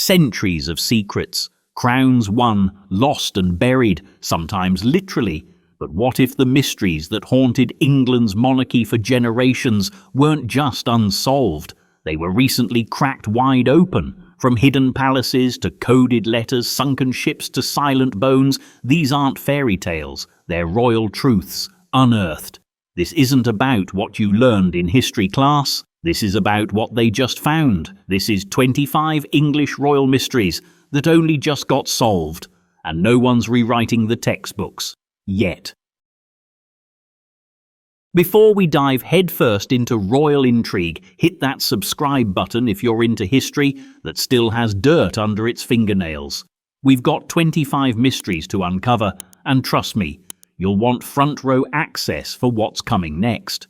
Centuries of secrets, crowns won, lost and buried, sometimes literally. But what if the mysteries that haunted England's monarchy for generations weren't just unsolved? They were recently cracked wide open. From hidden palaces to coded letters, sunken ships to silent bones, these aren't fairy tales, they're royal truths, unearthed. This isn't about what you learned in history class. This is about what they just found. This is 25 English royal mysteries that only just got solved, and no one's rewriting the textbooks. Yet. Before we dive headfirst into royal intrigue, hit that subscribe button if you're into history that still has dirt under its fingernails. We've got 25 mysteries to uncover, and trust me, you'll want front row access for what's coming next.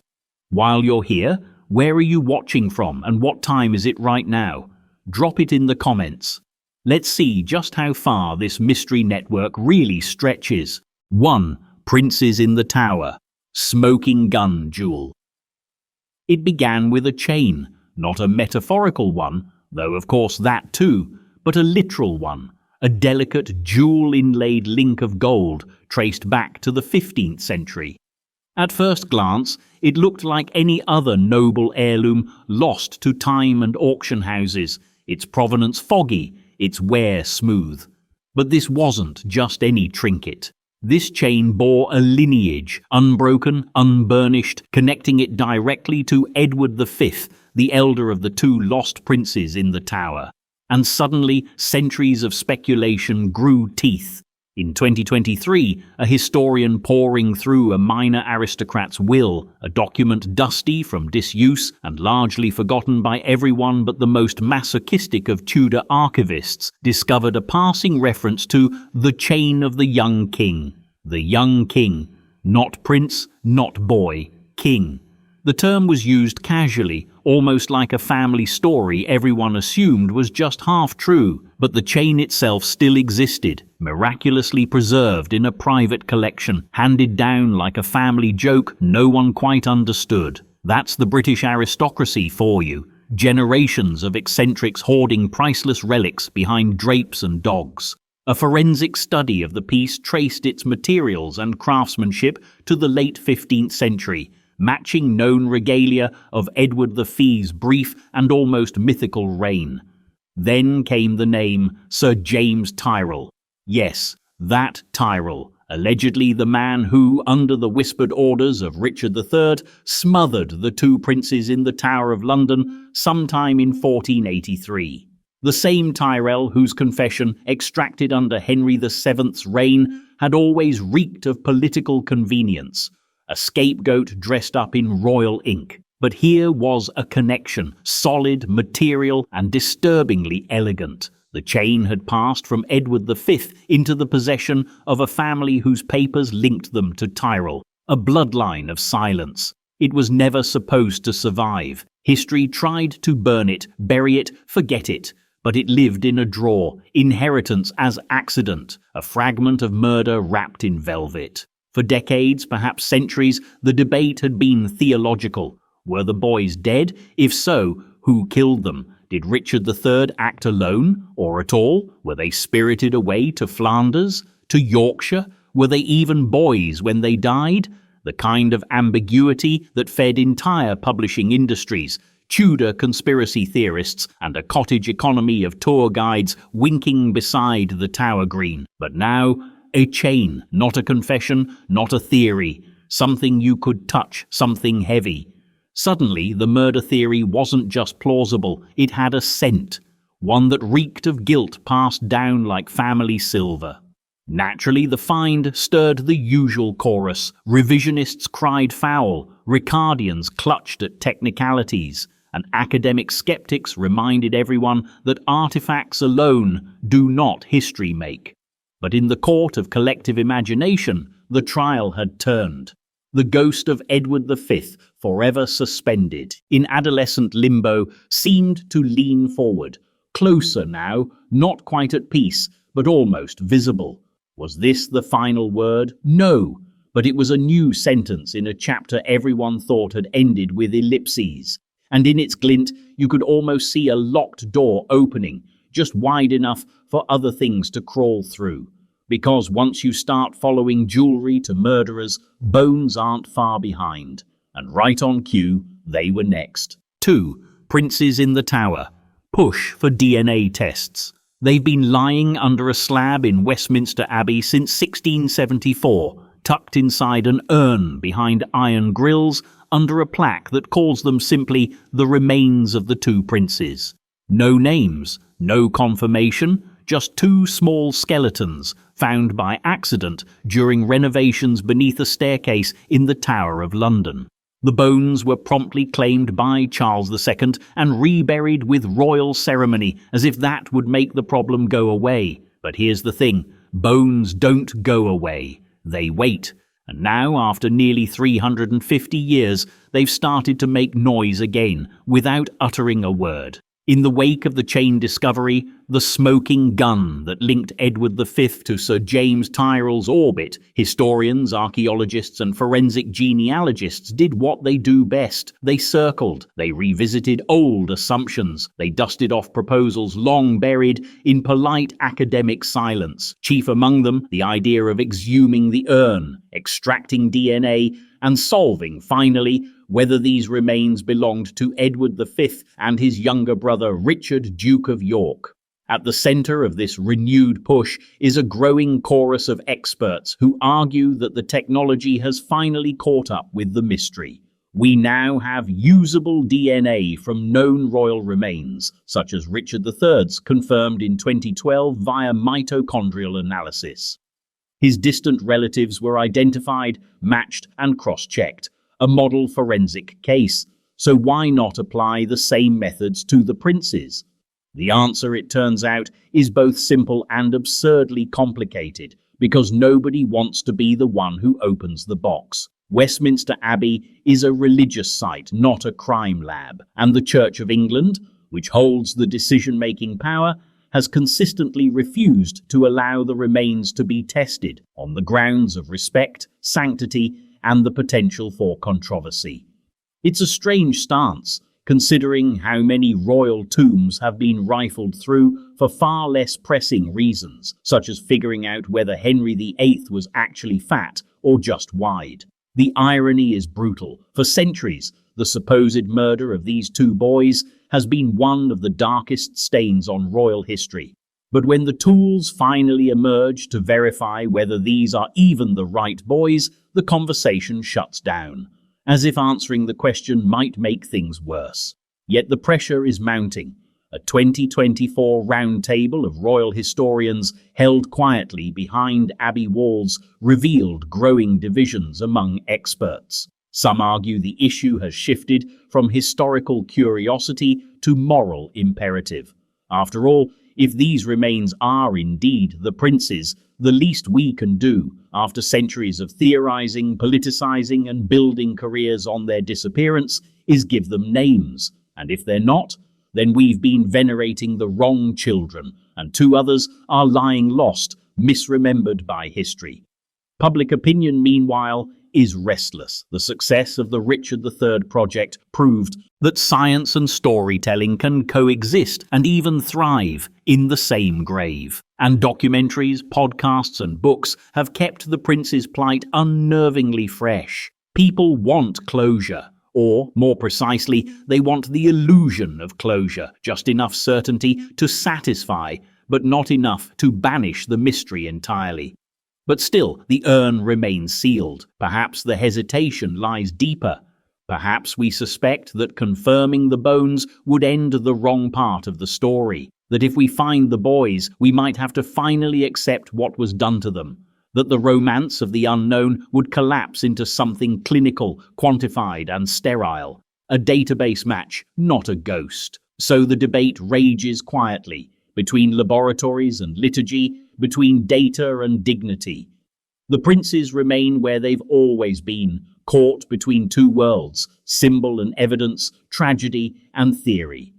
While you're here, where are you watching from and what time is it right now? Drop it in the comments. Let's see just how far this mystery network really stretches. 1. Princes in the Tower. Smoking gun duel. It began with a chain, not a metaphorical one, though of course that too, but a literal one, a delicate jewel-inlaid link of gold traced back to the 15th century. At first glance, it looked like any other noble heirloom lost to time and auction houses, its provenance foggy, its wear smooth. But this wasn't just any trinket. This chain bore a lineage, unbroken, unburnished, connecting it directly to Edward V, the elder of the two lost princes in the Tower. And suddenly, centuries of speculation grew teeth. In 2023, a historian poring through a minor aristocrat's will, a document dusty from disuse and largely forgotten by everyone but the most masochistic of Tudor archivists, discovered a passing reference to the chain of the young king. The young king. Not prince, not boy. King. The term was used casually, almost like a family story everyone assumed was just half true, but the chain itself still existed, miraculously preserved in a private collection, handed down like a family joke no one quite understood. That's the British aristocracy for you. Generations of eccentrics hoarding priceless relics behind drapes and dogs. A forensic study of the piece traced its materials and craftsmanship to the late 15th century, matching known regalia of Edward V's brief and almost mythical reign. Then came the name Sir James Tyrrell. Yes, that Tyrrell, allegedly the man who, under the whispered orders of Richard III, smothered the two princes in the Tower of London sometime in 1483. The same Tyrrell whose confession, extracted under Henry VII's reign, had always reeked of political convenience. A scapegoat dressed up in royal ink. But here was a connection, solid, material, and disturbingly elegant. The chain had passed from Edward V into the possession of a family whose papers linked them to Tyrrell, a bloodline of silence. It was never supposed to survive. History tried to burn it, bury it, forget it. But it lived in a drawer, inheritance as accident, a fragment of murder wrapped in velvet. For decades, perhaps centuries, the debate had been theological. Were the boys dead? If so, who killed them? Did Richard III act alone, or at all? Were they spirited away to Flanders? To Yorkshire? Were they even boys when they died? The kind of ambiguity that fed entire publishing industries, Tudor conspiracy theorists, and a cottage economy of tour guides winking beside the Tower Green. But now, a chain, not a confession, not a theory. Something you could touch, something heavy. Suddenly, the murder theory wasn't just plausible, it had a scent. One that reeked of guilt passed down like family silver. Naturally, the find stirred the usual chorus. Revisionists cried foul, Ricardians clutched at technicalities, and academic skeptics reminded everyone that artifacts alone do not history make. But in the court of collective imagination, the trial had turned. The ghost of Edward V, forever suspended, in adolescent limbo, seemed to lean forward, closer now, not quite at peace, but almost visible. Was this the final word? No, but it was a new sentence in a chapter everyone thought had ended with ellipses. And in its glint, you could almost see a locked door opening, just wide enough for other things to crawl through. Because once you start following jewelry to murderers, bones aren't far behind. And right on cue, they were next. 2. Princes in the Tower. Push for DNA tests. They've been lying under a slab in Westminster Abbey since 1674, tucked inside an urn behind iron grills under a plaque that calls them simply the remains of the two princes. No names, no confirmation, just two small skeletons found by accident during renovations beneath a staircase in the Tower of London. The bones were promptly claimed by Charles II and reburied with royal ceremony, as if that would make the problem go away. But here's the thing, bones don't go away, they wait. And now, after nearly 350 years, they've started to make noise again, without uttering a word. In the wake of the chain discovery, the smoking gun that linked Edward V to Sir James Tyrrell's orbit, historians, archaeologists and forensic genealogists did what they do best. They circled, they revisited old assumptions, they dusted off proposals long buried in polite academic silence, chief among them the idea of exhuming the urn, extracting DNA, and solving, finally, whether these remains belonged to Edward V and his younger brother Richard, Duke of York. At the centre of this renewed push is a growing chorus of experts who argue that the technology has finally caught up with the mystery. We now have usable DNA from known royal remains, such as Richard III's, confirmed in 2012 via mitochondrial analysis. His distant relatives were identified, matched and cross-checked. A model forensic case, so why not apply the same methods to the princes? The answer, it turns out, is both simple and absurdly complicated, because nobody wants to be the one who opens the box. Westminster Abbey is a religious site, not a crime lab, and the Church of England, which holds the decision-making power, has consistently refused to allow the remains to be tested on the grounds of respect, sanctity, and the potential for controversy. It's a strange stance, considering how many royal tombs have been rifled through for far less pressing reasons, such as figuring out whether Henry VIII was actually fat or just wide. The irony is brutal. For centuries, the supposed murder of these two boys has been one of the darkest stains on royal history. But when the tools finally emerge to verify whether these are even the right boys, the conversation shuts down, as if answering the question might make things worse. Yet the pressure is mounting. A 2024 round table of royal historians held quietly behind Abbey walls revealed growing divisions among experts. Some argue the issue has shifted from historical curiosity to moral imperative. After all, if these remains are indeed the princes, the least we can do, after centuries of theorizing, politicizing, and building careers on their disappearance, is give them names. And if they're not, then we've been venerating the wrong children, and two others are lying lost, misremembered by history. Public opinion, meanwhile, is restless. The success of the Richard III project proved that science and storytelling can coexist and even thrive in the same grave. And documentaries, podcasts and books have kept the prince's plight unnervingly fresh. People want closure, or, more precisely, they want the illusion of closure, just enough certainty to satisfy, but not enough to banish the mystery entirely. But still, the urn remains sealed. Perhaps the hesitation lies deeper. Perhaps we suspect that confirming the bones would end the wrong part of the story. That if we find the boys, we might have to finally accept what was done to them. That the romance of the unknown would collapse into something clinical, quantified and sterile. A database match, not a ghost. So the debate rages quietly, between laboratories and liturgy, between data and dignity. The princes remain where they've always been, caught between two worlds, symbol and evidence, tragedy and theory.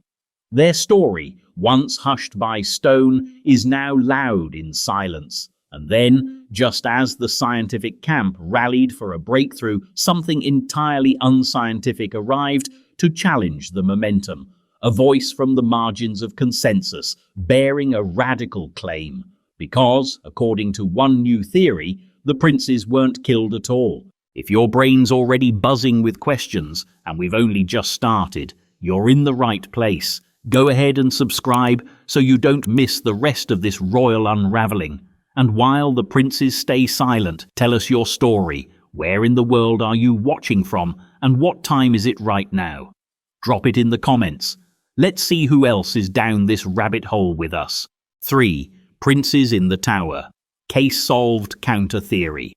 Their story, once hushed by stone, is now loud in silence. And then, just as the scientific camp rallied for a breakthrough, something entirely unscientific arrived to challenge the momentum. a voice from the margins of consensus, bearing a radical claim. Because, according to one new theory, the princes weren't killed at all. If your brain's already buzzing with questions, and we've only just started, you're in the right place. Go ahead and subscribe so you don't miss the rest of this royal unravelling. And while the princes stay silent, tell us your story. Where in the world are you watching from, and what time is it right now? Drop it in the comments. Let's see who else is down this rabbit hole with us. 3. Princes in the Tower. Case solved counter theory.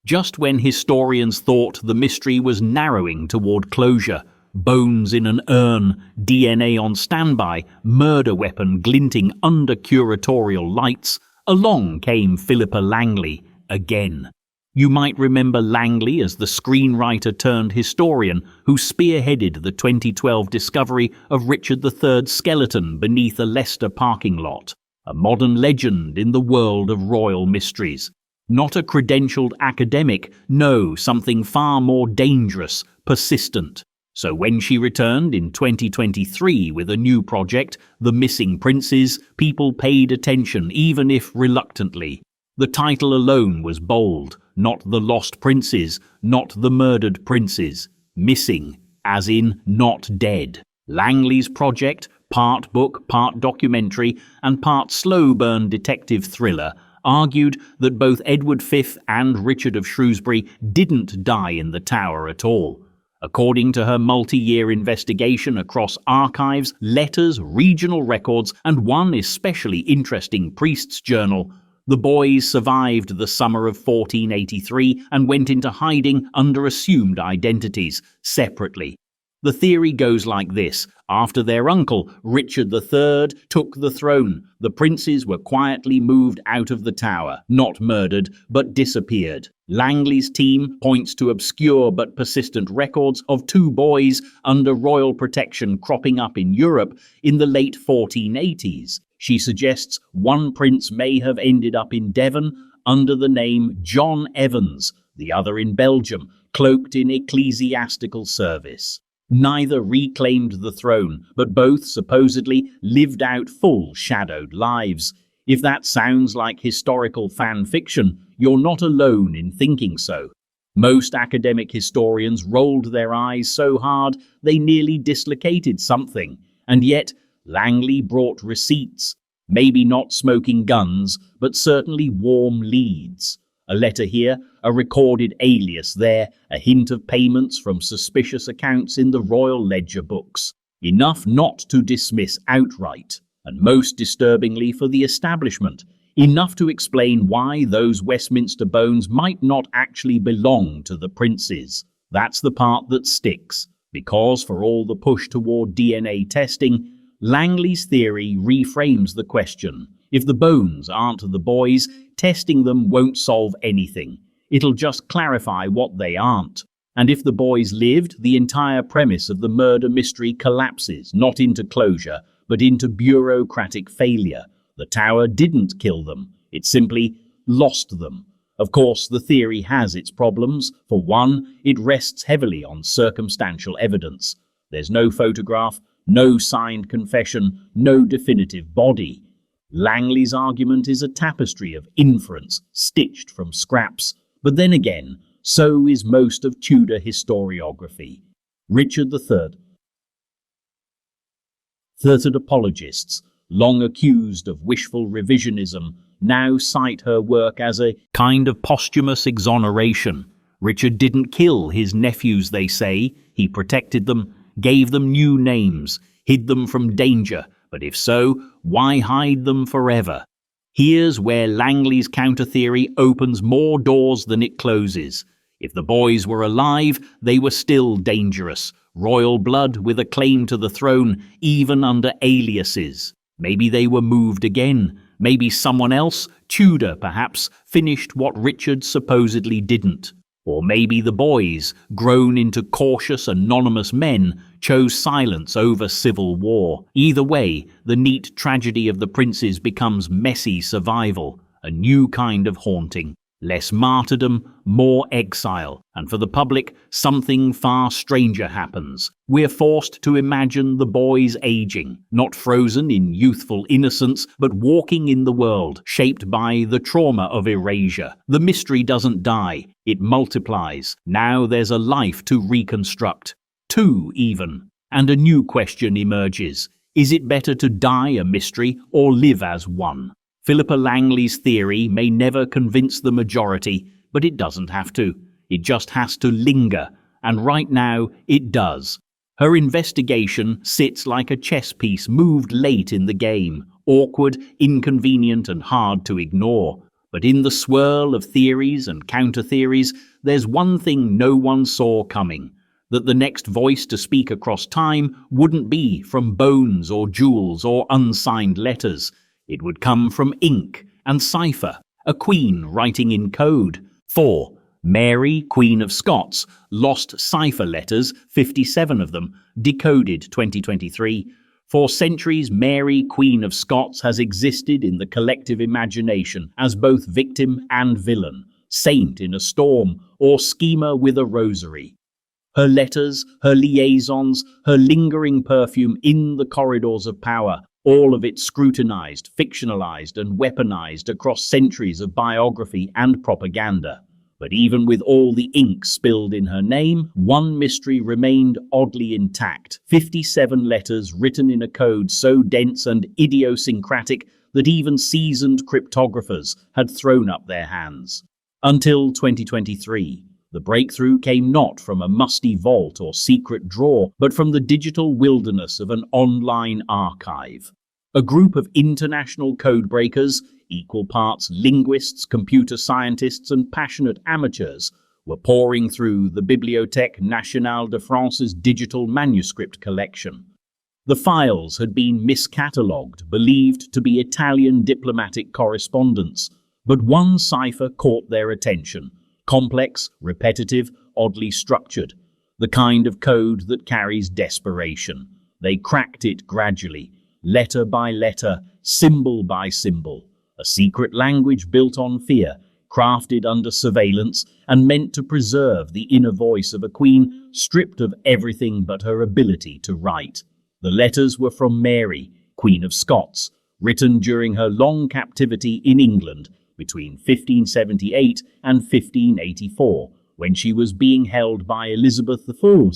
Just when historians thought the mystery was narrowing toward closure, bones in an urn, DNA on standby, murder weapon glinting under curatorial lights, along came Philippa Langley again. You might remember Langley as the screenwriter turned historian who spearheaded the 2012 discovery of Richard III's skeleton beneath a Leicester parking lot, a modern legend in the world of royal mysteries. Not a credentialed academic, no, something far more dangerous, persistent. So when she returned in 2023 with a new project, The Missing Princes, people paid attention, even if reluctantly. The title alone was bold. Not the lost princes, not the murdered princes. Missing, as in not dead. Langley's project, part book, part documentary, and part slow-burn detective thriller, argued that both Edward V and Richard of Shrewsbury didn't die in the Tower at all. According to her multi-year investigation across archives, letters, regional records, and one especially interesting priest's journal, the boys survived the summer of 1483 and went into hiding under assumed identities, separately. The theory goes like this. After their uncle, Richard III, took the throne, the princes were quietly moved out of the Tower, not murdered, but disappeared. Langley's team points to obscure but persistent records of two boys under royal protection cropping up in Europe in the late 1480s. She suggests one prince may have ended up in Devon under the name John Evans, the other in Belgium, cloaked in ecclesiastical service. Neither reclaimed the throne, but both supposedly lived out full shadowed lives. If that sounds like historical fan fiction, you're not alone in thinking so. Most academic historians rolled their eyes so hard they nearly dislocated something, and yet Langley brought receipts, maybe not smoking guns, but certainly warm leads. A letter here, a recorded alias there, a hint of payments from suspicious accounts in the royal ledger books. Enough not to dismiss outright, and most disturbingly for the establishment, enough to explain why those Westminster bones might not actually belong to the princes. That's the part that sticks, because for all the push toward DNA testing, Langley's theory reframes the question. If the bones aren't the boys, testing them won't solve anything. It'll just clarify what they aren't. And if the boys lived, the entire premise of the murder mystery collapses, not into closure, but into bureaucratic failure. The Tower didn't kill them. It simply lost them. Of course, the theory has its problems. For one, it rests heavily on circumstantial evidence. There's no photograph, no signed confession, no definitive body. Langley's argument is a tapestry of inference, stitched from scraps. But then again, so is most of Tudor historiography. Richard III. Third apologists, long accused of wishful revisionism, now cite her work as a kind of posthumous exoneration. Richard didn't kill his nephews, they say. He protected them, gave them new names, hid them from danger. But if so, why hide them forever? Here's where Langley's counter-theory opens more doors than it closes. If the boys were alive, they were still dangerous. Royal blood with a claim to the throne, even under aliases. Maybe they were moved again. Maybe someone else, Tudor perhaps, finished what Richard supposedly didn't. Or maybe the boys, grown into cautious, anonymous men, chose silence over civil war. Either way, the neat tragedy of the princes becomes messy survival, a new kind of haunting. Less martyrdom, more exile, and for the public, something far stranger happens. We're forced to imagine the boys aging, not frozen in youthful innocence, but walking in the world, shaped by the trauma of erasure. The mystery doesn't die, it multiplies. Now there's a life to reconstruct. Two, even. And a new question emerges. Is it better to die a mystery or live as one? Philippa Langley's theory may never convince the majority, but it doesn't have to. It just has to linger, and right now it does. Her investigation sits like a chess piece moved late in the game, awkward, inconvenient, and hard to ignore. But in the swirl of theories and counter-theories, there's one thing no one saw coming: that the next voice to speak across time wouldn't be from bones or jewels or unsigned letters. It would come from ink and cipher, a queen writing in code. 4. Mary, Queen of Scots, lost cipher letters, 57 of them, decoded 2023. For centuries, Mary, Queen of Scots has existed in the collective imagination as both victim and villain, saint in a storm, or schemer with a rosary. Her letters, her liaisons, her lingering perfume in the corridors of power, all of it scrutinized, fictionalized, and weaponized across centuries of biography and propaganda. But even with all the ink spilled in her name, one mystery remained oddly intact. 57 letters written in a code so dense and idiosyncratic that even seasoned cryptographers had thrown up their hands. Until 2023. The breakthrough came not from a musty vault or secret drawer, but from the digital wilderness of an online archive. A group of international codebreakers, equal parts linguists, computer scientists, and passionate amateurs, were pouring through the Bibliothèque Nationale de France's digital manuscript collection. The files had been miscatalogued, believed to be Italian diplomatic correspondence, but one cipher caught their attention. Complex, repetitive, oddly structured. The kind of code that carries desperation. They cracked it gradually, letter by letter, symbol by symbol. A secret language built on fear, crafted under surveillance, and meant to preserve the inner voice of a queen stripped of everything but her ability to write. The letters were from Mary, Queen of Scots, written during her long captivity in England, between 1578 and 1584, when she was being held by Elizabeth I.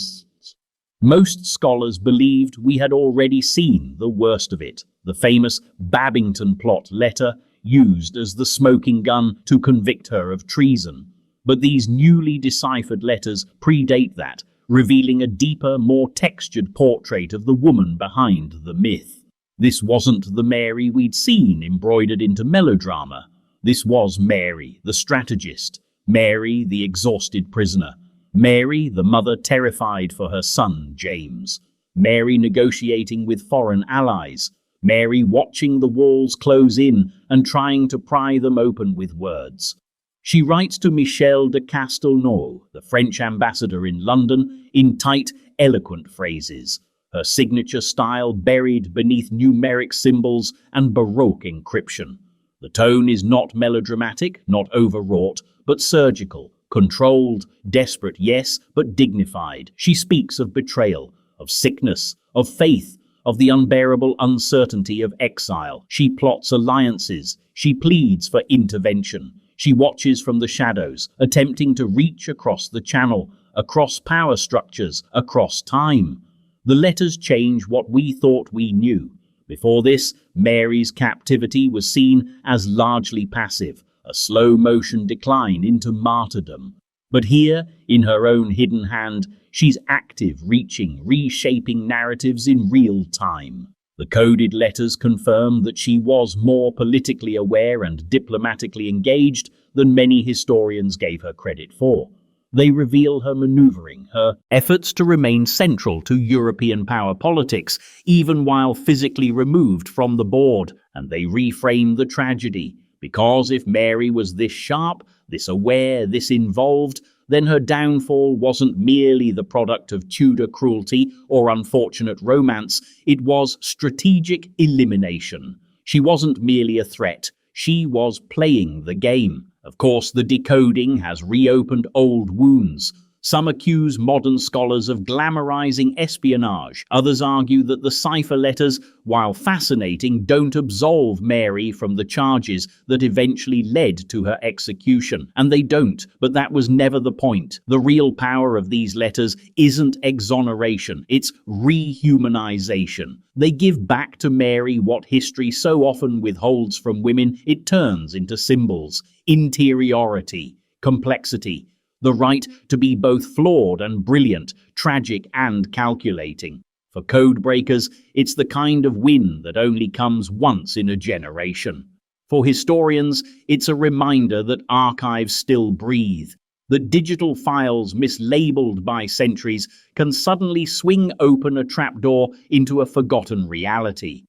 Most scholars believed we had already seen the worst of it, the famous Babington plot letter used as the smoking gun to convict her of treason. But these newly deciphered letters predate that, revealing a deeper, more textured portrait of the woman behind the myth. This wasn't the Mary we'd seen embroidered into melodrama. This was Mary, the strategist, Mary, the exhausted prisoner, Mary, the mother terrified for her son, James, Mary negotiating with foreign allies, Mary watching the walls close in and trying to pry them open with words. She writes to Michel de Castelnau, the French ambassador in London, in tight, eloquent phrases, her signature style buried beneath numeric symbols and Baroque encryption. The tone is not melodramatic, not overwrought, but surgical, controlled, desperate, yes, but dignified. She speaks of betrayal, of sickness, of faith, of the unbearable uncertainty of exile. She plots alliances. She pleads for intervention. She watches from the shadows, attempting to reach across the channel, across power structures, across time. The letters change what we thought we knew. Before this, Mary's captivity was seen as largely passive, a slow-motion decline into martyrdom. But here, in her own hidden hand, she's active, reaching, reshaping narratives in real time. The coded letters confirm that she was more politically aware and diplomatically engaged than many historians gave her credit for. They reveal her maneuvering, her efforts to remain central to European power politics, even while physically removed from the board, and they reframe the tragedy. Because if Mary was this sharp, this aware, this involved, then her downfall wasn't merely the product of Tudor cruelty or unfortunate romance, it was strategic elimination. She wasn't merely a threat, she was playing the game, Of course, the decoding has reopened old wounds. Some accuse modern scholars of glamorizing espionage. Others argue that the cipher letters, while fascinating, don't absolve Mary from the charges that eventually led to her execution. And they don't, but that was never the point. The real power of these letters isn't exoneration, it's rehumanization. They give back to Mary what history so often withholds from women. It turns into symbols, interiority, complexity, the right to be both flawed and brilliant, tragic and calculating. For code breakers, it's the kind of win that only comes once in a generation. For historians, it's a reminder that archives still breathe, that digital files mislabeled by centuries can suddenly swing open a trapdoor into a forgotten reality.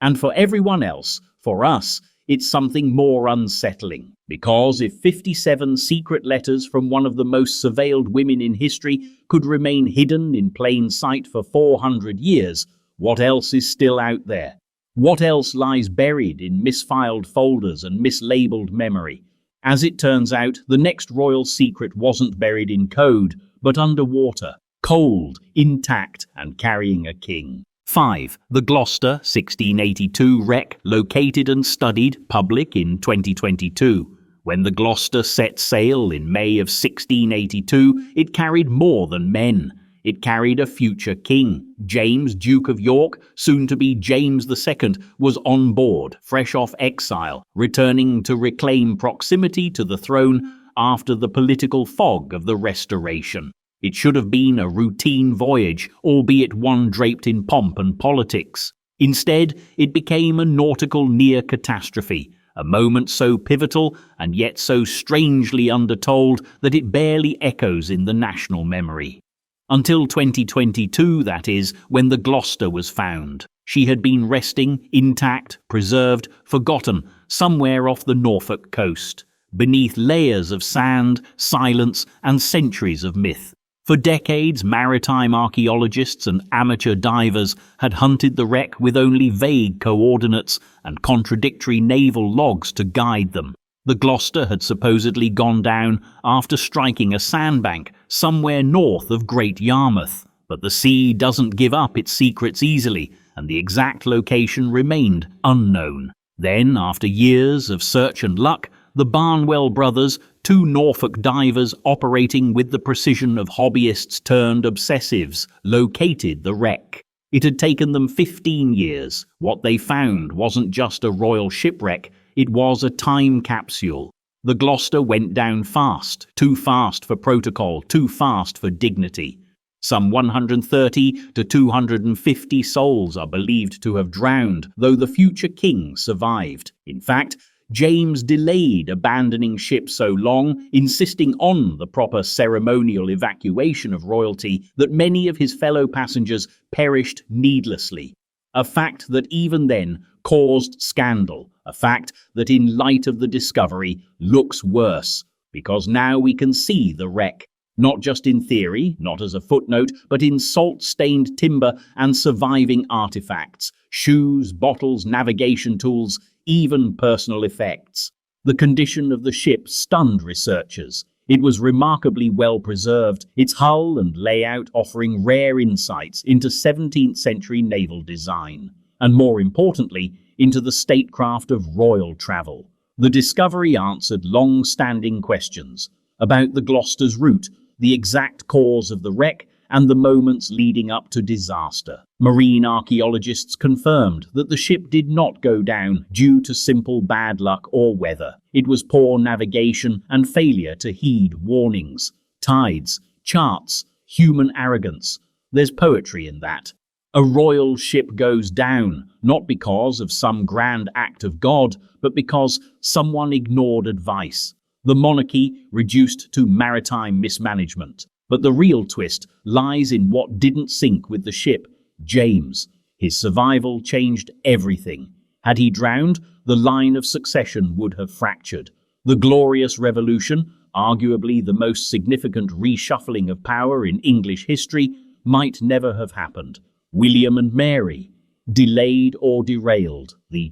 And for everyone else, for us, it's something more unsettling. Because if 57 secret letters from one of the most surveilled women in history could remain hidden in plain sight for 400 years, what else is still out there? What else lies buried in misfiled folders and mislabeled memory? As it turns out, the next royal secret wasn't buried in code, but underwater, cold, intact, and carrying a king. 5. The Gloucester 1682 wreck, located and studied, public in 2022. When the Gloucester set sail in May of 1682, it carried more than men. It carried a future king. James, Duke of York, soon to be James II, was on board, fresh off exile, returning to reclaim proximity to the throne after the political fog of the Restoration. It should have been a routine voyage, albeit one draped in pomp and politics. Instead, it became a nautical near-catastrophe, a moment so pivotal and yet so strangely undertold that it barely echoes in the national memory. Until 2022, that is, when the Gloucester was found. She had been resting, intact, preserved, forgotten, somewhere off the Norfolk coast, beneath layers of sand, silence, and centuries of myth. For decades, maritime archaeologists and amateur divers had hunted the wreck with only vague coordinates and contradictory naval logs to guide them. The Gloucester had supposedly gone down after striking a sandbank somewhere north of Great Yarmouth. But the sea doesn't give up its secrets easily, and the exact location remained unknown. Then, after years of search and luck, the Barnwell brothers, two Norfolk divers operating with the precision of hobbyists turned obsessives, located the wreck. It had taken them 15 years. What they found wasn't just a royal shipwreck, it was a time capsule. The Gloucester went down fast, too fast for protocol, too fast for dignity. Some 130 to 250 souls are believed to have drowned, though the future king survived. In fact, James delayed abandoning ship so long, insisting on the proper ceremonial evacuation of royalty, that many of his fellow passengers perished needlessly. A fact that even then caused scandal, a fact that in light of the discovery looks worse, because now we can see the wreck, not just in theory, not as a footnote, but in salt-stained timber and surviving artifacts, shoes, bottles, navigation tools, even personal effects. The condition of the ship stunned researchers. It was remarkably well preserved, its hull and layout offering rare insights into 17th century naval design, and more importantly, into the statecraft of royal travel. The discovery answered long-standing questions about the Gloucester's route, the exact cause of the wreck, and the moments leading up to disaster. Marine archaeologists confirmed that the ship did not go down due to simple bad luck or weather. It was poor navigation and failure to heed warnings, tides, charts, human arrogance. There's poetry in that. A royal ship goes down, not because of some grand act of God, but because someone ignored advice. The monarchy reduced to maritime mismanagement. But the real twist lies in what didn't sink with the ship: James. His survival changed everything. Had he drowned, the line of succession would have fractured. The Glorious Revolution, arguably the most significant reshuffling of power in English history, might never have happened. William and Mary, delayed or derailed. The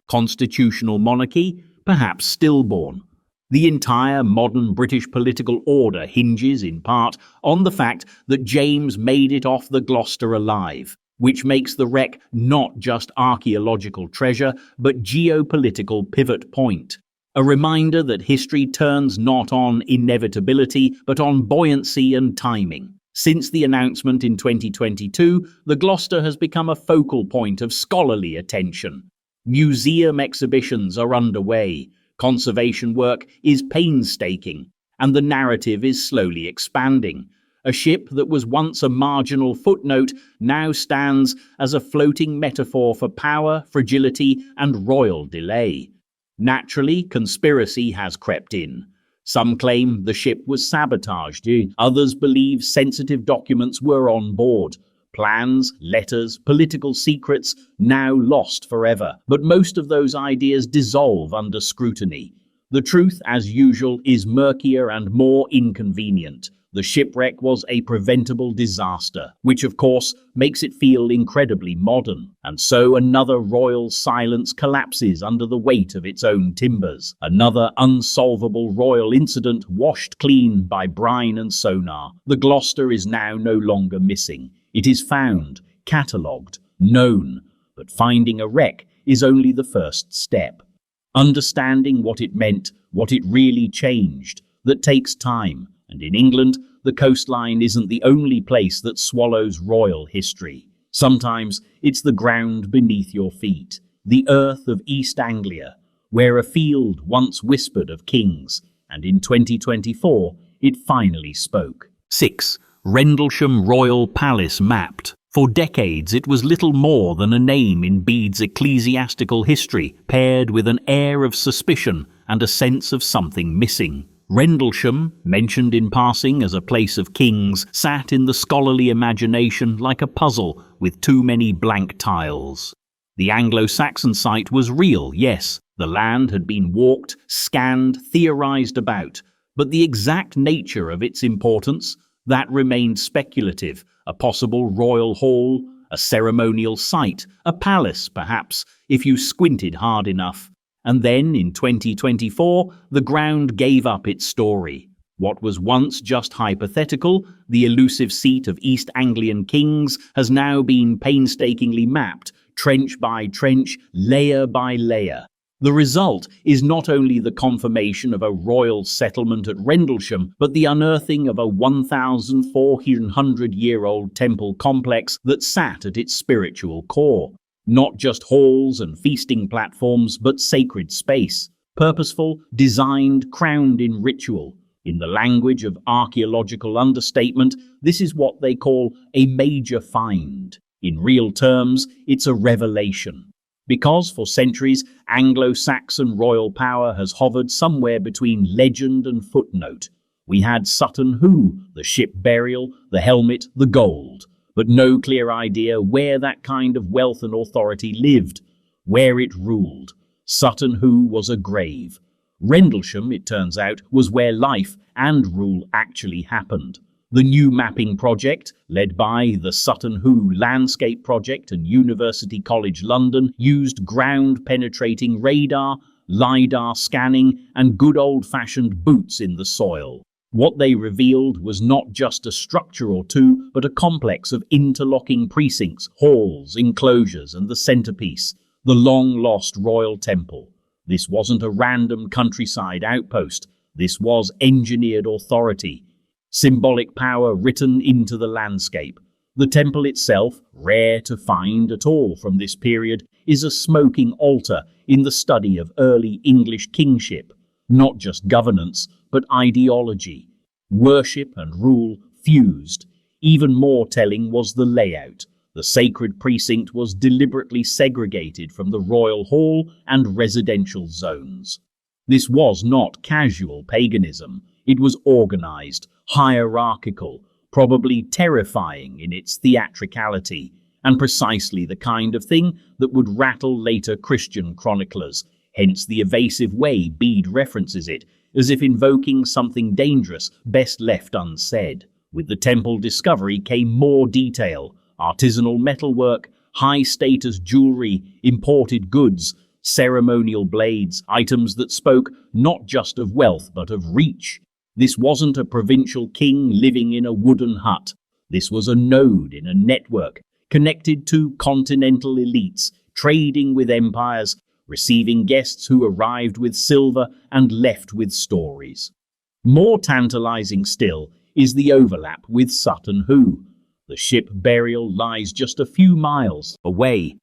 constitutional monarchy, perhaps stillborn. The entire modern British political order hinges, in part, on the fact that James made it off the Gloucester alive, which makes the wreck not just archaeological treasure, but geopolitical pivot point. A reminder that history turns not on inevitability, but on buoyancy and timing. Since the announcement in 2022, the Gloucester has become a focal point of scholarly attention. Museum exhibitions are underway, conservation work is painstaking, and the narrative is slowly expanding. A ship that was once a marginal footnote now stands as a floating metaphor for power, fragility, and royal delay. Naturally, conspiracy has crept in. Some claim the ship was sabotaged, others believe sensitive documents were on board. Plans, letters, political secrets, now lost forever. But most of those ideas dissolve under scrutiny. The truth, as usual, is murkier and more inconvenient. The shipwreck was a preventable disaster, which of course makes it feel incredibly modern. And so another royal silence collapses under the weight of its own timbers. Another unsolvable royal incident washed clean by brine and sonar. The Gloucester is now no longer missing. It is found, catalogued, known, but finding a wreck is only the first step. Understanding what it meant, what it really changed, that takes time, and in England, the coastline isn't the only place that swallows royal history. Sometimes it's the ground beneath your feet, the earth of East Anglia, where a field once whispered of kings, and in 2024 it finally spoke. 6. Rendlesham Royal Palace mapped. For decades it was little more than a name in Bede's ecclesiastical history, paired with an air of suspicion and a sense of something missing. Rendlesham, mentioned in passing as a place of kings, sat in the scholarly imagination like a puzzle with too many blank tiles. The Anglo-Saxon site was real, yes. The land had been walked, scanned, theorized about, but the exact nature of its importance, that remained speculative. A possible royal hall, a ceremonial site, a palace, perhaps, if you squinted hard enough. And then, in 2024, the ground gave up its story. What was once just hypothetical, the elusive seat of East Anglian kings, has now been painstakingly mapped, trench by trench, layer by layer. The result is not only the confirmation of a royal settlement at Rendlesham, but the unearthing of a 1,400-year-old temple complex that sat at its spiritual core. Not just halls and feasting platforms, but sacred space. Purposeful, designed, crowned in ritual. In the language of archaeological understatement, this is what they call a major find. In real terms, it's a revelation. Because for centuries, Anglo-Saxon royal power has hovered somewhere between legend and footnote. We had Sutton Hoo, the ship burial, the helmet, the gold, but no clear idea where that kind of wealth and authority lived, where it ruled. Sutton Hoo was a grave. Rendlesham, it turns out, was where life and rule actually happened. The new mapping project, led by the Sutton Hoo Landscape Project and University College London, used ground-penetrating radar, LiDAR scanning, and good old-fashioned boots in the soil. What they revealed was not just a structure or two, but a complex of interlocking precincts, halls, enclosures, and the centerpiece, the long-lost royal temple. This wasn't a random countryside outpost. This was engineered authority. Symbolic power written into the landscape. The temple itself, rare to find at all from this period, is a smoking altar in the study of early English kingship. Not just governance, but ideology. Worship and rule fused. Even more telling was the layout. The sacred precinct was deliberately segregated from the royal hall and residential zones. This was not casual paganism. It was organized, hierarchical, probably terrifying in its theatricality, and precisely the kind of thing that would rattle later Christian chroniclers, hence the evasive way Bede references it, as if invoking something dangerous best left unsaid. With the temple discovery came more detail, artisanal metalwork, high-status jewelry, imported goods. ceremonial blades, items that spoke not just of wealth but of reach. This wasn't a provincial king living in a wooden hut. This was a node in a network, connected to continental elites, trading with empires, receiving guests who arrived with silver and left with stories. More tantalizing still is the overlap with Sutton Hoo. The ship burial lies just a few miles away.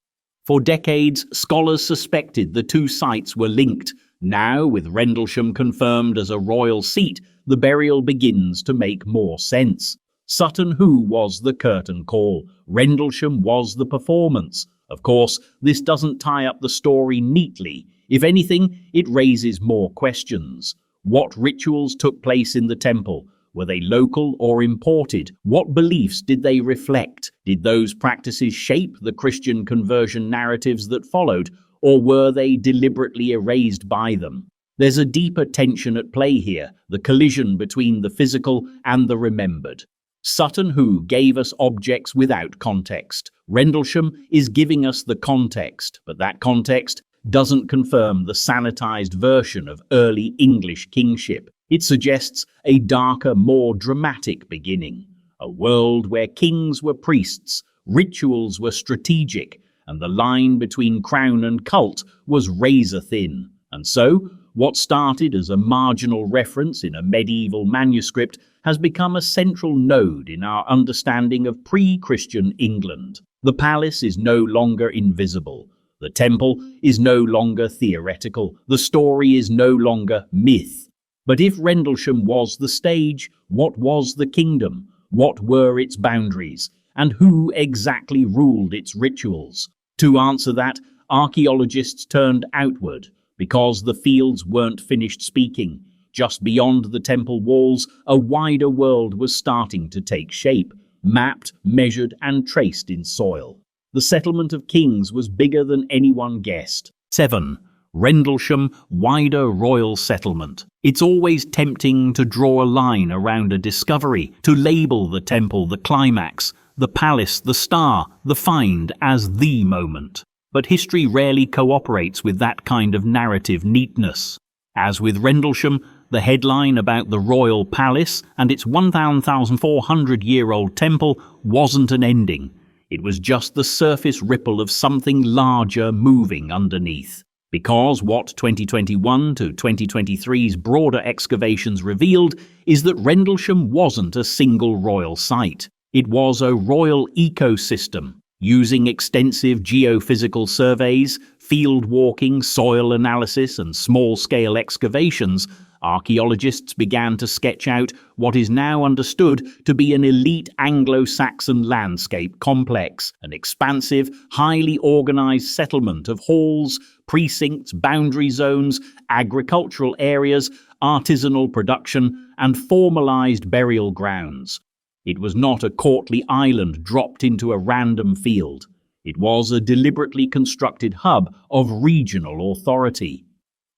For decades, scholars suspected the two sites were linked. Now, with Rendlesham confirmed as a royal seat, the burial begins to make more sense. Sutton Hoo was the curtain call. Rendlesham was the performance. Of course, this doesn't tie up the story neatly. If anything, it raises more questions. What rituals took place in the temple? Were they local or imported? What beliefs did they reflect? Did those practices shape the Christian conversion narratives that followed, or were they deliberately erased by them? There's a deeper tension at play here, the collision between the physical and the remembered. Sutton Hoo gave us objects without context. Rendlesham is giving us the context, but that context doesn't confirm the sanitized version of early English kingship. It suggests a darker, more dramatic beginning, a world where kings were priests, rituals were strategic, and the line between crown and cult was razor thin. And so, what started as a marginal reference in a medieval manuscript has become a central node in our understanding of pre-Christian England. The palace is no longer invisible. The temple is no longer theoretical. The story is no longer myth. But if Rendlesham was the stage, what was the kingdom? What were its boundaries? And who exactly ruled its rituals? To answer that, archaeologists turned outward, because the fields weren't finished speaking. Just beyond the temple walls, a wider world was starting to take shape, mapped, measured, and traced in soil. The settlement of kings was bigger than anyone guessed. 7. Rendlesham, wider royal settlement. It's always tempting to draw a line around a discovery, to label the temple the climax, the palace the star, the find as the moment. But history rarely cooperates with that kind of narrative neatness. As with Rendlesham, the headline about the royal palace and its 1,400-year-old temple wasn't an ending. It was just the surface ripple of something larger moving underneath. Because what 2021 to 2023's broader excavations revealed is that Rendlesham wasn't a single royal site. It was a royal ecosystem. Using extensive geophysical surveys, field walking, soil analysis, and small-scale excavations, archaeologists began to sketch out what is now understood to be an elite Anglo-Saxon landscape complex, an expansive, highly organized settlement of halls, precincts, boundary zones, agricultural areas, artisanal production, and formalized burial grounds. It was not a courtly island dropped into a random field. It was a deliberately constructed hub of regional authority.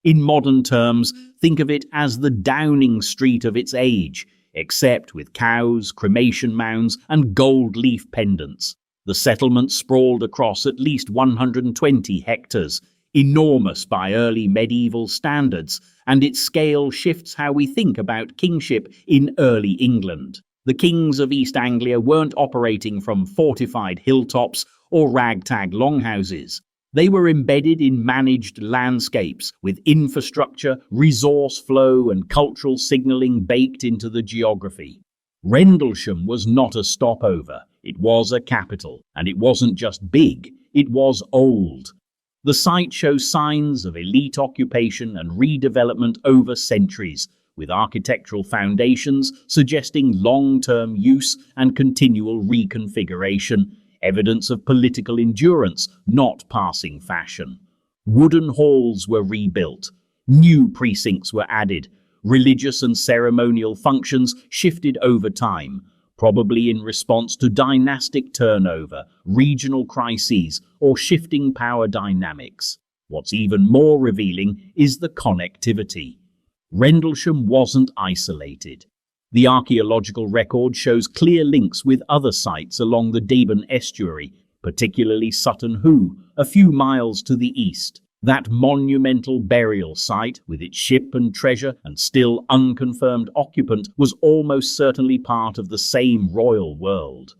In modern terms, think of it as the Downing Street of its age, except with cows, cremation mounds, and gold leaf pendants. The settlement sprawled across at least 120 hectares, enormous by early medieval standards, and its scale shifts how we think about kingship in early England. The kings of East Anglia weren't operating from fortified hilltops or ragtag longhouses. They were embedded in managed landscapes, with infrastructure, resource flow, and cultural signalling baked into the geography. Rendlesham was not a stopover. It was a capital, and it wasn't just big, it was old. The site shows signs of elite occupation and redevelopment over centuries, with architectural foundations suggesting long-term use and continual reconfiguration, evidence of political endurance, not passing fashion. Wooden halls were rebuilt. New precincts were added. Religious and ceremonial functions shifted over time, probably in response to dynastic turnover, regional crises, or shifting power dynamics. What's even more revealing is the connectivity. Rendlesham wasn't isolated. The archaeological record shows clear links with other sites along the Deben estuary, particularly Sutton Hoo, a few miles to the east. That monumental burial site, with its ship and treasure and still unconfirmed occupant, was almost certainly part of the same royal world.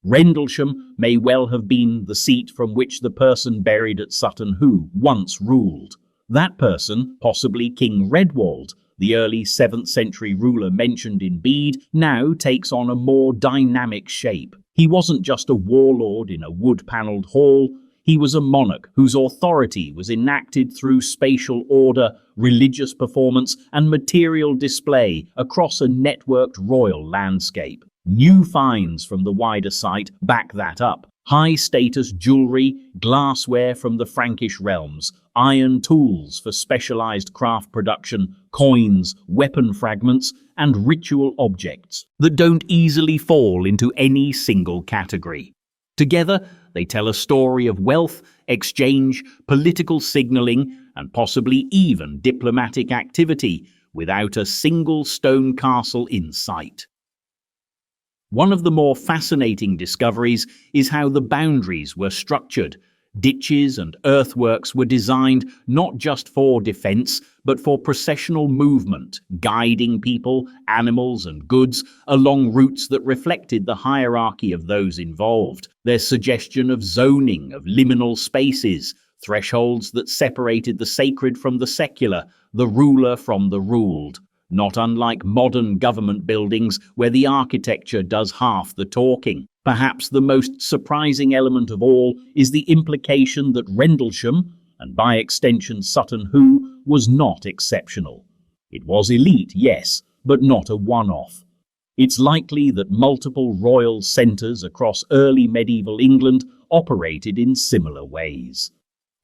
Rendlesham may well have been the seat from which the person buried at Sutton Hoo once ruled. That person, possibly King Redwald, the early 7th century ruler mentioned in Bede, now takes on a more dynamic shape. He wasn't just a warlord in a wood-panelled hall. He was a monarch whose authority was enacted through spatial order, religious performance, and material display across a networked royal landscape. New finds from the wider site back that up. High-status jewellery, glassware from the Frankish realms, iron tools for specialised craft production, coins, weapon fragments, and ritual objects that don't easily fall into any single category. Together, they tell a story of wealth, exchange, political signalling, and possibly even diplomatic activity without a single stone castle in sight. One of the more fascinating discoveries is how the boundaries were structured. Ditches and earthworks were designed not just for defence, but for processional movement, guiding people, animals and goods along routes that reflected the hierarchy of those involved. Their suggestion of zoning, of liminal spaces, thresholds that separated the sacred from the secular, the ruler from the ruled. Not unlike modern government buildings where the architecture does half the talking. Perhaps the most surprising element of all is the implication that Rendlesham, and by extension Sutton Hoo, was not exceptional. It was elite, yes, but not a one-off. It's likely that multiple royal centres across early medieval England operated in similar ways.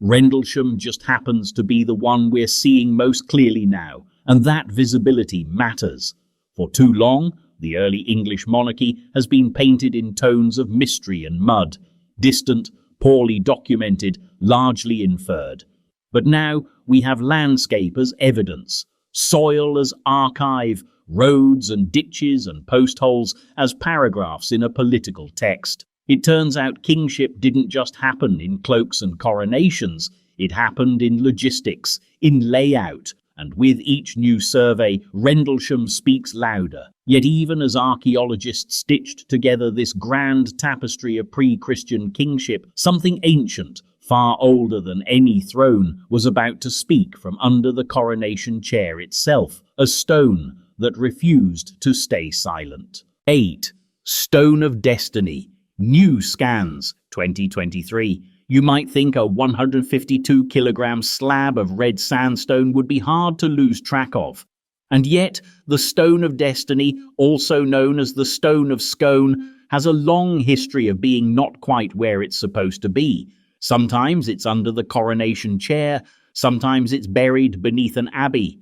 Rendlesham just happens to be the one we're seeing most clearly now, and that visibility matters. For too long, the early English monarchy has been painted in tones of mystery and mud, distant, poorly documented, largely inferred. But now we have landscape as evidence, soil as archive, roads and ditches and post holes as paragraphs in a political text. It turns out kingship didn't just happen in cloaks and coronations, it happened in logistics, in layout, and with each new survey, Rendlesham speaks louder. Yet even as archaeologists stitched together this grand tapestry of pre-Christian kingship, something ancient, far older than any throne, was about to speak from under the coronation chair itself, a stone that refused to stay silent. 8. Stone of Destiny. New scans, 2023. You might think a 152-kilogram slab of red sandstone would be hard to lose track of. And yet, the Stone of Destiny, also known as the Stone of Scone, has a long history of being not quite where it's supposed to be. Sometimes it's under the coronation chair, sometimes it's buried beneath an abbey.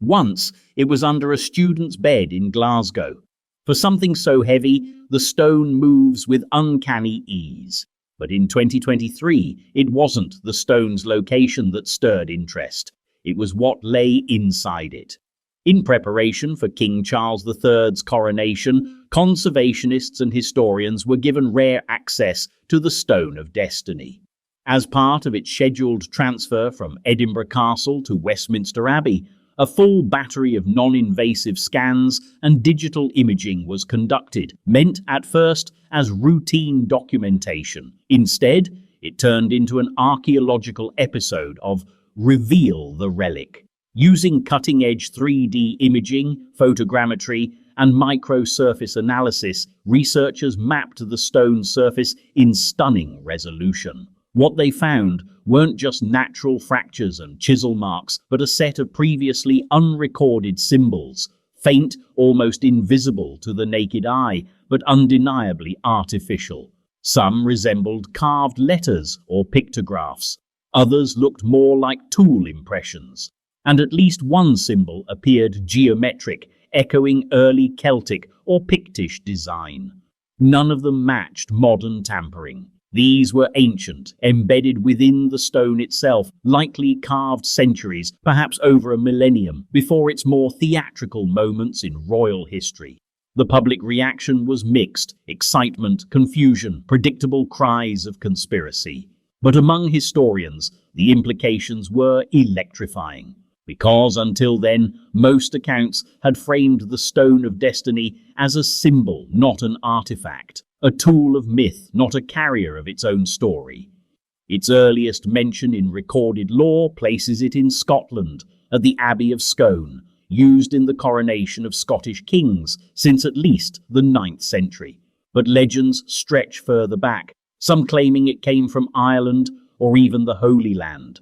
Once, it was under a student's bed in Glasgow. For something so heavy, the stone moves with uncanny ease. But in 2023, it wasn't the stone's location that stirred interest. It was what lay inside it. In preparation for King Charles III's coronation, conservationists and historians were given rare access to the Stone of Destiny. As part of its scheduled transfer from Edinburgh Castle to Westminster Abbey, a full battery of non-invasive scans and digital imaging was conducted, meant at first as routine documentation. Instead, it turned into an archaeological episode of Reveal the Relic. Using cutting-edge 3D imaging, photogrammetry, and microsurface analysis, researchers mapped the stone's surface in stunning resolution. What they found weren't just natural fractures and chisel marks, but a set of previously unrecorded symbols, faint, almost invisible to the naked eye, but undeniably artificial. Some resembled carved letters or pictographs. Others looked more like tool impressions. And at least one symbol appeared geometric, echoing early Celtic or Pictish design. None of them matched modern tampering. These were ancient, embedded within the stone itself, likely carved centuries, perhaps over a millennium, before its more theatrical moments in royal history. The public reaction was mixed: excitement, confusion, predictable cries of conspiracy. But among historians, the implications were electrifying, because until then, most accounts had framed the Stone of Destiny as a symbol, not an artifact, a tool of myth, not a carrier of its own story. Its earliest mention in recorded law places it in Scotland, at the Abbey of Scone, used in the coronation of Scottish kings since at least the 9th century. But legends stretch further back, some claiming it came from Ireland or even the Holy Land.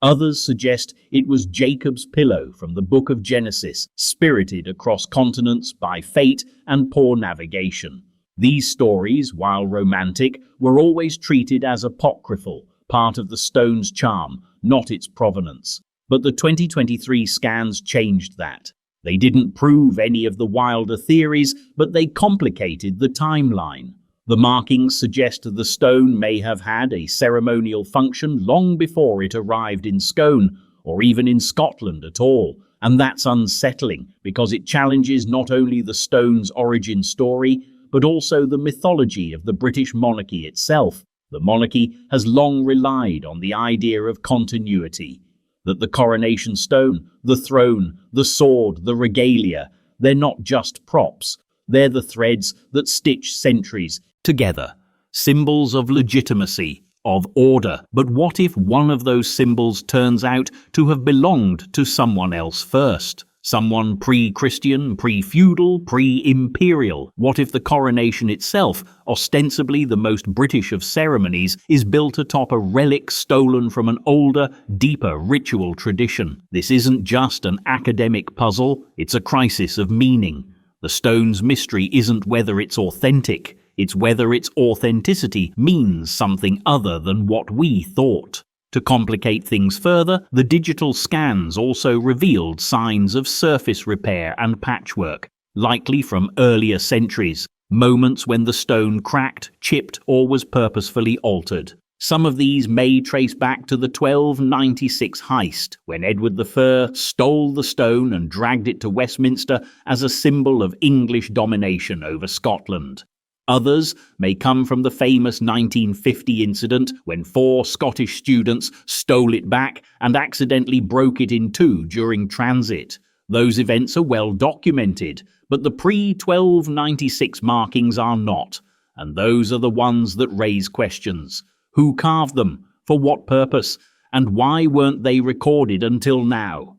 Others suggest it was Jacob's pillow from the Book of Genesis, spirited across continents by fate and poor navigation. These stories, while romantic, were always treated as apocryphal, part of the stone's charm, not its provenance. But the 2023 scans changed that. They didn't prove any of the wilder theories, but they complicated the timeline. The markings suggest the stone may have had a ceremonial function long before it arrived in Scone, or even in Scotland at all. And that's unsettling, because it challenges not only the stone's origin story, but also the mythology of the British monarchy itself. The monarchy has long relied on the idea of continuity, that the coronation stone, the throne, the sword, the regalia, they're not just props, they're the threads that stitch centuries together, symbols of legitimacy, of order. But what if one of those symbols turns out to have belonged to someone else first? Someone pre-Christian, pre-feudal, pre-imperial? What if the coronation itself, ostensibly the most British of ceremonies, is built atop a relic stolen from an older, deeper ritual tradition? This isn't just an academic puzzle, it's a crisis of meaning. The stone's mystery isn't whether it's authentic, it's whether its authenticity means something other than what we thought. To complicate things further, the digital scans also revealed signs of surface repair and patchwork, likely from earlier centuries, moments when the stone cracked, chipped, or was purposefully altered. Some of these may trace back to the 1296 heist, when Edward I stole the stone and dragged it to Westminster as a symbol of English domination over Scotland. Others may come from the famous 1950 incident when 4 Scottish students stole it back and accidentally broke it in two during transit. Those events are well documented, but the pre-1296 markings are not, and those are the ones that raise questions. Who carved them? For what purpose? And why weren't they recorded until now?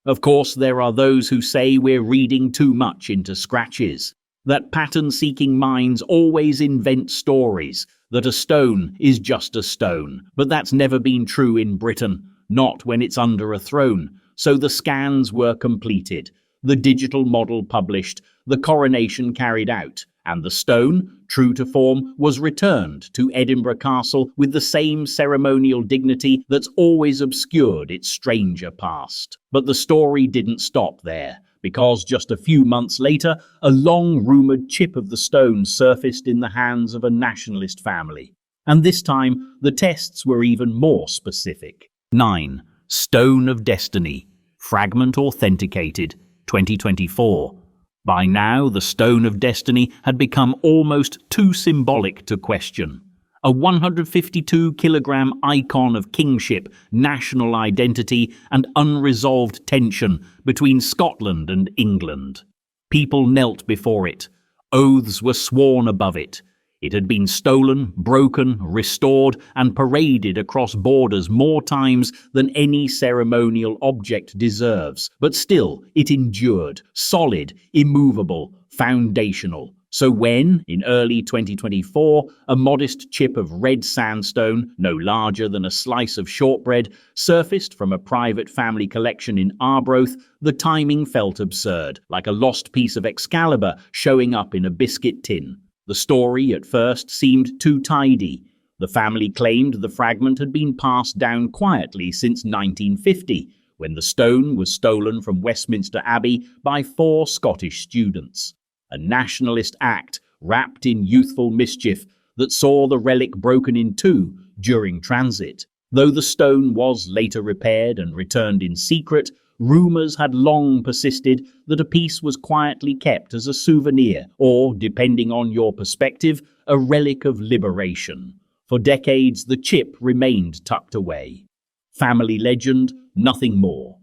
Of course, there are those who say we're reading too much into scratches, that pattern-seeking minds always invent stories, that a stone is just a stone. But that's never been true in Britain, not when it's under a throne. So the scans were completed, the digital model published, the coronation carried out, and the stone, true to form, was returned to Edinburgh Castle with the same ceremonial dignity that's always obscured its stranger past. But the story didn't stop there, because just a few months later, a long-rumoured chip of the stone surfaced in the hands of a nationalist family. And this time, the tests were even more specific. 9. Stone of Destiny. Fragment authenticated. 2024. By now, the Stone of Destiny had become almost too symbolic to question. A 152-kilogram icon of kingship, national identity, and unresolved tension between Scotland and England. People knelt before it. Oaths were sworn above it. It had been stolen, broken, restored, and paraded across borders more times than any ceremonial object deserves. But still, it endured, solid, immovable, foundational. So when, in early 2024, a modest chip of red sandstone, no larger than a slice of shortbread, surfaced from a private family collection in Arbroath, the timing felt absurd, like a lost piece of Excalibur showing up in a biscuit tin. The story at first seemed too tidy. The family claimed the fragment had been passed down quietly since 1950, when the stone was stolen from Westminster Abbey by 4 Scottish students. A nationalist act wrapped in youthful mischief that saw the relic broken in two during transit. Though the stone was later repaired and returned in secret, rumours had long persisted that a piece was quietly kept as a souvenir or, depending on your perspective, a relic of liberation. For decades, the chip remained tucked away. Family legend, nothing more.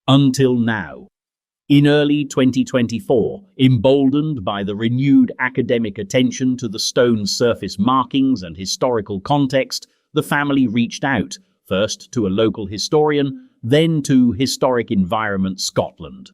Until now. In early 2024, emboldened by the renewed academic attention to the stone's surface markings and historical context, the family reached out, first to a local historian, then to Historic Environment Scotland.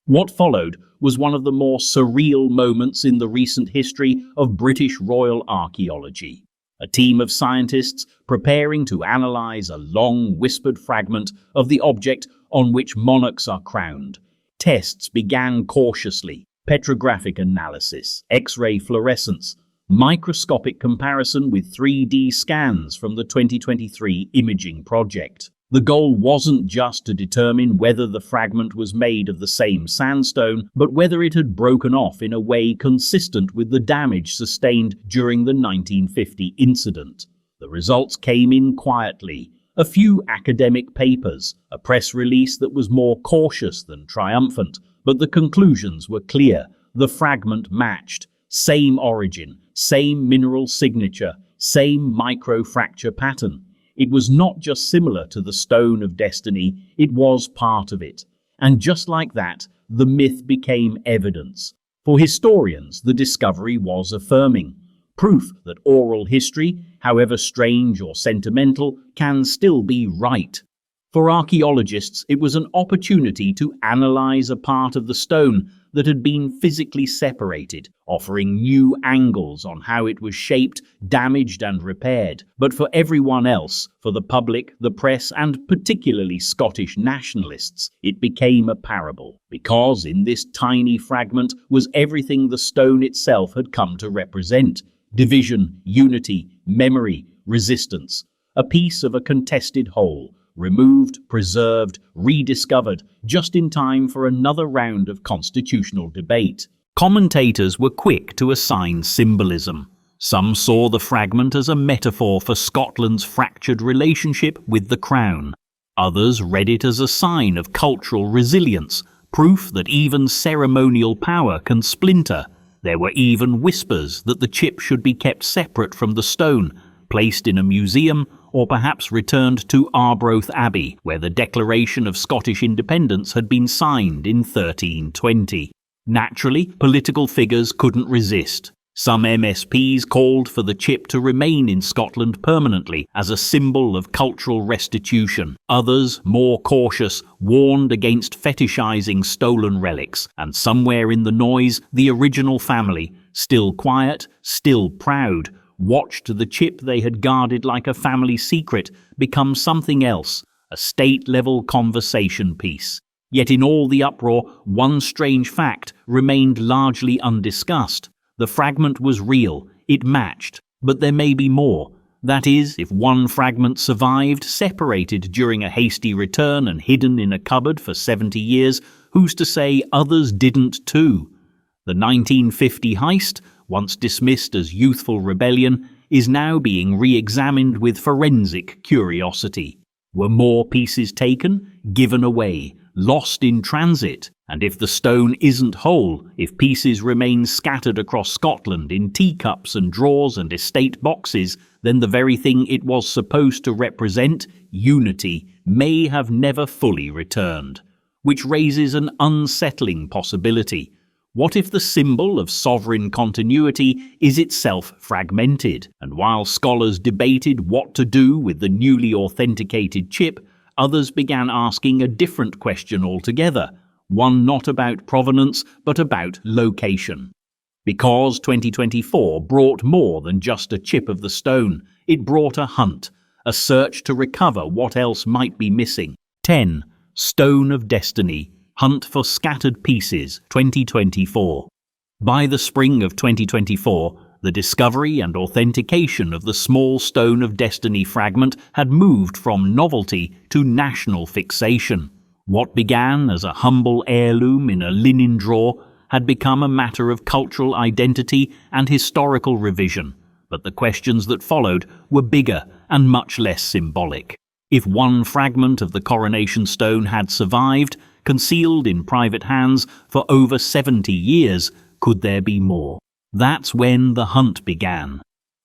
What followed was one of the more surreal moments in the recent history of British royal archaeology. A team of scientists preparing to analyse a long whispered fragment of the object on which monarchs are crowned. Tests began cautiously: petrographic analysis, X-ray fluorescence, microscopic comparison with 3D scans from the 2023 imaging project. The goal wasn't just to determine whether the fragment was made of the same sandstone, but whether it had broken off in a way consistent with the damage sustained during the 1950 incident. The results came in quietly. A few academic papers, a press release that was more cautious than triumphant, but the conclusions were clear. The fragment matched. Same origin, same mineral signature, same microfracture pattern. It was not just similar to the Stone of Destiny, it was part of it. And just like that, the myth became evidence. For historians, the discovery was affirming. Proof that oral history, however strange or sentimental, can still be right. For archaeologists, it was an opportunity to analyze a part of the stone that had been physically separated, offering new angles on how it was shaped, damaged and repaired. But for everyone else, for the public, the press and particularly Scottish nationalists, it became a parable, because in this tiny fragment was everything the stone itself had come to represent: division, unity, memory, resistance, a piece of a contested whole, removed, preserved, rediscovered, just in time for another round of constitutional debate. Commentators were quick to assign symbolism. Some saw the fragment as a metaphor for Scotland's fractured relationship with the Crown. Others read it as a sign of cultural resilience, proof that even ceremonial power can splinter. There were even whispers that the chip should be kept separate from the stone, placed in a museum, or perhaps returned to Arbroath Abbey, where the Declaration of Scottish Independence had been signed in 1320. Naturally, political figures couldn't resist. Some MSPs called for the chip to remain in Scotland permanently as a symbol of cultural restitution. Others, more cautious, warned against fetishizing stolen relics, and somewhere in the noise, the original family, still quiet, still proud, watched the chip they had guarded like a family secret become something else, a state-level conversation piece. Yet in all the uproar, one strange fact remained largely undiscussed. The fragment was real, it matched, but there may be more. That is, if one fragment survived, separated during a hasty return and hidden in a cupboard for 70 years, who's to say others didn't too? The 1950 heist, once dismissed as youthful rebellion, is now being re-examined with forensic curiosity. Were more pieces taken, given away, lost in transit? And if the stone isn't whole, if pieces remain scattered across Scotland in teacups and drawers and estate boxes, then the very thing it was supposed to represent, unity, may have never fully returned. Which raises an unsettling possibility. What if the symbol of sovereign continuity is itself fragmented? And while scholars debated what to do with the newly authenticated chip, others began asking a different question altogether, one not about provenance but about location. Because 2024 brought more than just a chip of the stone, it brought a hunt, a search to recover what else might be missing. 10. Stone of Destiny. Hunt for Scattered Pieces, 2024. By the spring of 2024, the discovery and authentication of the small Stone of Destiny fragment had moved from novelty to national fixation. What began as a humble heirloom in a linen drawer had become a matter of cultural identity and historical revision, but the questions that followed were bigger and much less symbolic. If one fragment of the coronation stone had survived, concealed in private hands for over 70 years, could there be more? That's when the hunt began.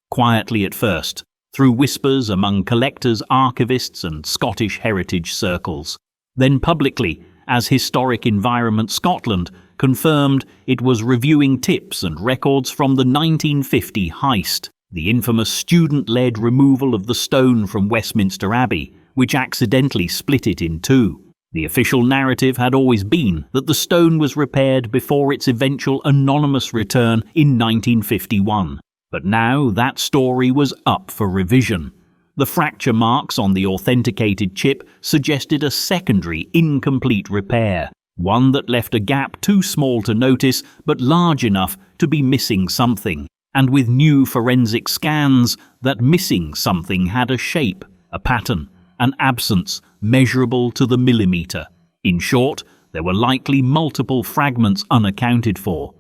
Quietly at first, through whispers among collectors, archivists and Scottish heritage circles. Then publicly, as Historic Environment Scotland confirmed it was reviewing tips and records from the 1950 heist, the infamous student-led removal of the stone from Westminster Abbey, which accidentally split it in two. The official narrative had always been that the stone was repaired before its eventual anonymous return in 1951. But now that story was up for revision. The fracture marks on the authenticated chip suggested a secondary, incomplete repair, one that left a gap too small to notice but large enough to be missing something. And with new forensic scans, that missing something had a shape, a pattern, an absence measurable to the millimetre. In short, there were likely multiple fragments unaccounted for.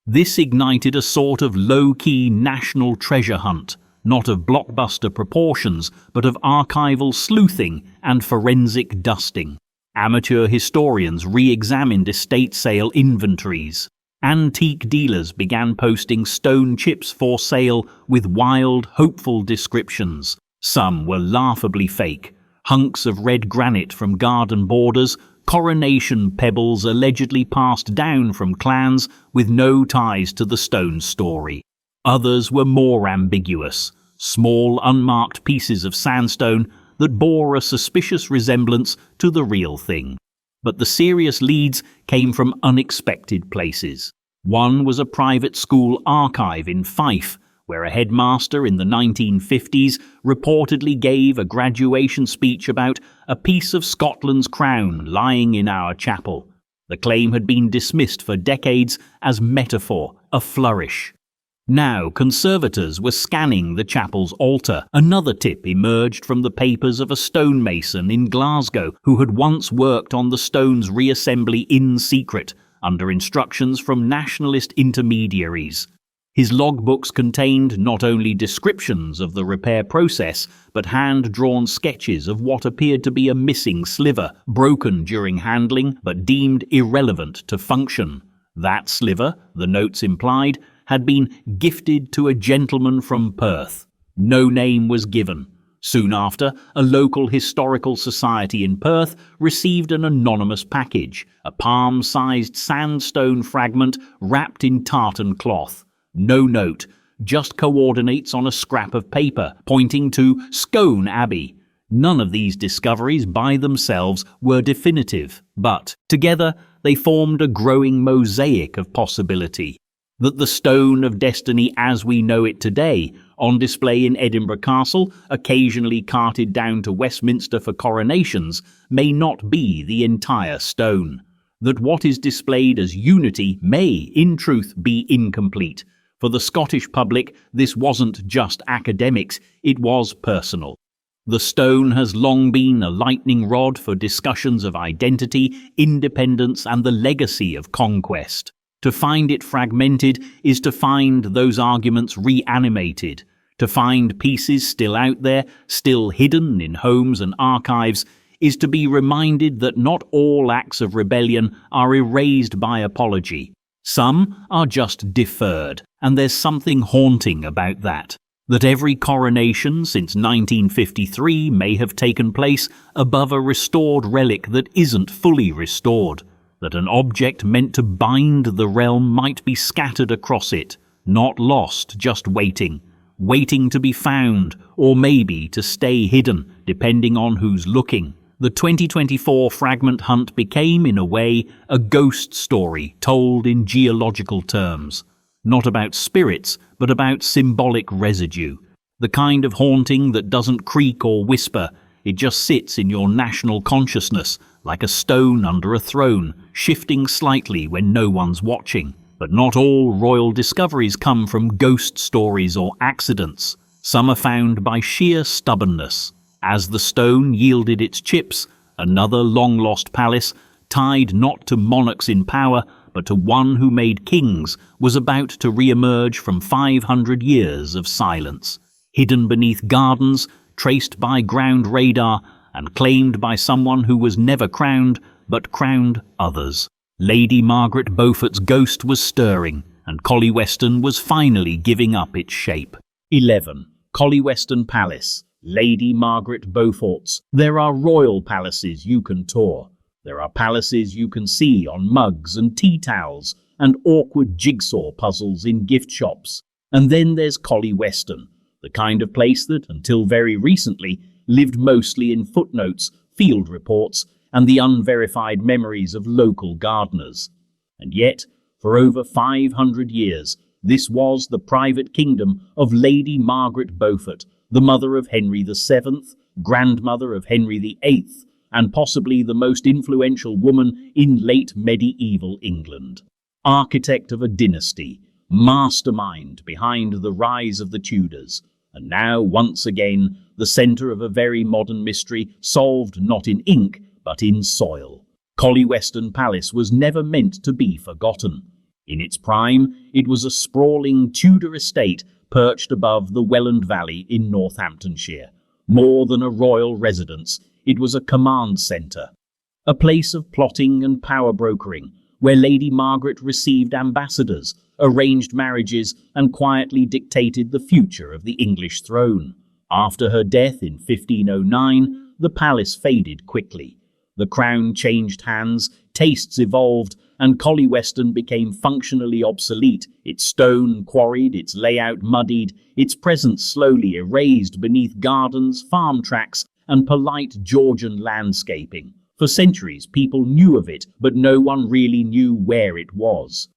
This ignited a sort of low-key national treasure hunt, not of blockbuster proportions, but of archival sleuthing and forensic dusting. Amateur historians re-examined estate sale inventories. Antique dealers began posting stone chips for sale with wild, hopeful descriptions. Some were laughably fake. Hunks of red granite from garden borders, coronation pebbles allegedly passed down from clans with no ties to the stone story. Others were more ambiguous, small unmarked pieces of sandstone that bore a suspicious resemblance to the real thing. But the serious leads came from unexpected places. One was a private school archive in Fife, where a headmaster in the 1950s reportedly gave a graduation speech about a piece of Scotland's crown lying in our chapel. The claim had been dismissed for decades as metaphor, a flourish. Now conservators were scanning the chapel's altar. Another tip emerged from the papers of a stonemason in Glasgow who had once worked on the stone's reassembly in secret, under instructions from nationalist intermediaries. His logbooks contained not only descriptions of the repair process, but hand-drawn sketches of what appeared to be a missing sliver, broken during handling but deemed irrelevant to function. That sliver, the notes implied, had been gifted to a gentleman from Perth. No name was given. Soon after, a local historical society in Perth received an anonymous package, a palm-sized sandstone fragment wrapped in tartan cloth. No note, just coordinates on a scrap of paper pointing to Scone Abbey. None of these discoveries by themselves were definitive, but together they formed a growing mosaic of possibility. That the stone of destiny as we know it today, on display in Edinburgh Castle, occasionally carted down to Westminster for coronations, may not be the entire stone. That what is displayed as unity may, in truth, be incomplete. For the Scottish public, this wasn't just academics, it was personal. The stone has long been a lightning rod for discussions of identity, independence, and the legacy of conquest. To find it fragmented is to find those arguments reanimated. To find pieces still out there, still hidden in homes and archives, is to be reminded that not all acts of rebellion are erased by apology. Some are just deferred, and there's something haunting about that. That every coronation since 1953 may have taken place above a restored relic that isn't fully restored. That an object meant to bind the realm might be scattered across it, not lost, just waiting to be found, or maybe to stay hidden, depending on who's looking. The 2024 fragment hunt became, in a way, a ghost story told in geological terms. Not about spirits, but about symbolic residue. The kind of haunting that doesn't creak or whisper, it just sits in your national consciousness, like a stone under a throne, shifting slightly when no one's watching. But not all royal discoveries come from ghost stories or accidents. Some are found by sheer stubbornness. As the stone yielded its chips, another long-lost palace, tied not to monarchs in power, but to one who made kings, was about to re-emerge from 500 years of silence. Hidden beneath gardens, traced by ground radar, and claimed by someone who was never crowned, but crowned others. Lady Margaret Beaufort's ghost was stirring, and Collyweston was finally giving up its shape. 11. Collyweston Palace, Lady Margaret Beaufort's. There are royal palaces you can tour. There are palaces you can see on mugs and tea towels and awkward jigsaw puzzles in gift shops. And then there's Collyweston, the kind of place that, until very recently, lived mostly in footnotes, field reports, and the unverified memories of local gardeners. And yet, for over 500 years, this was the private kingdom of Lady Margaret Beaufort, the mother of Henry VII, grandmother of Henry VIII, and possibly the most influential woman in late medieval England. Architect of a dynasty, mastermind behind the rise of the Tudors, and now, once again, the centre of a very modern mystery solved not in ink, but in soil. Collyweston Palace was never meant to be forgotten. In its prime, it was a sprawling Tudor estate perched above the Welland Valley in Northamptonshire. More than a royal residence, it was a command centre, a place of plotting and power brokering, where Lady Margaret received ambassadors, arranged marriages, and quietly dictated the future of the English throne. After her death in 1509, the palace faded quickly. The crown changed hands, tastes evolved, and Collyweston became functionally obsolete, its stone quarried, its layout muddied, its presence slowly erased beneath gardens, farm tracks, and polite Georgian landscaping. For centuries, people knew of it, but no one really knew where it was.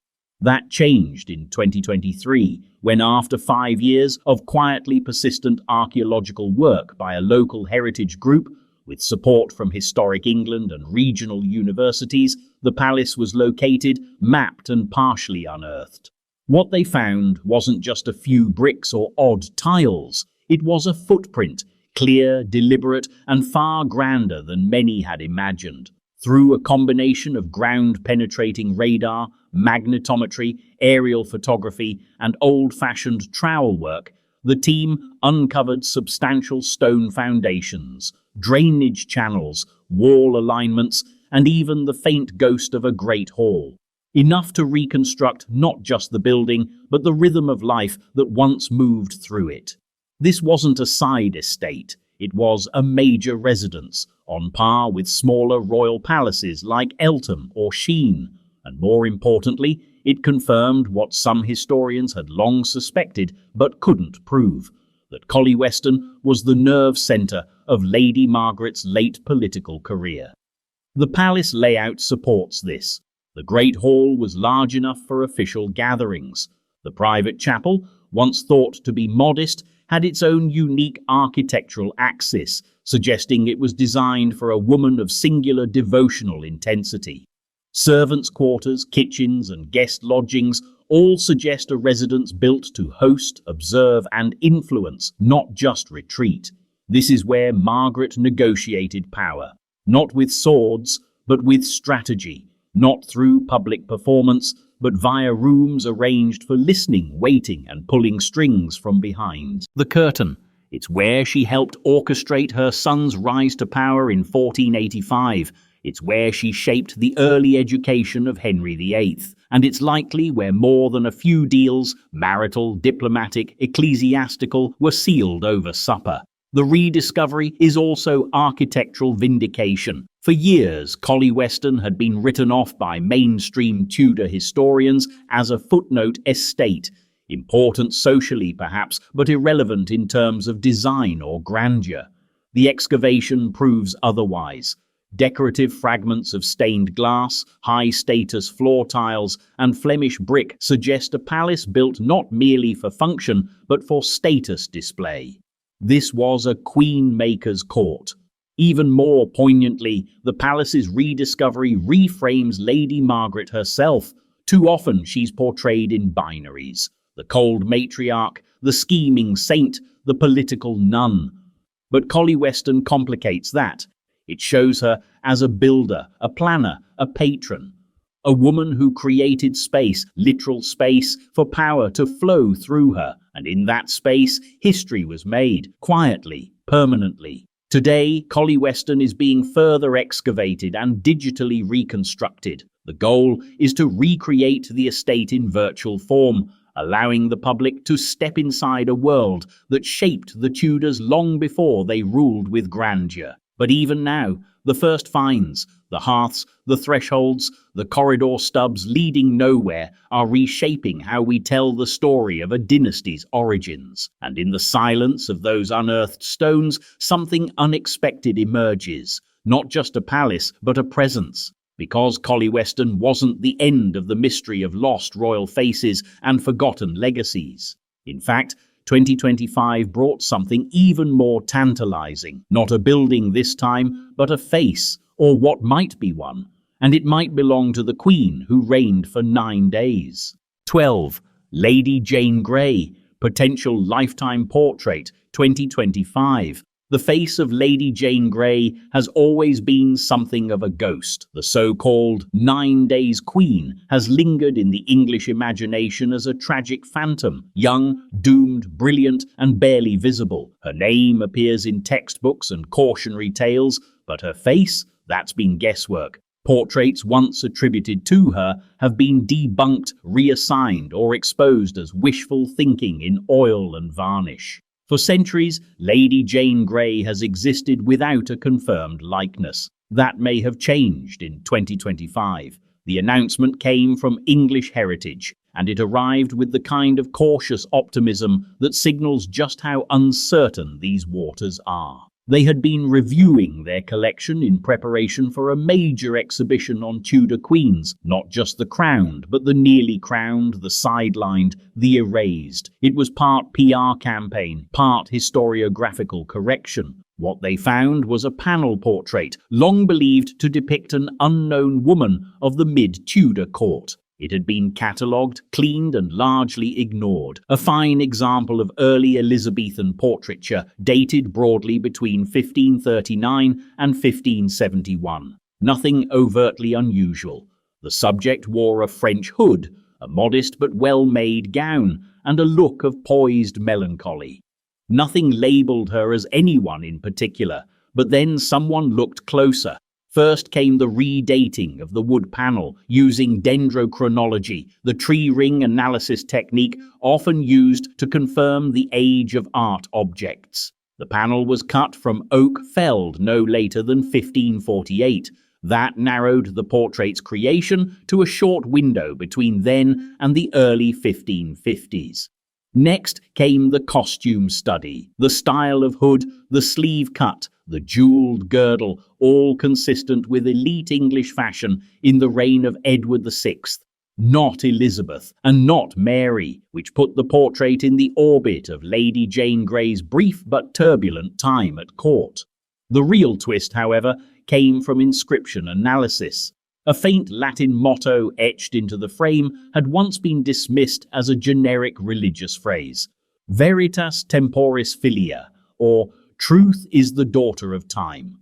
That changed in 2023, when after 5 years of quietly persistent archaeological work by a local heritage group, with support from Historic England and regional universities, the palace was located, mapped and partially unearthed. What they found wasn't just a few bricks or odd tiles. It was a footprint, clear, deliberate, and far grander than many had imagined. Through a combination of ground-penetrating radar, magnetometry, aerial photography, and old-fashioned trowel work, the team uncovered substantial stone foundations, drainage channels, wall alignments, and even the faint ghost of a great hall. Enough to reconstruct not just the building, but the rhythm of life that once moved through it. This wasn't a side estate, it was a major residence, on par with smaller royal palaces like Eltham or Sheen, and more importantly, it confirmed what some historians had long suspected but couldn't prove, that Collyweston was the nerve centre of Lady Margaret's late political career. The palace layout supports this. The Great Hall was large enough for official gatherings. The private chapel, once thought to be modest, had its own unique architectural axis, suggesting it was designed for a woman of singular devotional intensity. Servants' quarters, kitchens, and guest lodgings all suggest a residence built to host, observe, and influence, not just retreat. This is where Margaret negotiated power, not with swords, but with strategy, not through public performance, but via rooms arranged for listening, waiting, and pulling strings from behind. The curtain. It's where she helped orchestrate her son's rise to power in 1485. It's where she shaped the early education of Henry VIII. And it's likely where more than a few deals, marital, diplomatic, ecclesiastical, were sealed over supper. The rediscovery is also architectural vindication. For years, Collyweston had been written off by mainstream Tudor historians as a footnote estate, important socially perhaps, but irrelevant in terms of design or grandeur. The excavation proves otherwise. Decorative fragments of stained glass, high-status floor tiles, and Flemish brick suggest a palace built not merely for function, but for status display. This was a queen-maker's court. Even more poignantly, the palace's rediscovery reframes Lady Margaret herself. Too often she's portrayed in binaries: the cold matriarch, the scheming saint, the political nun. But Collyweston complicates that. It shows her as a builder, a planner, a patron. A woman who created space, literal space, for power to flow through her. And in that space, history was made, quietly, permanently. Today, Collyweston is being further excavated and digitally reconstructed. The goal is to recreate the estate in virtual form, allowing the public to step inside a world that shaped the Tudors long before they ruled with grandeur. But even now, the first finds, the hearths, the thresholds, the corridor stubs leading nowhere are reshaping how we tell the story of a dynasty's origins. And in the silence of those unearthed stones, something unexpected emerges. Not just a palace, but a presence. Because Collyweston wasn't the end of the mystery of lost royal faces and forgotten legacies. In fact, 2025 brought something even more tantalizing. Not a building this time, but a face, or what might be one. And it might belong to the Queen, who reigned for 9 days. 12. Lady Jane Grey, potential lifetime portrait, 2025. The face of Lady Jane Grey has always been something of a ghost. The so-called 9 Days Queen has lingered in the English imagination as a tragic phantom, young, doomed, brilliant, and barely visible. Her name appears in textbooks and cautionary tales, but her face, that's been guesswork. Portraits once attributed to her have been debunked, reassigned, or exposed as wishful thinking in oil and varnish. For centuries, Lady Jane Grey has existed without a confirmed likeness. That may have changed in 2025. The announcement came from English Heritage, and it arrived with the kind of cautious optimism that signals just how uncertain these waters are. They had been reviewing their collection in preparation for a major exhibition on Tudor queens, not just the crowned, but the nearly crowned, the sidelined, the erased. It was part PR campaign, part historiographical correction. What they found was a panel portrait, long believed to depict an unknown woman of the mid-Tudor court. It had been catalogued, cleaned, and largely ignored. A fine example of early Elizabethan portraiture, dated broadly between 1539 and 1571. Nothing overtly unusual. The subject wore a French hood, a modest but well-made gown, and a look of poised melancholy. Nothing labelled her as anyone in particular, but then someone looked closer. First came the redating of the wood panel using dendrochronology, the tree ring analysis technique often used to confirm the age of art objects. The panel was cut from oak felled no later than 1548. That narrowed the portrait's creation to a short window between then and the early 1550s. Next came the costume study, the style of hood, the sleeve cut, the jewelled girdle, all consistent with elite English fashion in the reign of Edward VI, not Elizabeth and not Mary, which put the portrait in the orbit of Lady Jane Grey's brief but turbulent time at court. The real twist, however, came from inscription analysis. A faint Latin motto etched into the frame had once been dismissed as a generic religious phrase. Veritas temporis filia, or truth is the daughter of time.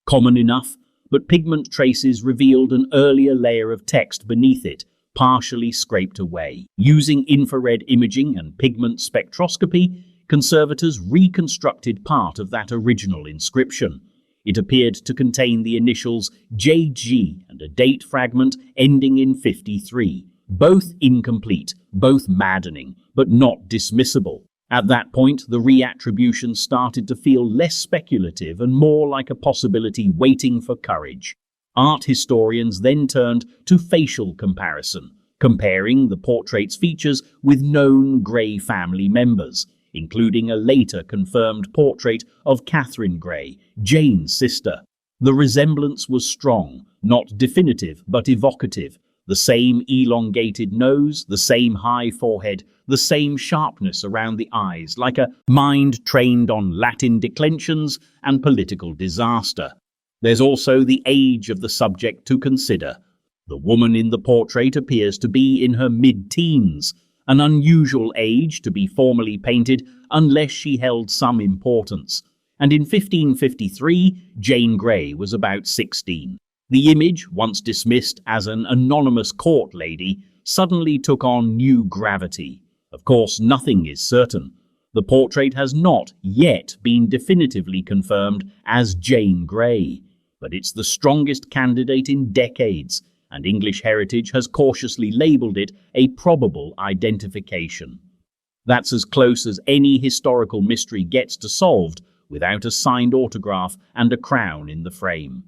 Common enough, but pigment traces revealed an earlier layer of text beneath it, partially scraped away. Using infrared imaging and pigment spectroscopy, conservators reconstructed part of that original inscription. It appeared to contain the initials JG and a date fragment ending in 53, both incomplete, both maddening, but not dismissible. At that point, the reattribution started to feel less speculative and more like a possibility waiting for courage. Art historians then turned to facial comparison, comparing the portrait's features with known Grey family members, including a later confirmed portrait of Catherine Grey, Jane's sister. The resemblance was strong, not definitive but evocative. The same elongated nose, the same high forehead, the same sharpness around the eyes, like a mind trained on Latin declensions and political disaster. There's also the age of the subject to consider. The woman in the portrait appears to be in her mid-teens, an unusual age to be formally painted unless she held some importance. And in 1553, Jane Grey was about 16. The image, once dismissed as an anonymous court lady, suddenly took on new gravity. Of course, nothing is certain. The portrait has not yet been definitively confirmed as Jane Grey, but it's the strongest candidate in decades, and English Heritage has cautiously labelled it a probable identification. That's as close as any historical mystery gets to solved without a signed autograph and a crown in the frame.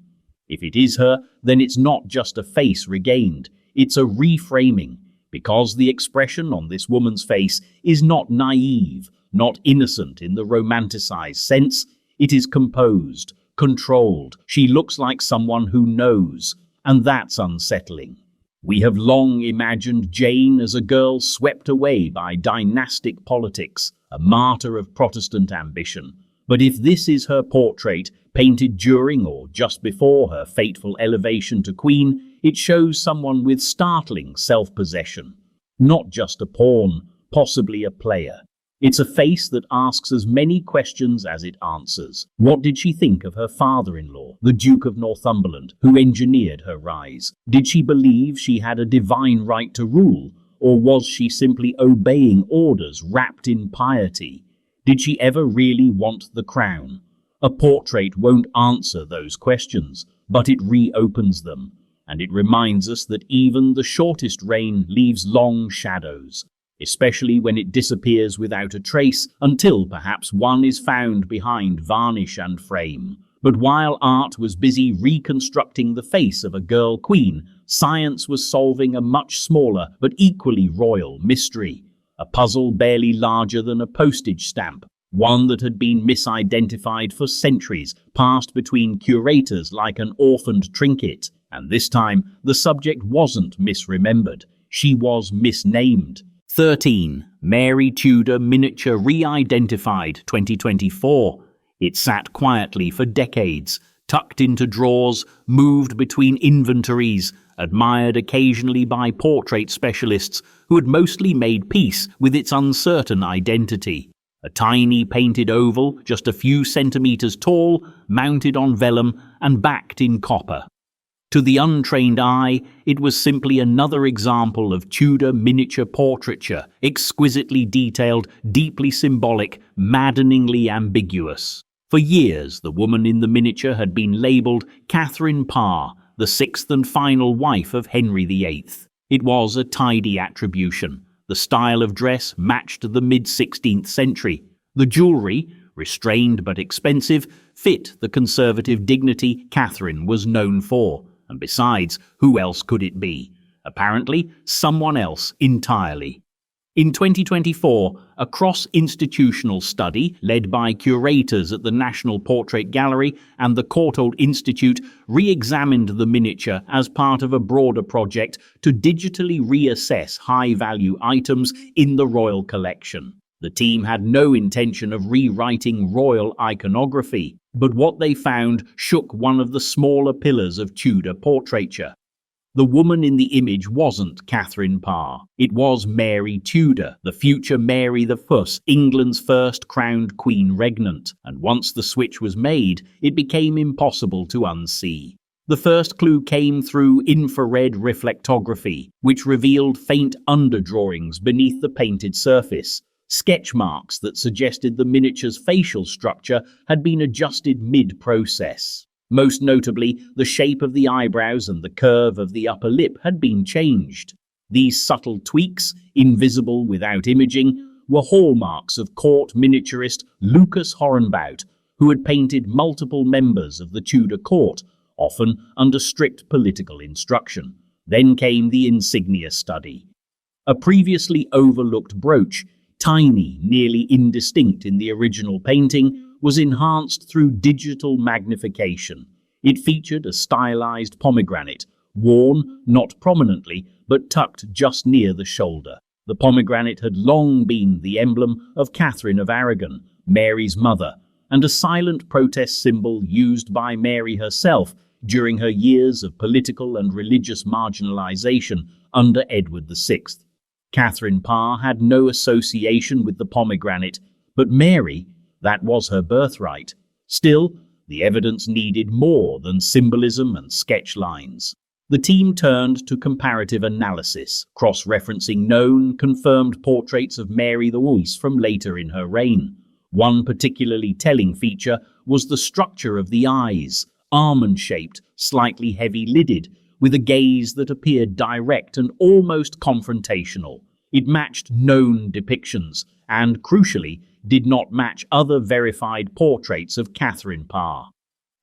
If it is her, then it's not just a face regained, it's a reframing, because the expression on this woman's face is not naive, not innocent in the romanticized sense. It is composed, controlled. She looks like someone who knows, and that's unsettling. We have long imagined Jane as a girl swept away by dynastic politics, a martyr of Protestant ambition. But if this is her portrait, painted during or just before her fateful elevation to queen, it shows someone with startling self-possession. Not just a pawn, possibly a player. It's a face that asks as many questions as it answers. What did she think of her father-in-law, the Duke of Northumberland, who engineered her rise? Did she believe she had a divine right to rule, or was she simply obeying orders wrapped in piety? Did she ever really want the crown? A portrait won't answer those questions, but it reopens them, and it reminds us that even the shortest reign leaves long shadows, especially when it disappears without a trace until perhaps one is found behind varnish and frame. But while art was busy reconstructing the face of a girl queen, science was solving a much smaller but equally royal mystery. A puzzle barely larger than a postage stamp, one that had been misidentified for centuries, passed between curators like an orphaned trinket. And this time, the subject wasn't misremembered. She was misnamed. 13. Mary Tudor Miniature Re-Identified 2024. It sat quietly for decades, tucked into drawers, moved between inventories, admired occasionally by portrait specialists who had mostly made peace with its uncertain identity. A tiny painted oval, just a few centimetres tall, mounted on vellum and backed in copper. To the untrained eye, it was simply another example of Tudor miniature portraiture, exquisitely detailed, deeply symbolic, maddeningly ambiguous. For years, the woman in the miniature had been labelled Catherine Parr, the sixth and final wife of Henry VIII. It was a tidy attribution. The style of dress matched the mid-16th century. The jewellery, restrained but expensive, fit the conservative dignity Catherine was known for. And besides, who else could it be? Apparently, someone else entirely. In 2024, a cross-institutional study led by curators at the National Portrait Gallery and the Courtauld Institute re-examined the miniature as part of a broader project to digitally reassess high-value items in the royal collection. The team had no intention of rewriting royal iconography, but what they found shook one of the smaller pillars of Tudor portraiture. The woman in the image wasn't Catherine Parr. It was Mary Tudor, the future Mary I, England's first crowned queen regnant, and once the switch was made, it became impossible to unsee. The first clue came through infrared reflectography, which revealed faint underdrawings beneath the painted surface. Sketch marks that suggested the miniature's facial structure had been adjusted mid-process. Most notably, the shape of the eyebrows and the curve of the upper lip had been changed. These subtle tweaks, invisible without imaging, were hallmarks of court miniaturist Lucas Hornbout, who had painted multiple members of the Tudor court, often under strict political instruction. Then came the insignia study. A previously overlooked brooch, tiny, nearly indistinct in the original painting, was enhanced through digital magnification. It featured a stylized pomegranate, worn not prominently, but tucked just near the shoulder. The pomegranate had long been the emblem of Catherine of Aragon, Mary's mother, and a silent protest symbol used by Mary herself during her years of political and religious marginalization under Edward VI. Catherine Parr had no association with the pomegranate, but Mary, that was her birthright. Still, the evidence needed more than symbolism and sketch lines. The team turned to comparative analysis, cross-referencing known, confirmed portraits of Mary I from later in her reign. One particularly telling feature was the structure of the eyes, almond-shaped, slightly heavy-lidded, with a gaze that appeared direct and almost confrontational. It matched known depictions and, crucially, did not match other verified portraits of Catherine Parr.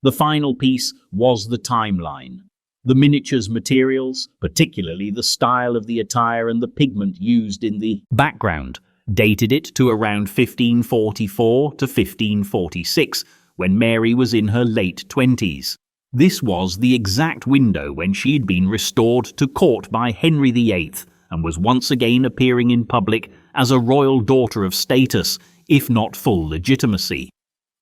The final piece was the timeline. The miniature's materials, particularly the style of the attire and the pigment used in the background, dated it to around 1544 to 1546, when Mary was in her late 20s. This was the exact window when she had been restored to court by Henry VIII and was once again appearing in public as a royal daughter of status, if not full legitimacy.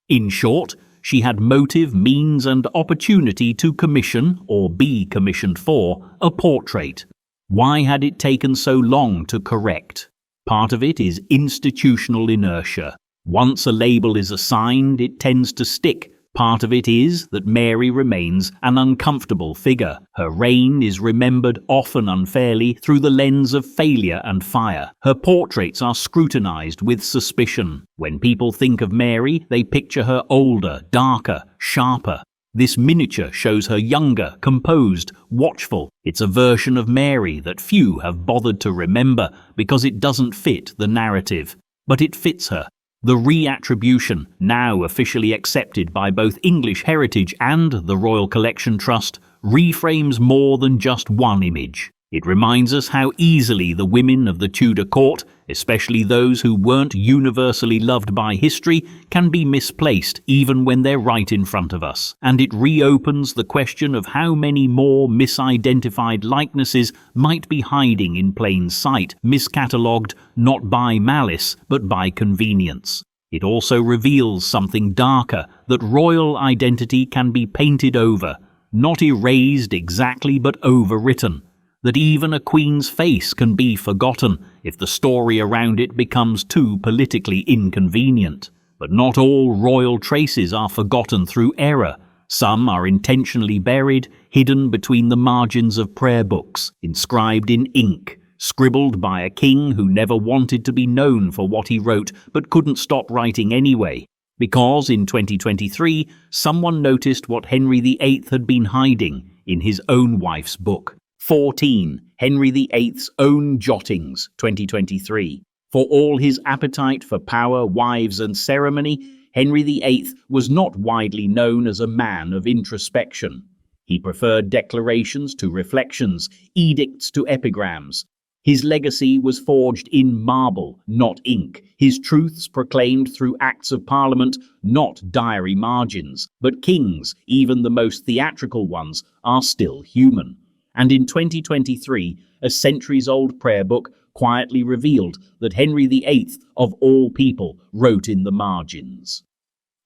In short, she had motive, means and opportunity to commission, or be commissioned for, a portrait. Why had it taken so long to correct? Part of it is institutional inertia. Once a label is assigned, it tends to stick. Part of it is that Mary remains an uncomfortable figure. Her reign is remembered often unfairly through the lens of failure and fire. Her portraits are scrutinized with suspicion. When people think of Mary, they picture her older, darker, sharper. This miniature shows her younger, composed, watchful. It's a version of Mary that few have bothered to remember because it doesn't fit the narrative. But it fits her. The reattribution, now officially accepted by both English Heritage and the Royal Collection Trust, reframes more than just one image. It reminds us how easily the women of the Tudor court, especially those who weren't universally loved by history, can be misplaced even when they're right in front of us. And it reopens the question of how many more misidentified likenesses might be hiding in plain sight, miscatalogued not by malice but by convenience. It also reveals something darker, that royal identity can be painted over, not erased exactly but overwritten. That even a queen's face can be forgotten if the story around it becomes too politically inconvenient. But not all royal traces are forgotten through error. Some are intentionally buried, hidden between the margins of prayer books, inscribed in ink, scribbled by a king who never wanted to be known for what he wrote but couldn't stop writing anyway. Because in 2023, someone noticed what Henry VIII had been hiding in his own wife's book. 14. Henry VIII's Own Jottings, 2023. For all his appetite for power, wives and ceremony, Henry VIII was not widely known as a man of introspection. He preferred declarations to reflections, edicts to epigrams. His legacy was forged in marble, not ink. His truths proclaimed through acts of parliament, not diary margins. But kings, even the most theatrical ones, are still human. And in 2023, a centuries-old prayer book quietly revealed that Henry VIII, of all people, wrote in the margins.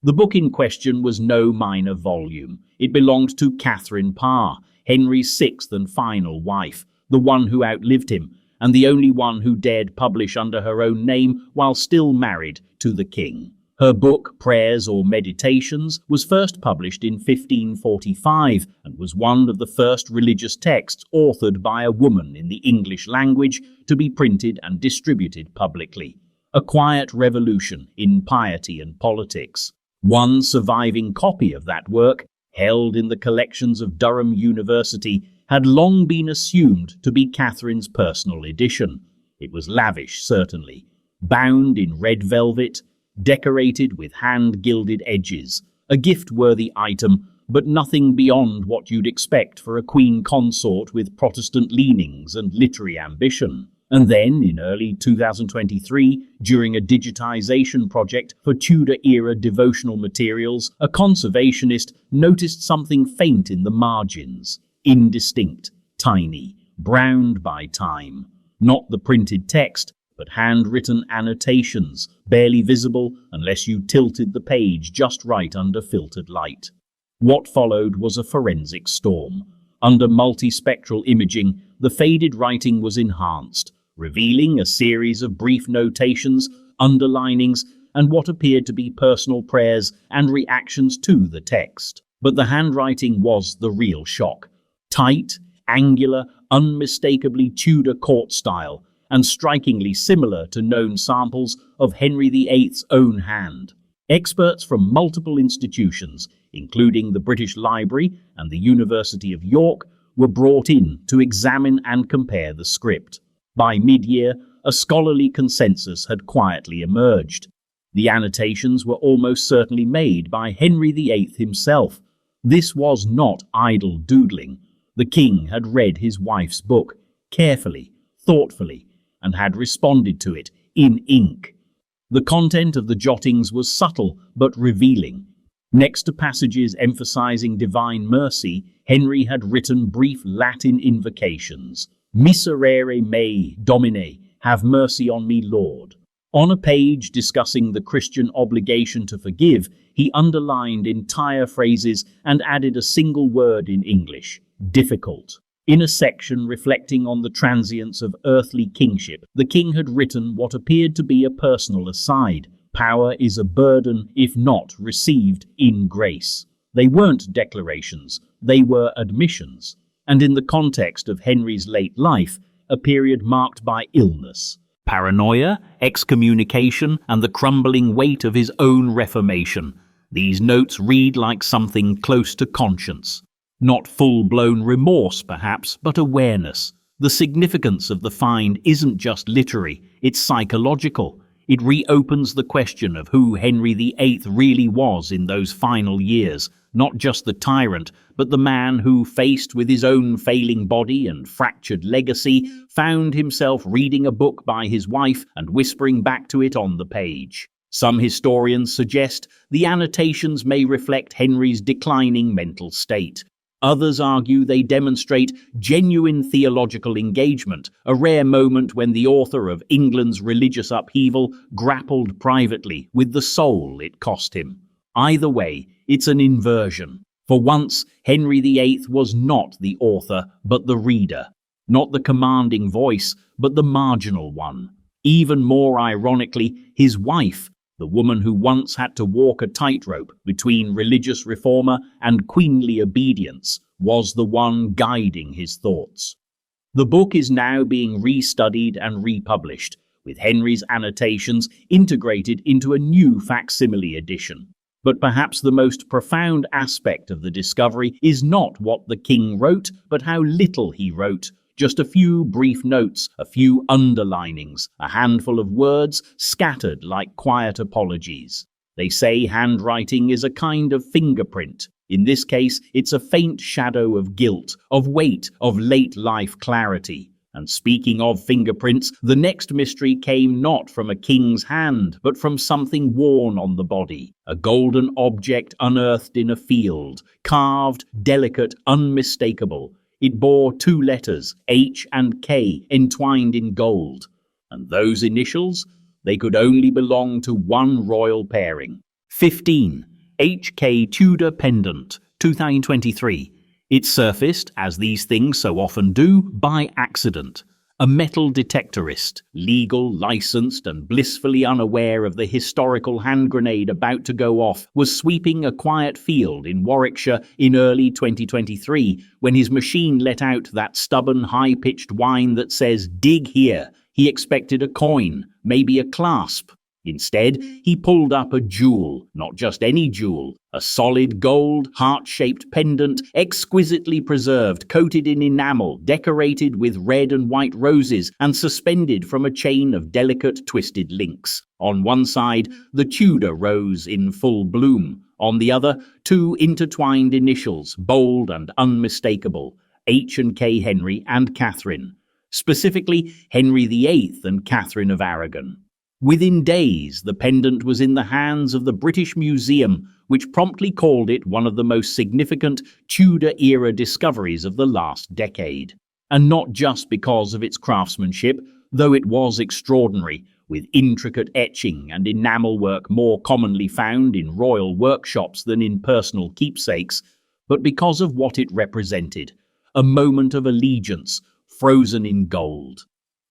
The book in question was no minor volume. It belonged to Catherine Parr, Henry's sixth and final wife, the one who outlived him, and the only one who dared publish under her own name while still married to the king. Her book, Prayers or Meditations, was first published in 1545 and was one of the first religious texts authored by a woman in the English language to be printed and distributed publicly. A quiet revolution in piety and politics. One surviving copy of that work, held in the collections of Durham University, had long been assumed to be Catherine's personal edition. It was lavish, certainly, bound in red velvet, decorated with hand-gilded edges, a gift-worthy item, but nothing beyond what you'd expect for a queen consort with Protestant leanings and literary ambition. And then, in early 2023, during a digitization project for Tudor-era devotional materials, a conservationist noticed something faint in the margins, indistinct, tiny, browned by time. Not the printed text, but handwritten annotations, barely visible unless you tilted the page just right under filtered light. What followed was a forensic storm. Under multispectral imaging, the faded writing was enhanced, revealing a series of brief notations, underlinings, and what appeared to be personal prayers and reactions to the text. But the handwriting was the real shock. Tight, angular, unmistakably Tudor court style, and strikingly similar to known samples of Henry VIII's own hand. Experts from multiple institutions, including the British Library and the University of York, were brought in to examine and compare the script. By mid-year, a scholarly consensus had quietly emerged. The annotations were almost certainly made by Henry VIII himself. This was not idle doodling. The king had read his wife's book carefully, thoughtfully, and had responded to it in ink. The content of the jottings was subtle but revealing. Next to passages emphasizing divine mercy, Henry had written brief Latin invocations. Miserere mei, Domine, have mercy on me, Lord. On a page discussing the Christian obligation to forgive, he underlined entire phrases and added a single word in English, difficult. In a section reflecting on the transience of earthly kingship, the king had written what appeared to be a personal aside. Power is a burden if not received in grace. They weren't declarations, they were admissions. And in the context of Henry's late life, a period marked by illness, paranoia, excommunication, and the crumbling weight of his own reformation. These notes read like something close to conscience. Not full-blown remorse, perhaps, but awareness. The significance of the find isn't just literary, it's psychological. It reopens the question of who Henry VIII really was in those final years, not just the tyrant, but the man who, faced with his own failing body and fractured legacy, found himself reading a book by his wife and whispering back to it on the page. Some historians suggest the annotations may reflect Henry's declining mental state. Others argue they demonstrate genuine theological engagement, a rare moment when the author of England's religious upheaval grappled privately with the soul it cost him. Either way, it's an inversion. For once, Henry VIII was not the author, but the reader. Not the commanding voice, but the marginal one. Even more ironically, his wife, the woman who once had to walk a tightrope between religious reformer and queenly obedience, was the one guiding his thoughts. The book is now being restudied and republished, with Henry's annotations integrated into a new facsimile edition. But perhaps the most profound aspect of the discovery is not what the king wrote, but how little he wrote. Just a few brief notes, a few underlinings, a handful of words scattered like quiet apologies. They say handwriting is a kind of fingerprint. In this case, it's a faint shadow of guilt, of weight, of late life clarity. And speaking of fingerprints, the next mystery came not from a king's hand, but from something worn on the body. A golden object unearthed in a field, carved, delicate, unmistakable. It bore two letters, H and K, entwined in gold. And those initials? They could only belong to one royal pairing. 15. H.K. Tudor pendant, 2023. It surfaced, as these things so often do, by accident. A metal detectorist, legal, licensed, and blissfully unaware of the historical hand grenade about to go off, was sweeping a quiet field in Warwickshire in early 2023 when his machine let out that stubborn, high-pitched whine that says, "Dig here." He expected a coin, maybe a clasp. Instead, he pulled up a jewel, not just any jewel, a solid gold, heart-shaped pendant, exquisitely preserved, coated in enamel, decorated with red and white roses, and suspended from a chain of delicate, twisted links. On one side, the Tudor rose in full bloom. On the other, two intertwined initials, bold and unmistakable, H and K Henry and Catherine. Specifically, Henry VIII and Catherine of Aragon. Within days, the pendant was in the hands of the British Museum, which promptly called it one of the most significant Tudor-era discoveries of the last decade. And not just because of its craftsmanship, though it was extraordinary, with intricate etching and enamel work more commonly found in royal workshops than in personal keepsakes, but because of what it represented, a moment of allegiance, frozen in gold.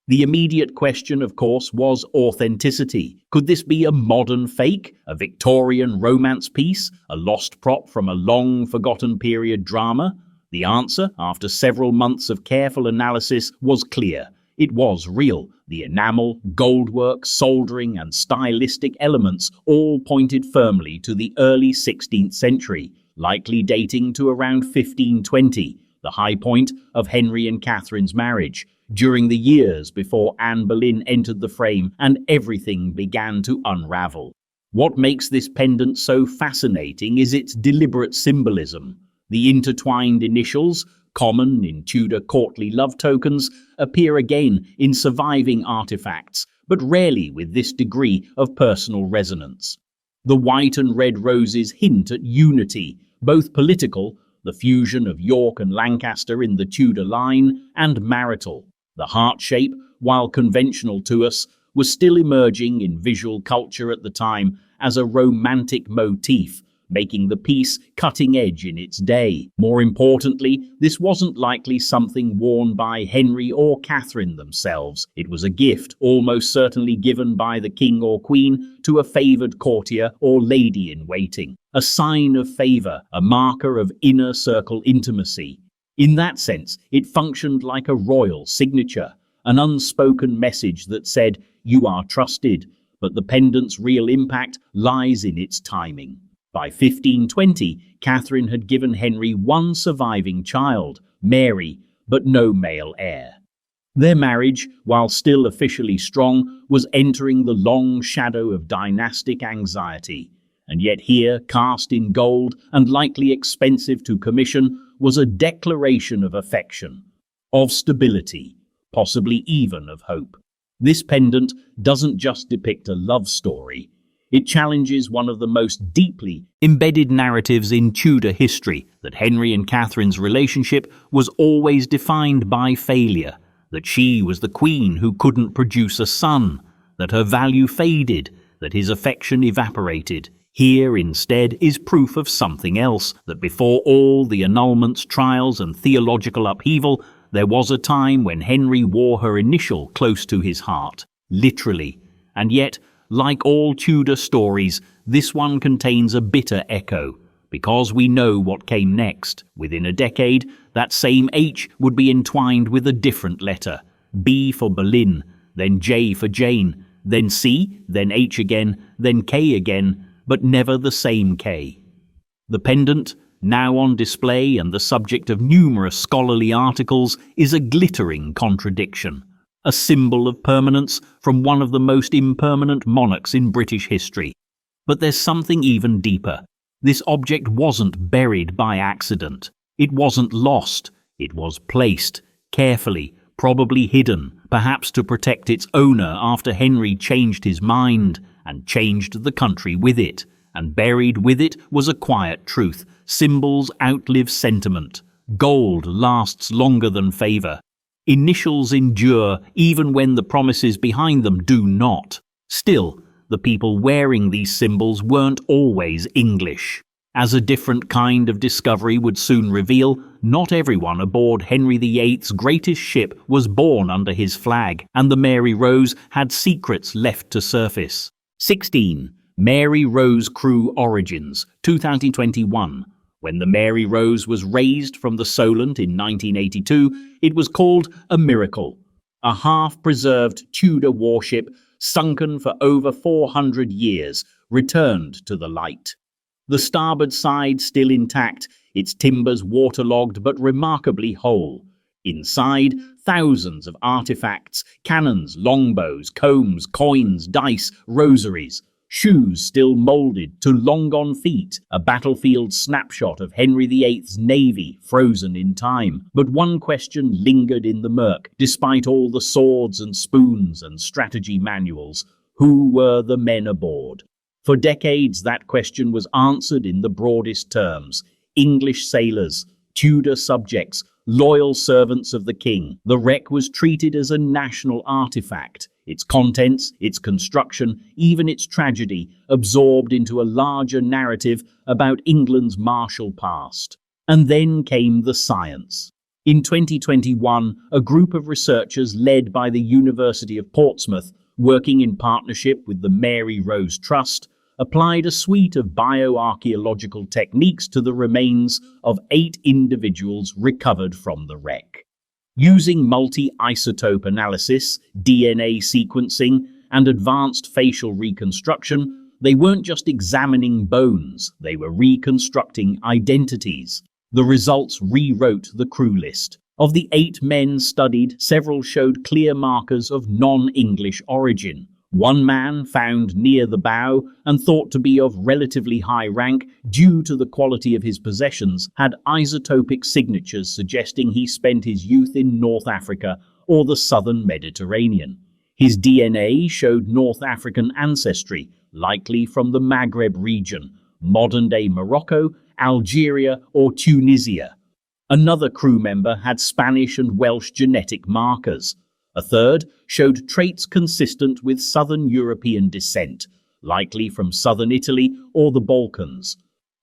The immediate question, of course, was authenticity. Could this be a modern fake, a Victorian romance piece, a lost prop from a long-forgotten period drama? The answer, after several months of careful analysis, was clear. It was real. The enamel, goldwork, soldering, and stylistic elements all pointed firmly to the early 16th century, likely dating to around 1520. the high point of Henry and Catherine's marriage, during the years before Anne Boleyn entered the frame and everything began to unravel. What makes this pendant so fascinating is its deliberate symbolism. The intertwined initials, common in Tudor courtly love tokens, appear again in surviving artifacts, but rarely with this degree of personal resonance. The white and red roses hint at unity, both political, the fusion of York and Lancaster in the Tudor line, and marital. The heart shape, while conventional to us, was still emerging in visual culture at the time as a romantic motif, making the piece cutting edge in its day. More importantly, this wasn't likely something worn by Henry or Catherine themselves. It was a gift, almost certainly given by the king or queen to a favoured courtier or lady-in-waiting, a sign of favour, a marker of inner circle intimacy. In that sense, it functioned like a royal signature, an unspoken message that said, "You are trusted," but the pendant's real impact lies in its timing. By 1520, Catherine had given Henry one surviving child, Mary, but no male heir. Their marriage, while still officially strong, was entering the long shadow of dynastic anxiety. And yet here, cast in gold and likely expensive to commission, was a declaration of affection, of stability, possibly even of hope. This pendant doesn't just depict a love story. It challenges one of the most deeply embedded narratives in Tudor history, that Henry and Catherine's relationship was always defined by failure, that she was the queen who couldn't produce a son, that her value faded, that his affection evaporated. Here, instead, is proof of something else, that before all the annulments, trials, and theological upheaval, there was a time when Henry wore her initial close to his heart, literally. And yet, like all Tudor stories, this one contains a bitter echo, because we know what came next. Within a decade, that same H would be entwined with a different letter, B for Boleyn, then J for Jane, then C, then H again, then K again, but never the same K. The pendant, now on display and the subject of numerous scholarly articles, is a glittering contradiction, a symbol of permanence from one of the most impermanent monarchs in British history. But there's something even deeper. This object wasn't buried by accident. It wasn't lost. It was placed, carefully, probably hidden, perhaps to protect its owner after Henry changed his mind, and changed the country with it. And buried with it was a quiet truth. Symbols outlive sentiment. Gold lasts longer than favour. Initials endure even when the promises behind them do not. Still, the people wearing these symbols weren't always English. As a different kind of discovery would soon reveal, not everyone aboard Henry VIII's greatest ship was born under his flag, and the Mary Rose had secrets left to surface. 16. Mary Rose Crew Origins, 2021. When the Mary Rose was raised from the Solent in 1982, it was called a miracle. A half-preserved Tudor warship, sunken for over 400 years, returned to the light. The starboard side still intact, its timbers waterlogged but remarkably whole. Inside, thousands of artifacts, cannons, longbows, combs, coins, dice, rosaries. Shoes still moulded to long-gone feet, a battlefield snapshot of Henry VIII's navy frozen in time. But one question lingered in the murk, despite all the swords and spoons and strategy manuals. Who were the men aboard? For decades, that question was answered in the broadest terms. English sailors, Tudor subjects, loyal servants of the king. The wreck was treated as a national artifact. Its contents, its construction, even its tragedy, absorbed into a larger narrative about England's martial past. And then came the science. In 2021, a group of researchers led by the University of Portsmouth, working in partnership with the Mary Rose Trust, applied a suite of bioarchaeological techniques to the remains of 8 individuals recovered from the wreck. Using multi-isotope analysis, DNA sequencing, and advanced facial reconstruction, they weren't just examining bones, they were reconstructing identities. The results rewrote the crew list. Of the 8 men studied, several showed clear markers of non-English origin. One man, found near the bow and thought to be of relatively high rank due to the quality of his possessions, had isotopic signatures suggesting he spent his youth in North Africa or the southern Mediterranean. His DNA showed North African ancestry, likely from the Maghreb region, modern-day Morocco, Algeria or Tunisia. Another crew member had Spanish and Welsh genetic markers. A third showed traits consistent with southern European descent, likely from southern Italy or the Balkans.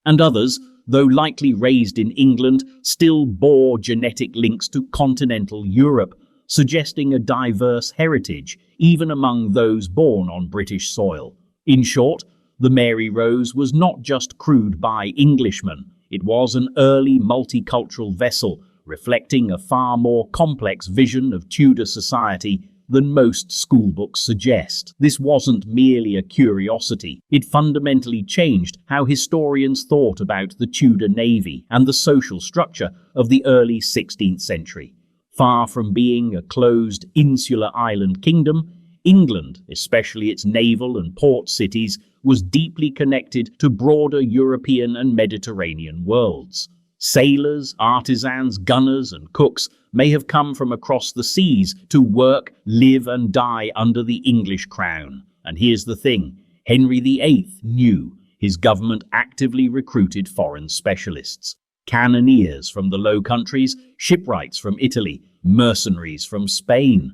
And others, though likely raised in England, still bore genetic links to continental Europe, suggesting a diverse heritage, even among those born on British soil. In short, the Mary Rose was not just crewed by Englishmen. It was an early multicultural vessel, reflecting a far more complex vision of Tudor society than most schoolbooks suggest. This wasn't merely a curiosity. It fundamentally changed how historians thought about the Tudor navy and the social structure of the early 16th century. Far from being a closed, insular island kingdom, England, especially its naval and port cities, was deeply connected to broader European and Mediterranean worlds. Sailors, artisans, gunners, and cooks may have come from across the seas to work, live, and die under the English crown. And here's the thing: Henry VIII knew. His government actively recruited foreign specialists. Cannoneers from the Low Countries, shipwrights from Italy, mercenaries from Spain.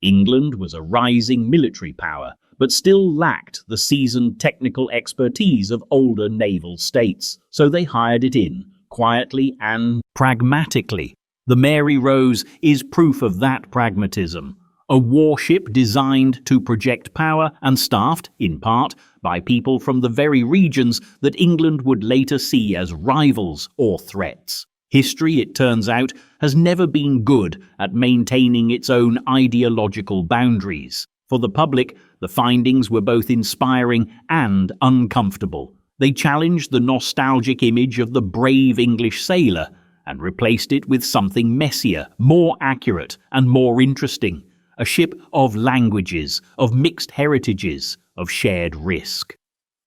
England was a rising military power, but still lacked the seasoned technical expertise of older naval states, so they hired it in, quietly and pragmatically. The Mary Rose is proof of that pragmatism. A warship designed to project power and staffed, in part, by people from the very regions that England would later see as rivals or threats. History, it turns out, has never been good at maintaining its own ideological boundaries. For the public, the findings were both inspiring and uncomfortable. They challenged the nostalgic image of the brave English sailor and replaced it with something messier, more accurate, and more interesting. A ship of languages, of mixed heritages, of shared risk.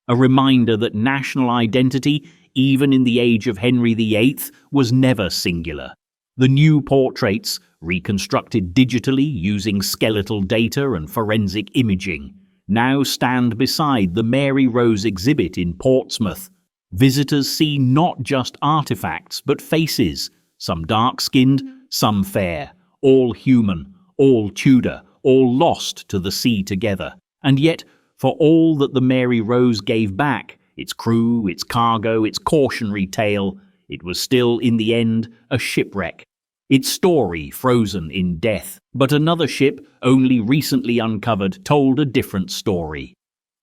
A reminder that national identity, even in the age of Henry VIII, was never singular. The new portraits, reconstructed digitally using skeletal data and forensic imaging, now stand beside the Mary Rose exhibit in Portsmouth. Visitors see not just artifacts, but faces, some dark-skinned, some fair, all human, all Tudor, all lost to the sea together. And yet, for all that the Mary Rose gave back, its crew, its cargo, its cautionary tale, it was still, in the end, a shipwreck. Its story frozen in death. But another ship, only recently uncovered, told a different story.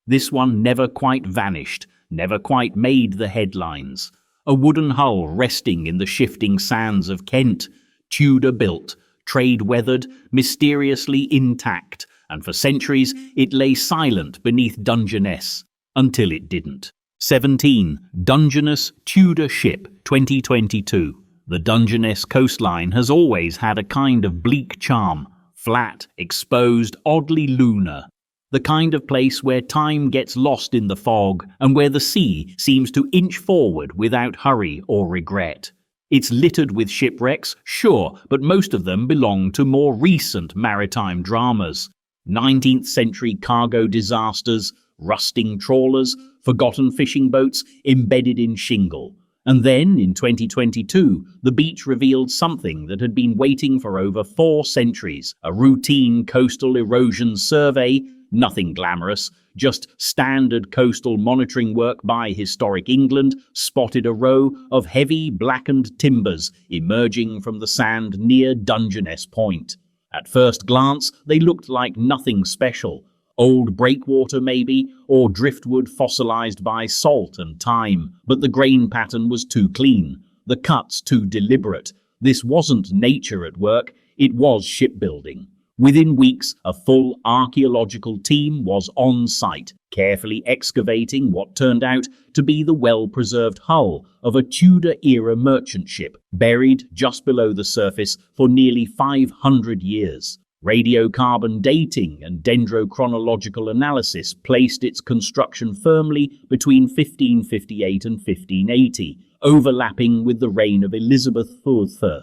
This one never quite vanished, never quite made the headlines. A wooden hull resting in the shifting sands of Kent, Tudor-built, trade-weathered, mysteriously intact, and for centuries it lay silent beneath Dungeness, until it didn't. 17. Dungeness Tudor Ship, 2022. The Dungeness coastline has always had a kind of bleak charm, flat, exposed, oddly lunar. The kind of place where time gets lost in the fog and where the sea seems to inch forward without hurry or regret. It's littered with shipwrecks, sure, but most of them belong to more recent maritime dramas. 19th century cargo disasters, rusting trawlers, forgotten fishing boats embedded in shingle. And then, in 2022, the beach revealed something that had been waiting for over 4 centuries. A routine coastal erosion survey, nothing glamorous, just standard coastal monitoring work by Historic England, spotted a row of heavy blackened timbers emerging from the sand near Dungeness Point. At first glance, they looked like nothing special. Old breakwater maybe, or driftwood fossilized by salt and time. But the grain pattern was too clean, the cuts too deliberate. This wasn't nature at work, it was shipbuilding. Within weeks, a full archaeological team was on site, carefully excavating what turned out to be the well-preserved hull of a Tudor-era merchant ship buried just below the surface for nearly 500 years. Radiocarbon dating and dendrochronological analysis placed its construction firmly between 1558 and 1580, overlapping with the reign of Elizabeth I.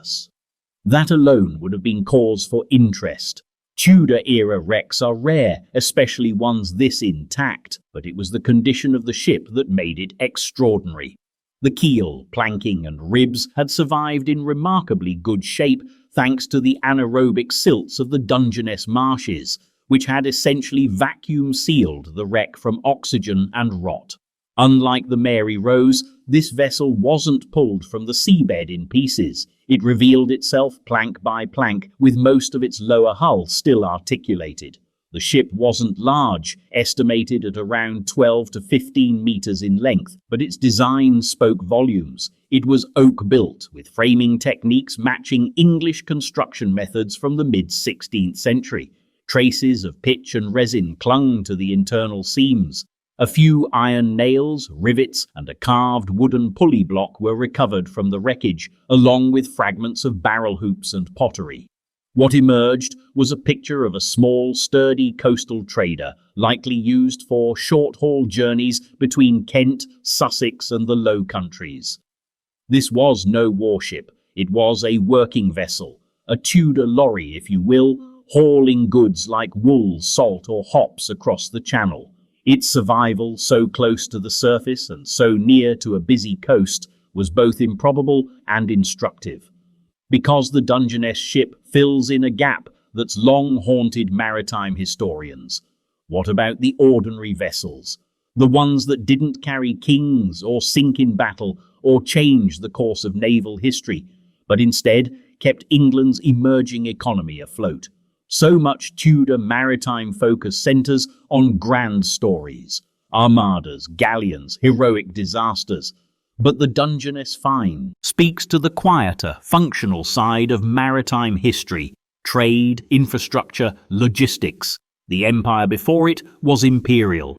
That alone would have been cause for interest. Tudor-era wrecks are rare, especially ones this intact, but it was the condition of the ship that made it extraordinary. The keel, planking and ribs had survived in remarkably good shape thanks to the anaerobic silts of the Dungeness marshes, which had essentially vacuum-sealed the wreck from oxygen and rot. Unlike the Mary Rose, this vessel wasn't pulled from the seabed in pieces. It revealed itself plank by plank, with most of its lower hull still articulated. The ship wasn't large, estimated at around 12 to 15 meters in length, but its design spoke volumes. It was oak-built, with framing techniques matching English construction methods from the mid-16th century. Traces of pitch and resin clung to the internal seams. A few iron nails, rivets, and a carved wooden pulley block were recovered from the wreckage, along with fragments of barrel hoops and pottery. What emerged was a picture of a small, sturdy coastal trader, likely used for short-haul journeys between Kent, Sussex, and the Low Countries. This was no warship. It was a working vessel, a Tudor lorry, if you will, hauling goods like wool, salt, or hops across the channel. Its survival, so close to the surface and so near to a busy coast, was both improbable and instructive. Because the Dungeness ship fills in a gap that's long haunted maritime historians. What about the ordinary vessels? The ones that didn't carry kings or sink in battle or change the course of naval history, but instead kept England's emerging economy afloat. So much Tudor maritime focus centres on grand stories, armadas, galleons, heroic disasters. But the Dungeness find speaks to the quieter, functional side of maritime history, trade, infrastructure, logistics. The empire before it was imperial.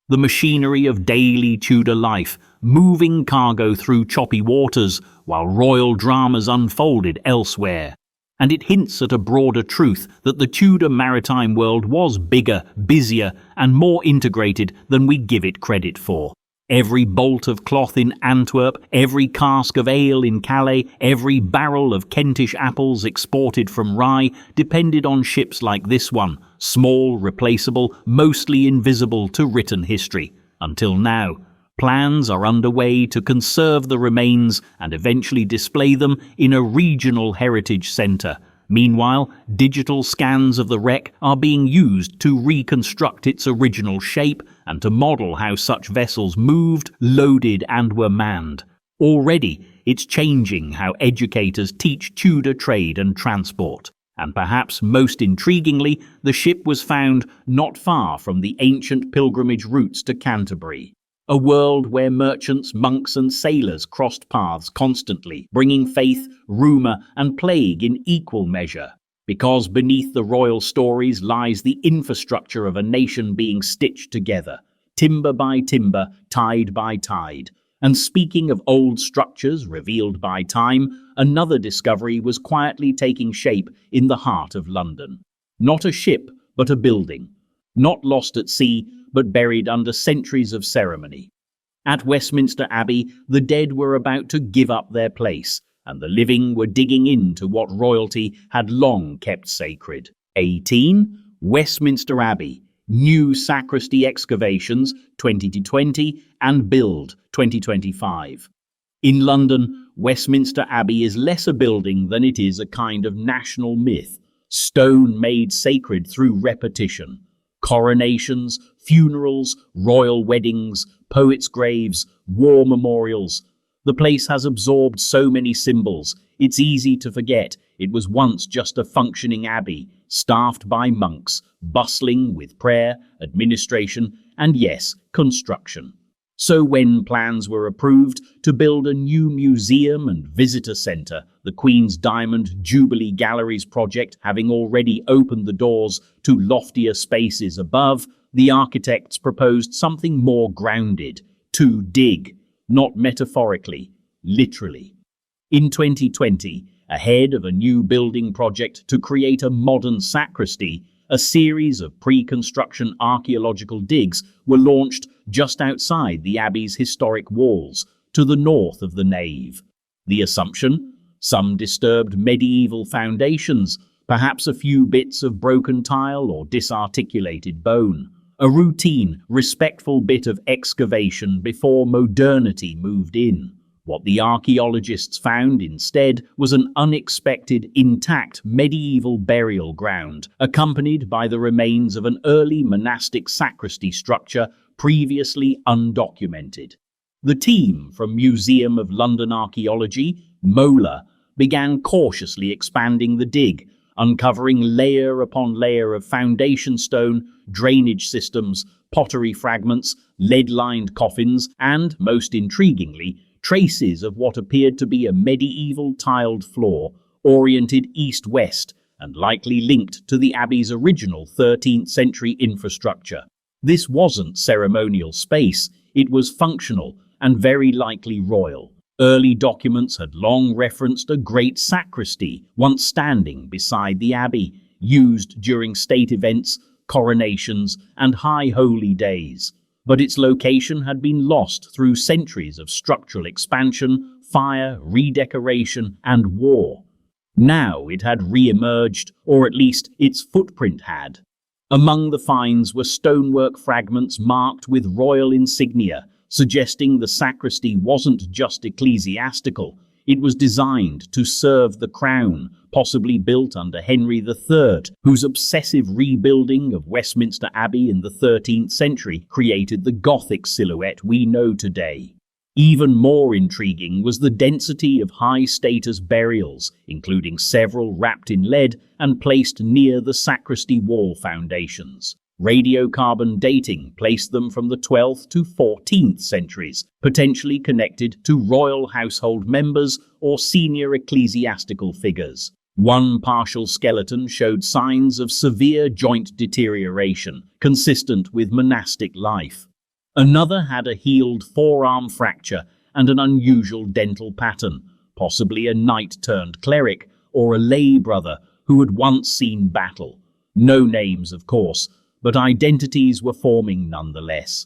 The machinery of daily Tudor life, moving cargo through choppy waters while royal dramas unfolded elsewhere. And it hints at a broader truth that the Tudor maritime world was bigger, busier, and more integrated than we give it credit for. Every bolt of cloth in Antwerp, every cask of ale in Calais, every barrel of Kentish apples exported from Rye depended on ships like this one, small, replaceable, mostly invisible to written history. Until now, plans are underway to conserve the remains and eventually display them in a regional heritage centre. Meanwhile, digital scans of the wreck are being used to reconstruct its original shape and to model how such vessels moved, loaded, and were manned. Already, it's changing how educators teach Tudor trade and transport. And perhaps most intriguingly, the ship was found not far from the ancient pilgrimage routes to Canterbury. A world where merchants, monks, and sailors crossed paths constantly, bringing faith, rumour, and plague in equal measure. Because beneath the royal stories lies the infrastructure of a nation being stitched together, timber by timber, tide by tide. And speaking of old structures revealed by time, another discovery was quietly taking shape in the heart of London. Not a ship, but a building. Not lost at sea, but buried under centuries of ceremony. At Westminster Abbey, the dead were about to give up their place, and the living were digging into what royalty had long kept sacred. 18. Westminster Abbey, new sacristy excavations 2020 and build 2025. In London, Westminster Abbey is less a building than it is a kind of national myth, stone made sacred through repetition. Coronations, funerals, royal weddings, poets' graves, war memorials. The place has absorbed so many symbols, it's easy to forget it was once just a functioning abbey, staffed by monks, bustling with prayer, administration, and yes, construction. So when plans were approved to build a new museum and visitor centre, the Queen's Diamond Jubilee Galleries project having already opened the doors to loftier spaces above, the architects proposed something more grounded: to dig, not metaphorically, literally. In 2020, ahead of a new building project to create a modern sacristy, a series of pre-construction archaeological digs were launched just outside the Abbey's historic walls, to the north of the nave. The assumption? Some disturbed medieval foundations, perhaps a few bits of broken tile or disarticulated bone. A routine, respectful bit of excavation before modernity moved in. What the archaeologists found instead was an unexpected, intact medieval burial ground, accompanied by the remains of an early monastic sacristy structure previously undocumented. The team from Museum of London Archaeology, MOLA, began cautiously expanding the dig, uncovering layer upon layer of foundation stone, drainage systems, pottery fragments, lead-lined coffins, and, most intriguingly, traces of what appeared to be a medieval tiled floor, oriented east-west and likely linked to the Abbey's original 13th century infrastructure. This wasn't ceremonial space, it was functional and very likely royal. Early documents had long referenced a great sacristy once standing beside the Abbey, used during state events, coronations, and high holy days. But its location had been lost through centuries of structural expansion, fire, redecoration, and war. Now it had re-emerged, or at least its footprint had. Among the finds were stonework fragments marked with royal insignia, suggesting the sacristy wasn't just ecclesiastical, it was designed to serve the crown, possibly built under Henry III, whose obsessive rebuilding of Westminster Abbey in the 13th century created the Gothic silhouette we know today. Even more intriguing was the density of high-status burials, including several wrapped in lead and placed near the sacristy wall foundations. Radiocarbon dating placed them from the 12th to 14th centuries, potentially connected to royal household members or senior ecclesiastical figures. One partial skeleton showed signs of severe joint deterioration, consistent with monastic life. Another had a healed forearm fracture and an unusual dental pattern, possibly a knight-turned-cleric or a lay brother who had once seen battle. No names, of course, but identities were forming nonetheless.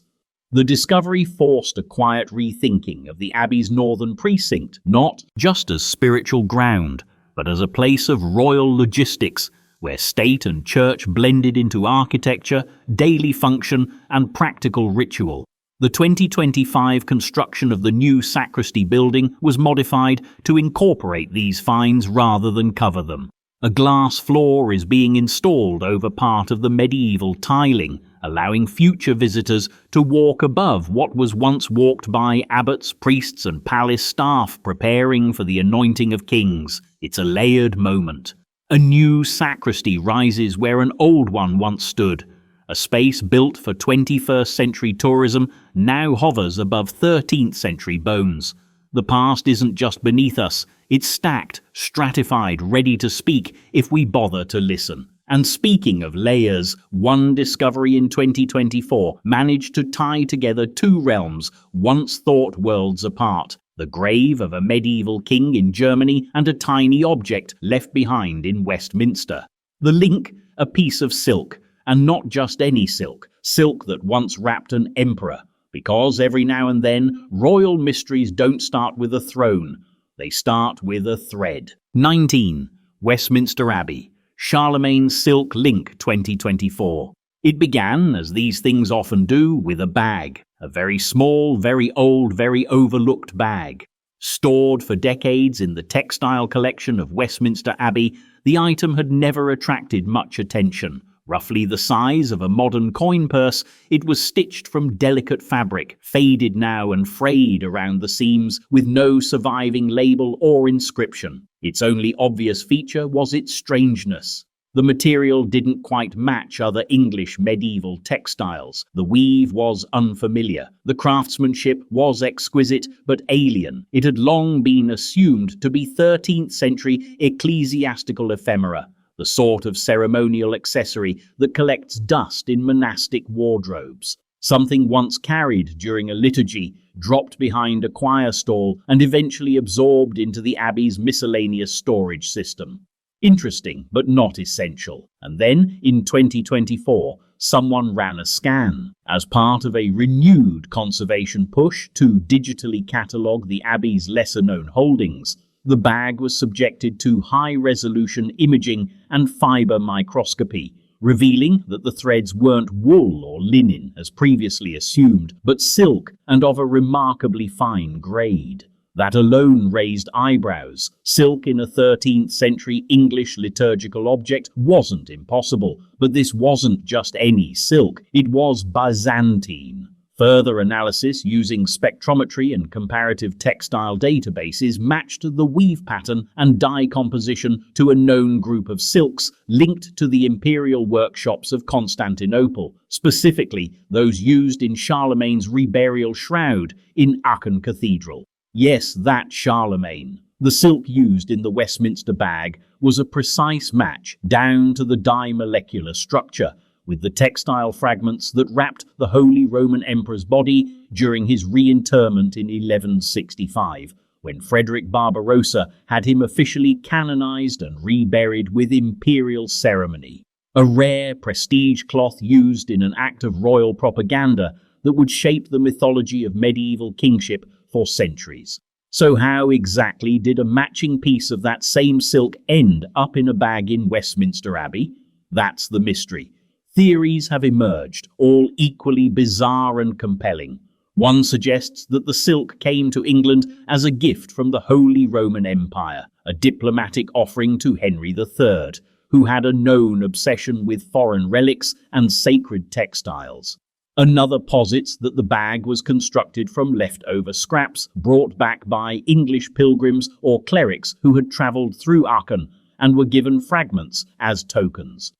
The discovery forced a quiet rethinking of the Abbey's northern precinct, not just as spiritual ground, but as a place of royal logistics, where state and church blended into architecture, daily function, and practical ritual. The 2025 construction of the new sacristy building was modified to incorporate these finds rather than cover them. A glass floor is being installed over part of the medieval tiling, allowing future visitors to walk above what was once walked by abbots, priests, and palace staff preparing for the anointing of kings. It's a layered moment. A new sacristy rises where an old one once stood. A space built for 21st century tourism now hovers above 13th century bones. The past isn't just beneath us, it's stacked, stratified, ready to speak if we bother to listen. And speaking of layers, one discovery in 2024 managed to tie together two realms once thought worlds apart: the grave of a medieval king in Germany and a tiny object left behind in Westminster. The link, a piece of silk, and not just any silk, silk that once wrapped an emperor. Because every now and then, royal mysteries don't start with a throne, they start with a thread. 19. Westminster Abbey. Charlemagne's Silk Link 2024. It began, as these things often do, with a bag. A very small, very old, very overlooked bag. Stored for decades in the textile collection of Westminster Abbey, the item had never attracted much attention. Roughly the size of a modern coin purse, it was stitched from delicate fabric, faded now and frayed around the seams, with no surviving label or inscription. Its only obvious feature was its strangeness. The material didn't quite match other English medieval textiles. The weave was unfamiliar. The craftsmanship was exquisite but alien. It had long been assumed to be 13th century ecclesiastical ephemera, the sort of ceremonial accessory that collects dust in monastic wardrobes. Something once carried during a liturgy, dropped behind a choir stall, and eventually absorbed into the abbey's miscellaneous storage system. Interesting, but not essential. And then, in 2024, someone ran a scan. As part of a renewed conservation push to digitally catalogue the abbey's lesser-known holdings, the bag was subjected to high-resolution imaging and fibre microscopy, revealing that the threads weren't wool or linen as previously assumed, but silk and of a remarkably fine grade. That alone raised eyebrows. Silk in a 13th century English liturgical object wasn't impossible, but this wasn't just any silk, it was Byzantine. Further analysis using spectrometry and comparative textile databases matched the weave pattern and dye composition to a known group of silks linked to the imperial workshops of Constantinople, specifically those used in Charlemagne's reburial shroud in Aachen Cathedral. Yes, that Charlemagne. The silk used in the Westminster bag was a precise match down to the dye molecular structure, with the textile fragments that wrapped the Holy Roman Emperor's body during his reinterment in 1165, when Frederick Barbarossa had him officially canonized and reburied with imperial ceremony. A rare prestige cloth used in an act of royal propaganda that would shape the mythology of medieval kingship for centuries. So how exactly did a matching piece of that same silk end up in a bag in Westminster Abbey? That's the mystery. Theories have emerged, all equally bizarre and compelling. One suggests that the silk came to England as a gift from the Holy Roman Empire, a diplomatic offering to Henry III, who had a known obsession with foreign relics and sacred textiles. Another posits that the bag was constructed from leftover scraps brought back by English pilgrims or clerics who had travelled through Aachen and were given fragments as tokens.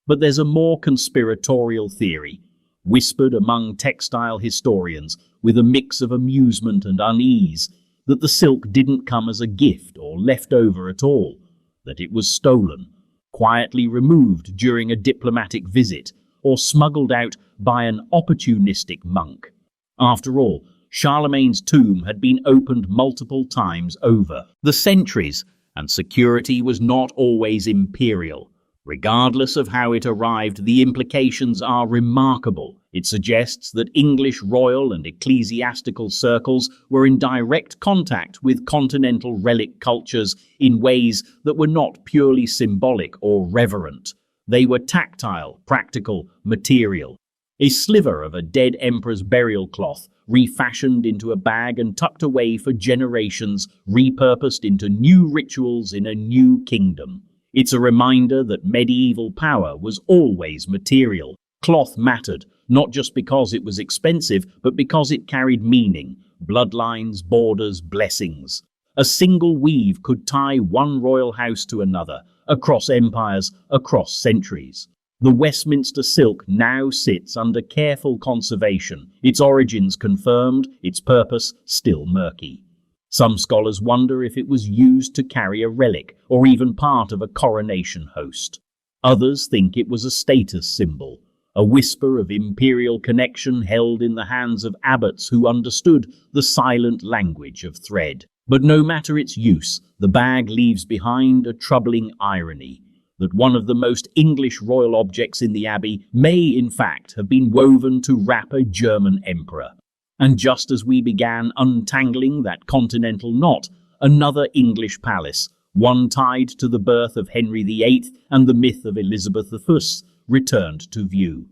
But there's a more conspiratorial theory, whispered among textile historians with a mix of amusement and unease, that the silk didn't come as a gift or left over at all, that it was stolen, quietly removed during a diplomatic visit, or smuggled out by an opportunistic monk. After all, Charlemagne's tomb had been opened multiple times over the centuries, and security was not always imperial. Regardless of how it arrived, the implications are remarkable. It suggests that English royal and ecclesiastical circles were in direct contact with continental relic cultures in ways that were not purely symbolic or reverent. They were tactile, practical, material. A sliver of a dead emperor's burial cloth, refashioned into a bag and tucked away for generations, repurposed into new rituals in a new kingdom. It's a reminder that medieval power was always material. Cloth mattered, not just because it was expensive, but because it carried meaning, bloodlines, borders, blessings. A single weave could tie one royal house to another, across empires, across centuries. The Westminster silk now sits under careful conservation, its origins confirmed, its purpose still murky. Some scholars wonder if it was used to carry a relic or even part of a coronation host. Others think it was a status symbol, a whisper of imperial connection held in the hands of abbots who understood the silent language of thread. But no matter its use, the bag leaves behind a troubling irony, that one of the most English royal objects in the abbey may in fact have been woven to wrap a German emperor. And just as we began untangling that continental knot, another English palace, one tied to the birth of Henry VIII and the myth of Elizabeth I, returned to view.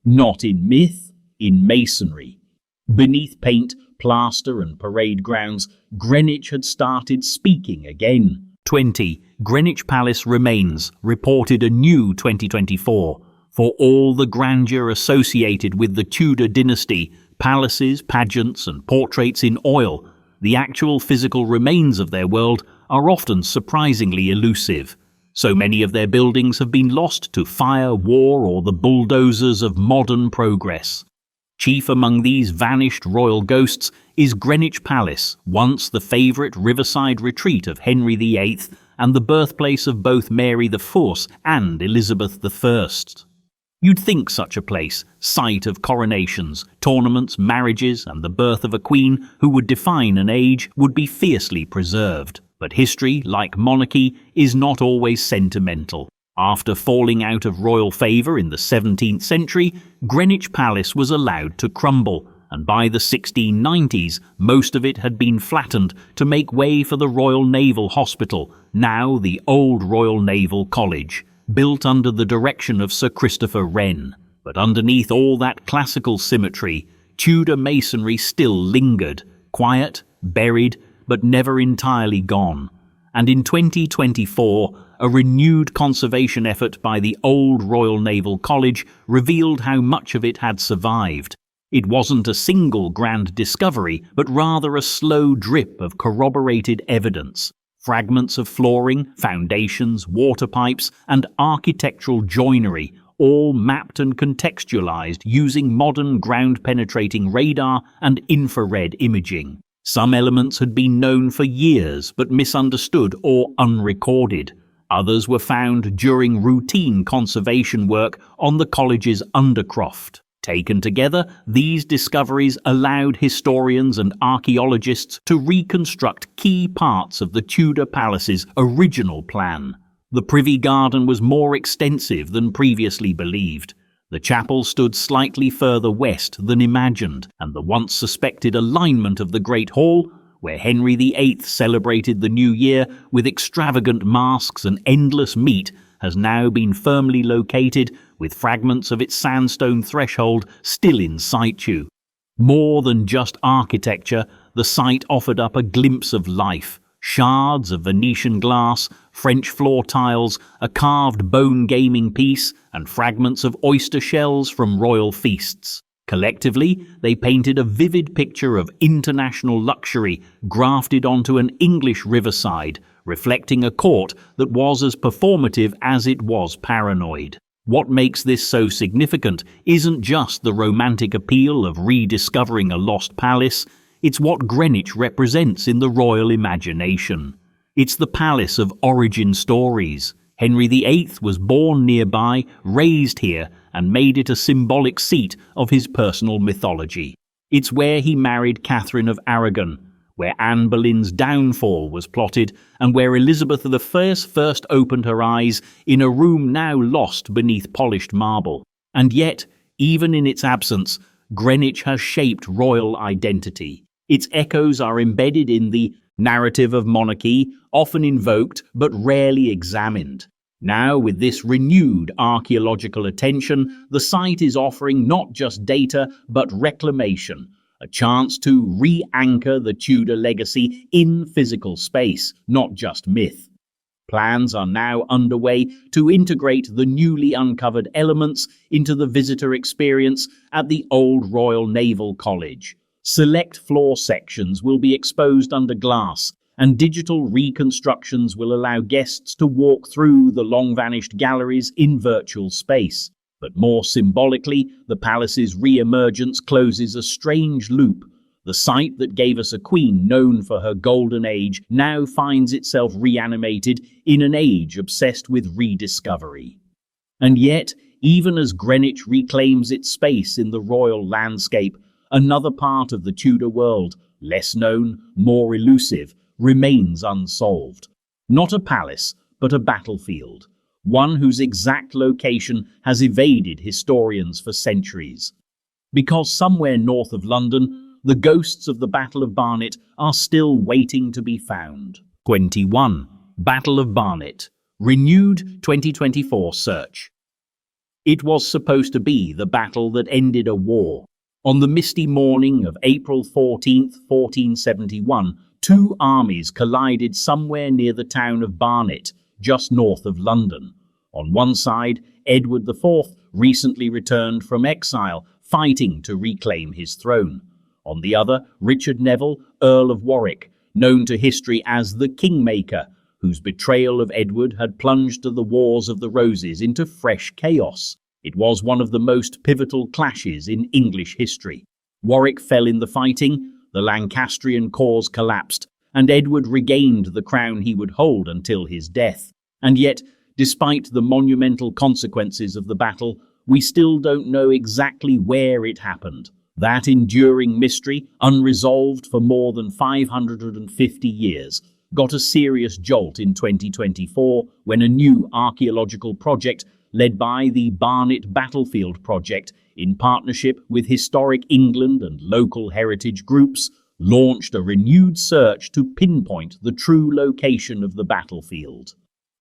Not in myth, in masonry. Beneath paint, plaster and parade grounds, Greenwich had started speaking again. 20. Greenwich Palace remains, reported anew 2024. For all the grandeur associated with the Tudor dynasty, palaces, pageants and portraits in oil, the actual physical remains of their world are often surprisingly elusive. So many of their buildings have been lost to fire, war, or the bulldozers of modern progress. Chief among these vanished royal ghosts is Greenwich Palace, once the favourite riverside retreat of Henry VIII and the birthplace of both Mary the Fourth and Elizabeth I. You'd think such a place, site of coronations, tournaments, marriages, and the birth of a queen who would define an age, would be fiercely preserved. But history, like monarchy, is not always sentimental. After falling out of royal favour in the 17th century, Greenwich Palace was allowed to crumble, and by the 1690s most of it had been flattened to make way for the Royal Naval Hospital, now the Old Royal Naval College, built under the direction of Sir Christopher Wren. But underneath all that classical symmetry, Tudor masonry still lingered, quiet, buried, but never entirely gone. And in 2024, a renewed conservation effort by the Old Royal Naval College revealed how much of it had survived. It wasn't a single grand discovery, but rather a slow drip of corroborated evidence. Fragments of flooring, foundations, water pipes, and architectural joinery, all mapped and contextualized using modern ground-penetrating radar and infrared imaging. Some elements had been known for years but misunderstood or unrecorded. Others were found during routine conservation work on the college's undercroft. Taken together, these discoveries allowed historians and archaeologists to reconstruct key parts of the Tudor Palace's original plan. The Privy Garden was more extensive than previously believed. The chapel stood slightly further west than imagined, and the once suspected alignment of the Great Hall, where Henry VIII celebrated the new year with extravagant masques and endless meat, has now been firmly located, with fragments of its sandstone threshold still in situ. More than just architecture, the site offered up a glimpse of life. Shards of Venetian glass, French floor tiles, a carved bone gaming piece, and fragments of oyster shells from royal feasts. Collectively, they painted a vivid picture of international luxury grafted onto an English riverside, reflecting a court that was as performative as it was paranoid. What makes this so significant isn't just the romantic appeal of rediscovering a lost palace, it's what Greenwich represents in the royal imagination. It's the palace of origin stories. Henry VIII was born nearby, raised here, and made it a symbolic seat of his personal mythology. It's where he married Catherine of Aragon, where Anne Boleyn's downfall was plotted, and where Elizabeth I first opened her eyes in a room now lost beneath polished marble. And yet, even in its absence, Greenwich has shaped royal identity. Its echoes are embedded in the narrative of monarchy, often invoked but rarely examined. Now, with this renewed archaeological attention, the site is offering not just data but reclamation, a chance to re-anchor the Tudor legacy in physical space, not just myth. Plans are now underway to integrate the newly uncovered elements into the visitor experience at the Old Royal Naval College. Select floor sections will be exposed under glass, and digital reconstructions will allow guests to walk through the long-vanished galleries in virtual space. But more symbolically, the palace's re-emergence closes a strange loop. The site that gave us a queen known for her golden age now finds itself reanimated in an age obsessed with rediscovery. And yet, even as Greenwich reclaims its space in the royal landscape, another part of the Tudor world, less known, more elusive, remains unsolved. Not a palace, but a battlefield, one whose exact location has evaded historians for centuries. Because somewhere north of London, the ghosts of the Battle of Barnet are still waiting to be found. 21. Battle of Barnet. Renewed 2024 search. It was supposed to be the battle that ended a war. On the misty morning of April 14, 1471, two armies collided somewhere near the town of Barnet, just north of London. On one side, Edward IV, recently returned from exile, fighting to reclaim his throne. On the other, Richard Neville, Earl of Warwick, known to history as the Kingmaker, whose betrayal of Edward had plunged the Wars of the Roses into fresh chaos. It was one of the most pivotal clashes in English history. Warwick fell in the fighting, the Lancastrian cause collapsed, and Edward regained the crown he would hold until his death. And yet, despite the monumental consequences of the battle, we still don't know exactly where it happened. That enduring mystery, unresolved for more than 550 years, got a serious jolt in 2024 when a new archaeological project led by the Barnet Battlefield Project in partnership with Historic England and local heritage groups launched a renewed search to pinpoint the true location of the battlefield.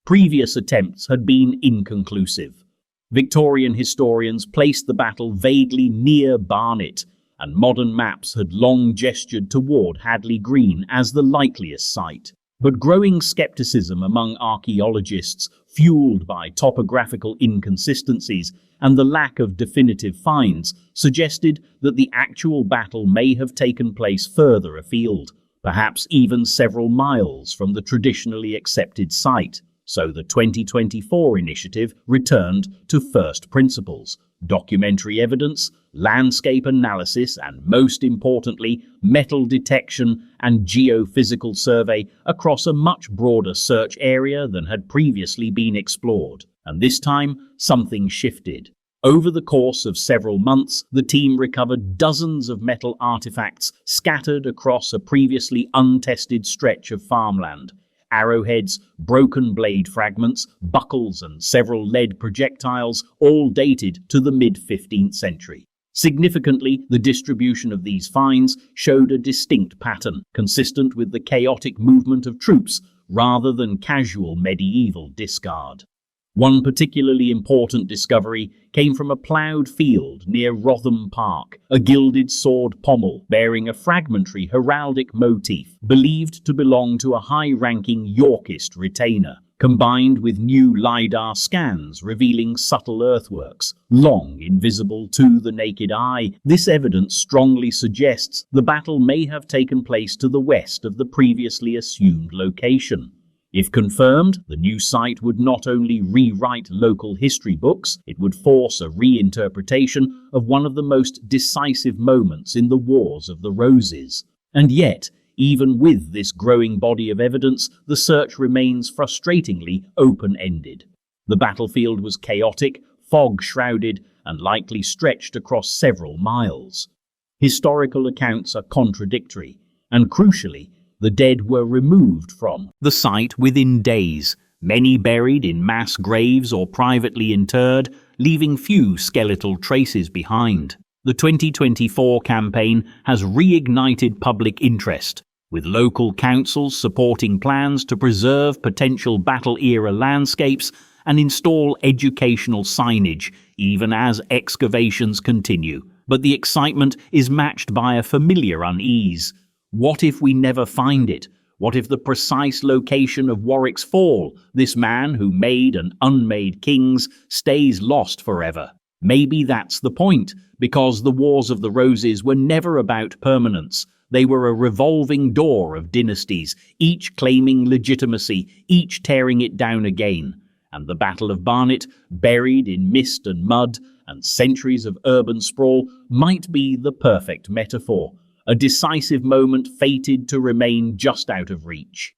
Previous attempts had been inconclusive. Victorian historians placed the battle vaguely near Barnet, and modern maps had long gestured toward Hadley Green as the likeliest site. But growing skepticism among archaeologists, fueled by topographical inconsistencies and the lack of definitive finds, suggested that the actual battle may have taken place further afield, perhaps even several miles from the traditionally accepted site. So the 2024 initiative returned to first principles, documentary evidence, landscape analysis, and most importantly, metal detection and geophysical survey across a much broader search area than had previously been explored. And this time, something shifted. Over the course of several months, the team recovered dozens of metal artifacts scattered across a previously untested stretch of farmland. Arrowheads, broken blade fragments, buckles, and several lead projectiles, all dated to the mid-15th century. Significantly, the distribution of these finds showed a distinct pattern, consistent with the chaotic movement of troops rather than casual medieval discard. One particularly important discovery came from a ploughed field near Wrotham Park, a gilded sword pommel bearing a fragmentary heraldic motif believed to belong to a high-ranking Yorkist retainer, combined with new LiDAR scans revealing subtle earthworks, long invisible to the naked eye. This evidence strongly suggests the battle may have taken place to the west of the previously assumed location. If confirmed, the new site would not only rewrite local history books, it would force a reinterpretation of one of the most decisive moments in the Wars of the Roses. And yet, even with this growing body of evidence, the search remains frustratingly open-ended. The battlefield was chaotic, fog-shrouded, and likely stretched across several miles. Historical accounts are contradictory, and crucially, the dead were removed from the site within days, many buried in mass graves or privately interred, leaving few skeletal traces behind. The 2024 campaign has reignited public interest, with local councils supporting plans to preserve potential battle-era landscapes and install educational signage, even as excavations continue. But the excitement is matched by a familiar unease. What if we never find it? What if the precise location of Warwick's fall, this man who made and unmade kings, stays lost forever? Maybe that's the point, because the Wars of the Roses were never about permanence. They were a revolving door of dynasties, each claiming legitimacy, each tearing it down again. And the Battle of Barnet, buried in mist and mud and centuries of urban sprawl, might be the perfect metaphor. A decisive moment fated to remain just out of reach.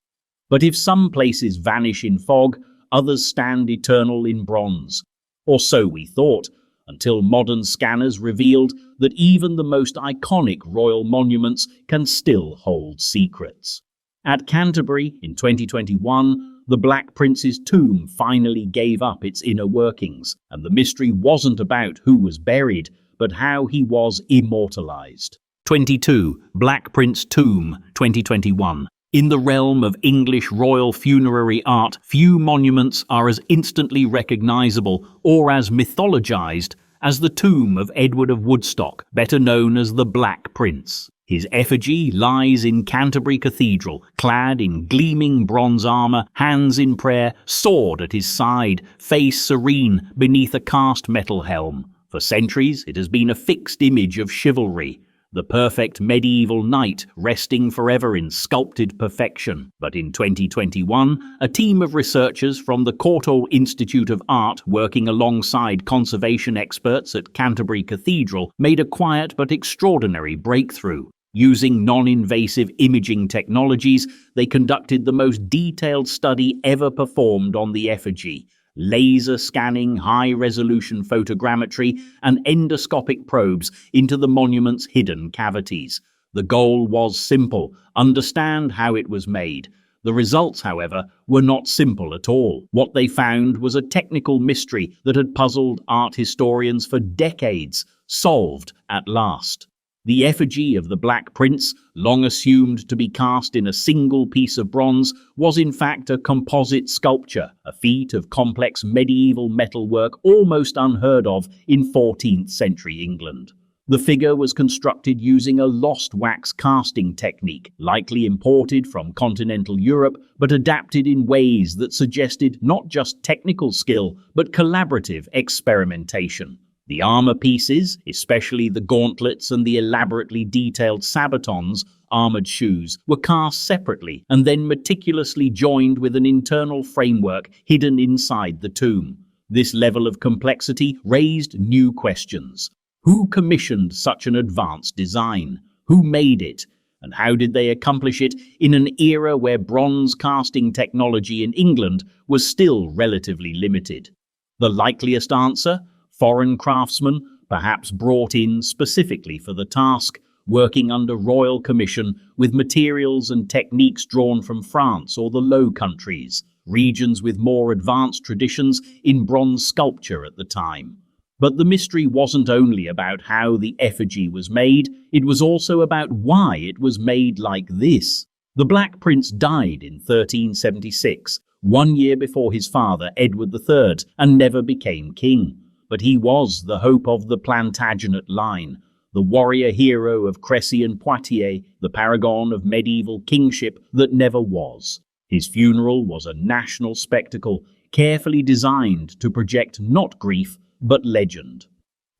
But if some places vanish in fog, others stand eternal in bronze. Or so we thought, until modern scanners revealed that even the most iconic royal monuments can still hold secrets. At Canterbury in 2021, the Black Prince's tomb finally gave up its inner workings, and the mystery wasn't about who was buried, but how he was immortalized. 22. Black Prince Tomb, 2021. In the realm of English royal funerary art, few monuments are as instantly recognizable or as mythologized as the tomb of Edward of Woodstock, better known as the Black Prince. His effigy lies in Canterbury Cathedral, clad in gleaming bronze armor, hands in prayer, sword at his side, face serene beneath a cast metal helm. For centuries, it has been a fixed image of chivalry. the perfect medieval knight resting forever in sculpted perfection. But in 2021, a team of researchers from the Courtauld Institute of Art, working alongside conservation experts at Canterbury Cathedral, made a quiet but extraordinary breakthrough. Using non-invasive imaging technologies, they conducted the most detailed study ever performed on the effigy. Laser scanning, high-resolution photogrammetry, and endoscopic probes into the monument's hidden cavities. The goal was simple: understand how it was made. The results, however, were not simple at all. What they found was a technical mystery that had puzzled art historians for decades, solved at last. The effigy of the Black Prince, long assumed to be cast in a single piece of bronze, was in fact a composite sculpture, a feat of complex medieval metalwork almost unheard of in 14th century England. The figure was constructed using a lost wax casting technique, likely imported from continental Europe, but adapted in ways that suggested not just technical skill, but collaborative experimentation. The armor pieces, especially the gauntlets and the elaborately detailed sabatons, armored shoes, were cast separately and then meticulously joined with an internal framework hidden inside the tomb. This level of complexity raised new questions. Who commissioned such an advanced design? Who made it? And how did they accomplish it in an era where bronze casting technology in England was still relatively limited? The likeliest answer? Foreign craftsmen, perhaps brought in specifically for the task, working under royal commission with materials and techniques drawn from France or the Low Countries, regions with more advanced traditions in bronze sculpture at the time. But the mystery wasn't only about how the effigy was made, it was also about why it was made like this. The Black Prince died in 1376, 1 year before his father, Edward III, and never became king. But he was the hope of the Plantagenet line, the warrior hero of Crécy and Poitiers, the paragon of medieval kingship that never was. His funeral was a national spectacle, carefully designed to project not grief, but legend.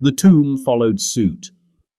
The tomb followed suit.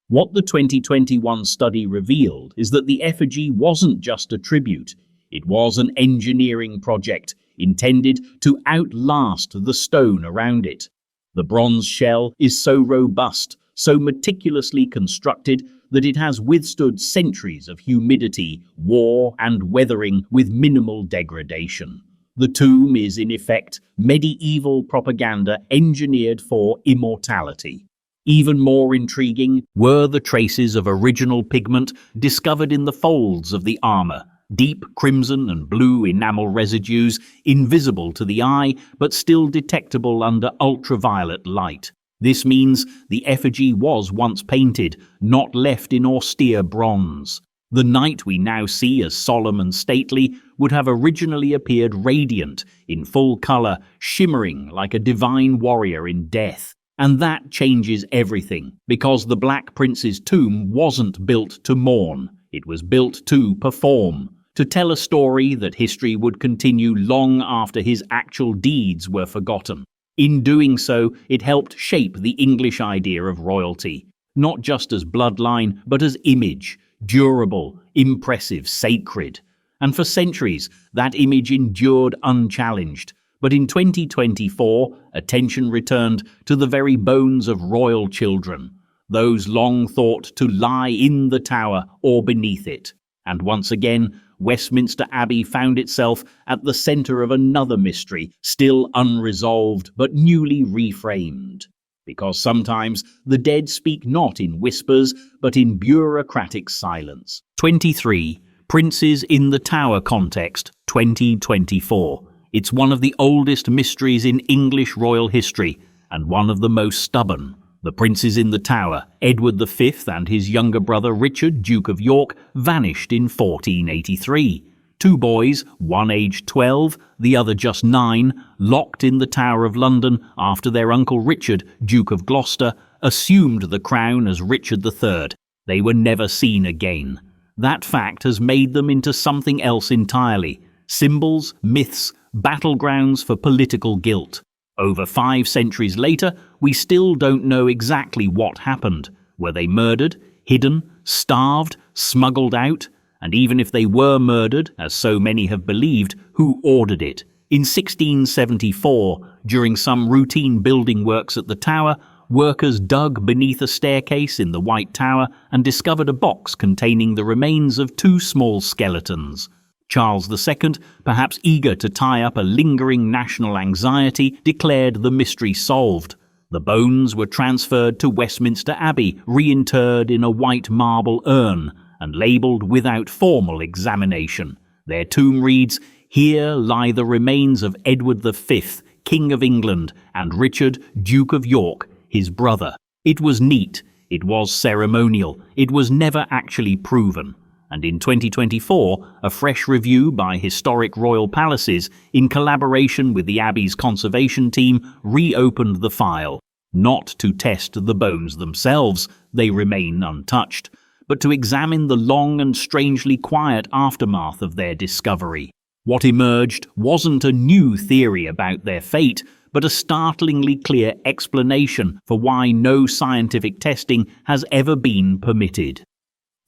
What the 2021 study revealed is that the effigy wasn't just a tribute. It was an engineering project intended to outlast the stone around it. The bronze shell is so robust, so meticulously constructed, that it has withstood centuries of humidity, war, and weathering with minimal degradation. The tomb is, in effect, medieval propaganda engineered for immortality. Even more intriguing were the traces of original pigment discovered in the folds of the armor. Deep crimson and blue enamel residues, invisible to the eye, but still detectable under ultraviolet light. This means the effigy was once painted, not left in austere bronze. The knight we now see as solemn and stately would have originally appeared radiant, in full color, shimmering like a divine warrior in death. And that changes everything, because the Black Prince's tomb wasn't built to mourn. It was built to perform. To tell a story that history would continue long after his actual deeds were forgotten. In doing so, it helped shape the English idea of royalty, not just as bloodline, but as image, durable, impressive, sacred. And for centuries, that image endured unchallenged. But in 2024, attention returned to the very bones of royal children, those long thought to lie in the tower or beneath it. And once again, Westminster Abbey found itself at the centre of another mystery, still unresolved but newly reframed. Because sometimes the dead speak not in whispers, but in bureaucratic silence. 23. Princes in the Tower Context, 2024. It's one of the oldest mysteries in English royal history, and one of the most stubborn. The princes in the Tower, Edward V and his younger brother Richard, Duke of York, vanished in 1483. Two boys, one aged 12, the other just 9, locked in the Tower of London after their uncle Richard, Duke of Gloucester, assumed the crown as Richard III. They were never seen again. That fact has made them into something else entirely. Symbols, myths, battlegrounds for political guilt. Over 5 centuries later, we still don't know exactly what happened. Were they murdered, Hidden, starved, smuggled out, and even if they were murdered, as so many have believed, who ordered it? In 1674, during some routine building works at the tower, workers dug beneath a staircase in the White Tower and discovered a box containing the remains of two small skeletons. Charles II, perhaps eager to tie up a lingering national anxiety, declared the mystery solved. The bones were transferred to Westminster Abbey, reinterred in a white marble urn, and labelled without formal examination. Their tomb reads, "Here lie the remains of Edward V, King of England, and Richard, Duke of York, his brother." It was neat, it was ceremonial, it was never actually proven. And in 2024, a fresh review by Historic Royal Palaces, in collaboration with the Abbey's conservation team, reopened the file, not to test the bones themselves, they remain untouched, but to examine the long and strangely quiet aftermath of their discovery. What emerged wasn't a new theory about their fate, but a startlingly clear explanation for why no scientific testing has ever been permitted.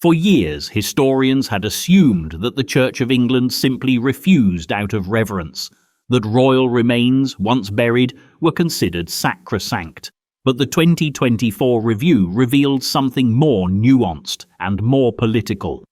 For years, historians had assumed that the Church of England simply refused out of reverence, that royal remains, once buried, were considered sacrosanct. But the 2024 review revealed something more nuanced and more political.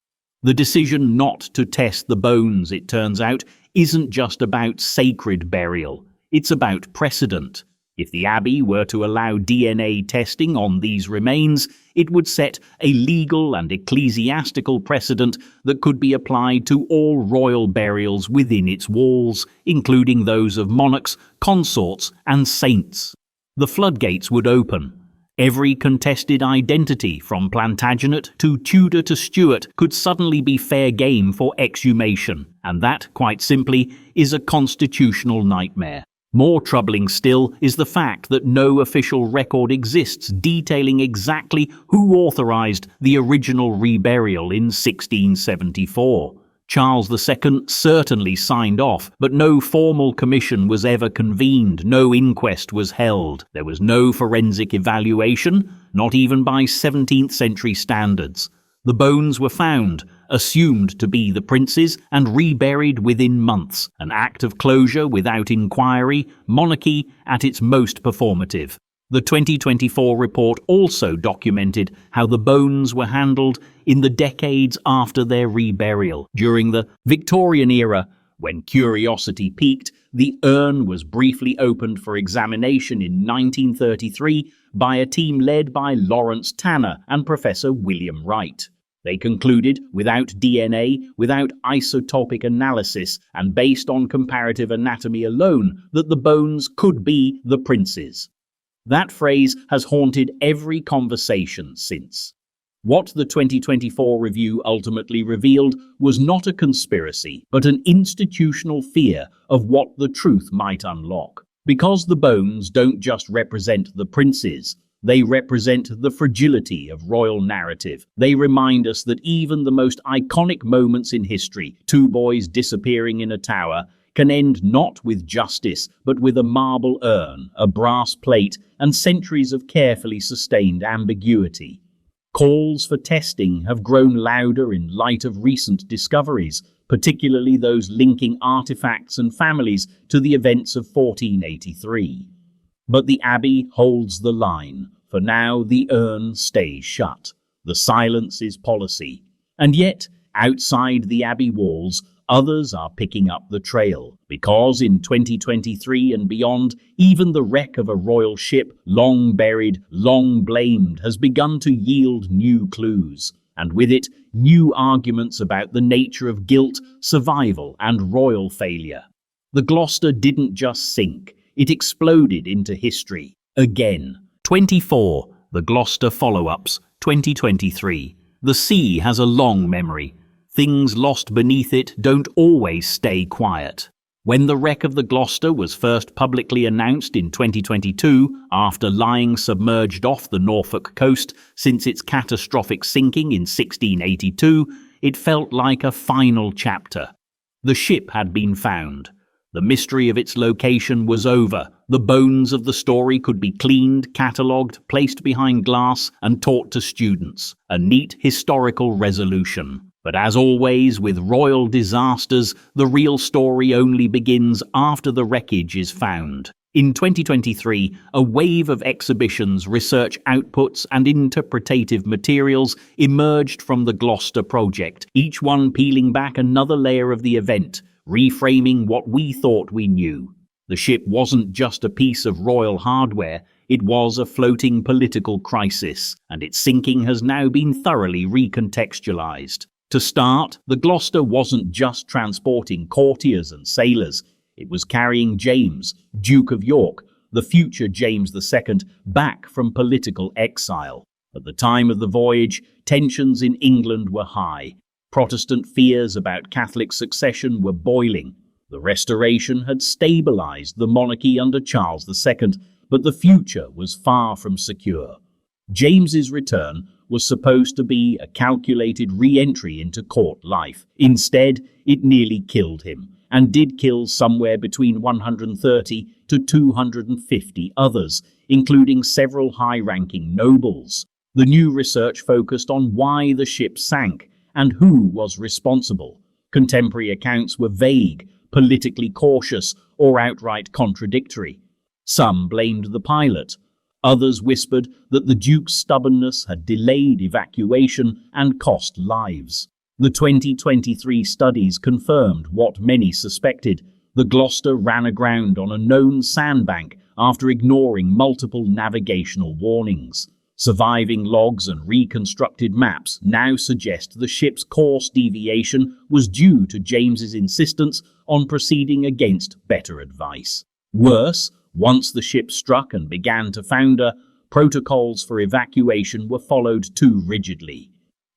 The decision not to test the bones, it turns out, isn't just about sacred burial. It's about precedent. If the Abbey were to allow DNA testing on these remains, it would set a legal and ecclesiastical precedent that could be applied to all royal burials within its walls, including those of monarchs, consorts, and saints. The floodgates would open. Every contested identity, from Plantagenet to Tudor to Stuart, could suddenly be fair game for exhumation, and that, quite simply, is a constitutional nightmare. More troubling still is the fact that no official record exists detailing exactly who authorised the original reburial in 1674. Charles II certainly signed off, but no formal commission was ever convened, no inquest was held. There was no forensic evaluation, not even by 17th century standards. The bones were found, assumed to be the prince's, and reburied within months, an act of closure without inquiry, monarchy at its most performative. The 2024 report also documented how the bones were handled in the decades after their reburial. During the Victorian era, when curiosity peaked, the urn was briefly opened for examination in 1933 by a team led by Lawrence Tanner and Professor William Wright. They concluded, without DNA, without isotopic analysis, and based on comparative anatomy alone, that the bones could be the prince's. That phrase has haunted every conversation since. What the 2024 review ultimately revealed was not a conspiracy, but an institutional fear of what the truth might unlock. Because the bones don't just represent the princes, they represent the fragility of royal narrative. They remind us that even the most iconic moments in history, two boys disappearing in a tower, can end not with justice, but with a marble urn, a brass plate, and centuries of carefully sustained ambiguity. Calls for testing have grown louder in light of recent discoveries, particularly those linking artifacts and families to the events of 1483. But the Abbey holds the line. For now, the urn stays shut. The silence is policy. And yet, outside the Abbey walls, others are picking up the trail, because in 2023 and beyond, even the wreck of a royal ship, long buried, long blamed, has begun to yield new clues, and with it, new arguments about the nature of guilt, survival, and royal failure. The Gloucester didn't just sink, it exploded into history. Again. 24. The Gloucester Follow-Ups, 2023. The sea has a long memory. Things lost beneath it don't always stay quiet. When the wreck of the Gloucester was first publicly announced in 2022, after lying submerged off the Norfolk coast since its catastrophic sinking in 1682, it felt like a final chapter. The ship had been found. The mystery of its location was over. The bones of the story could be cleaned, catalogued, placed behind glass, and taught to students. A neat historical resolution. But as always with royal disasters, the real story only begins after the wreckage is found. In 2023, a wave of exhibitions, research outputs, and interpretative materials emerged from the Gloucester project, each one peeling back another layer of the event, reframing what we thought we knew. The ship wasn't just a piece of royal hardware, it was a floating political crisis, and its sinking has now been thoroughly recontextualized. To start, the Gloucester wasn't just transporting courtiers and sailors, it was carrying James, Duke of York, the future James II, back from political exile. At the time of the voyage, tensions in England were high. Protestant fears about Catholic succession were boiling. The Restoration had stabilized the monarchy under Charles II, but the future was far from secure. James's return was supposed to be a calculated re-entry into court life. Instead, it nearly killed him, and did kill somewhere between 130 to 250 others, including several high-ranking nobles. The new research focused on why the ship sank and who was responsible. Contemporary accounts were vague, politically cautious, or outright contradictory. Some blamed the pilot. Others whispered that the Duke's stubbornness had delayed evacuation and cost lives. The 2023 studies confirmed what many suspected. The Gloucester ran aground on a known sandbank after ignoring multiple navigational warnings. Surviving logs and reconstructed maps now suggest the ship's course deviation was due to James's insistence on proceeding against better advice. Worse, once the ship struck and began to founder, protocols for evacuation were followed too rigidly.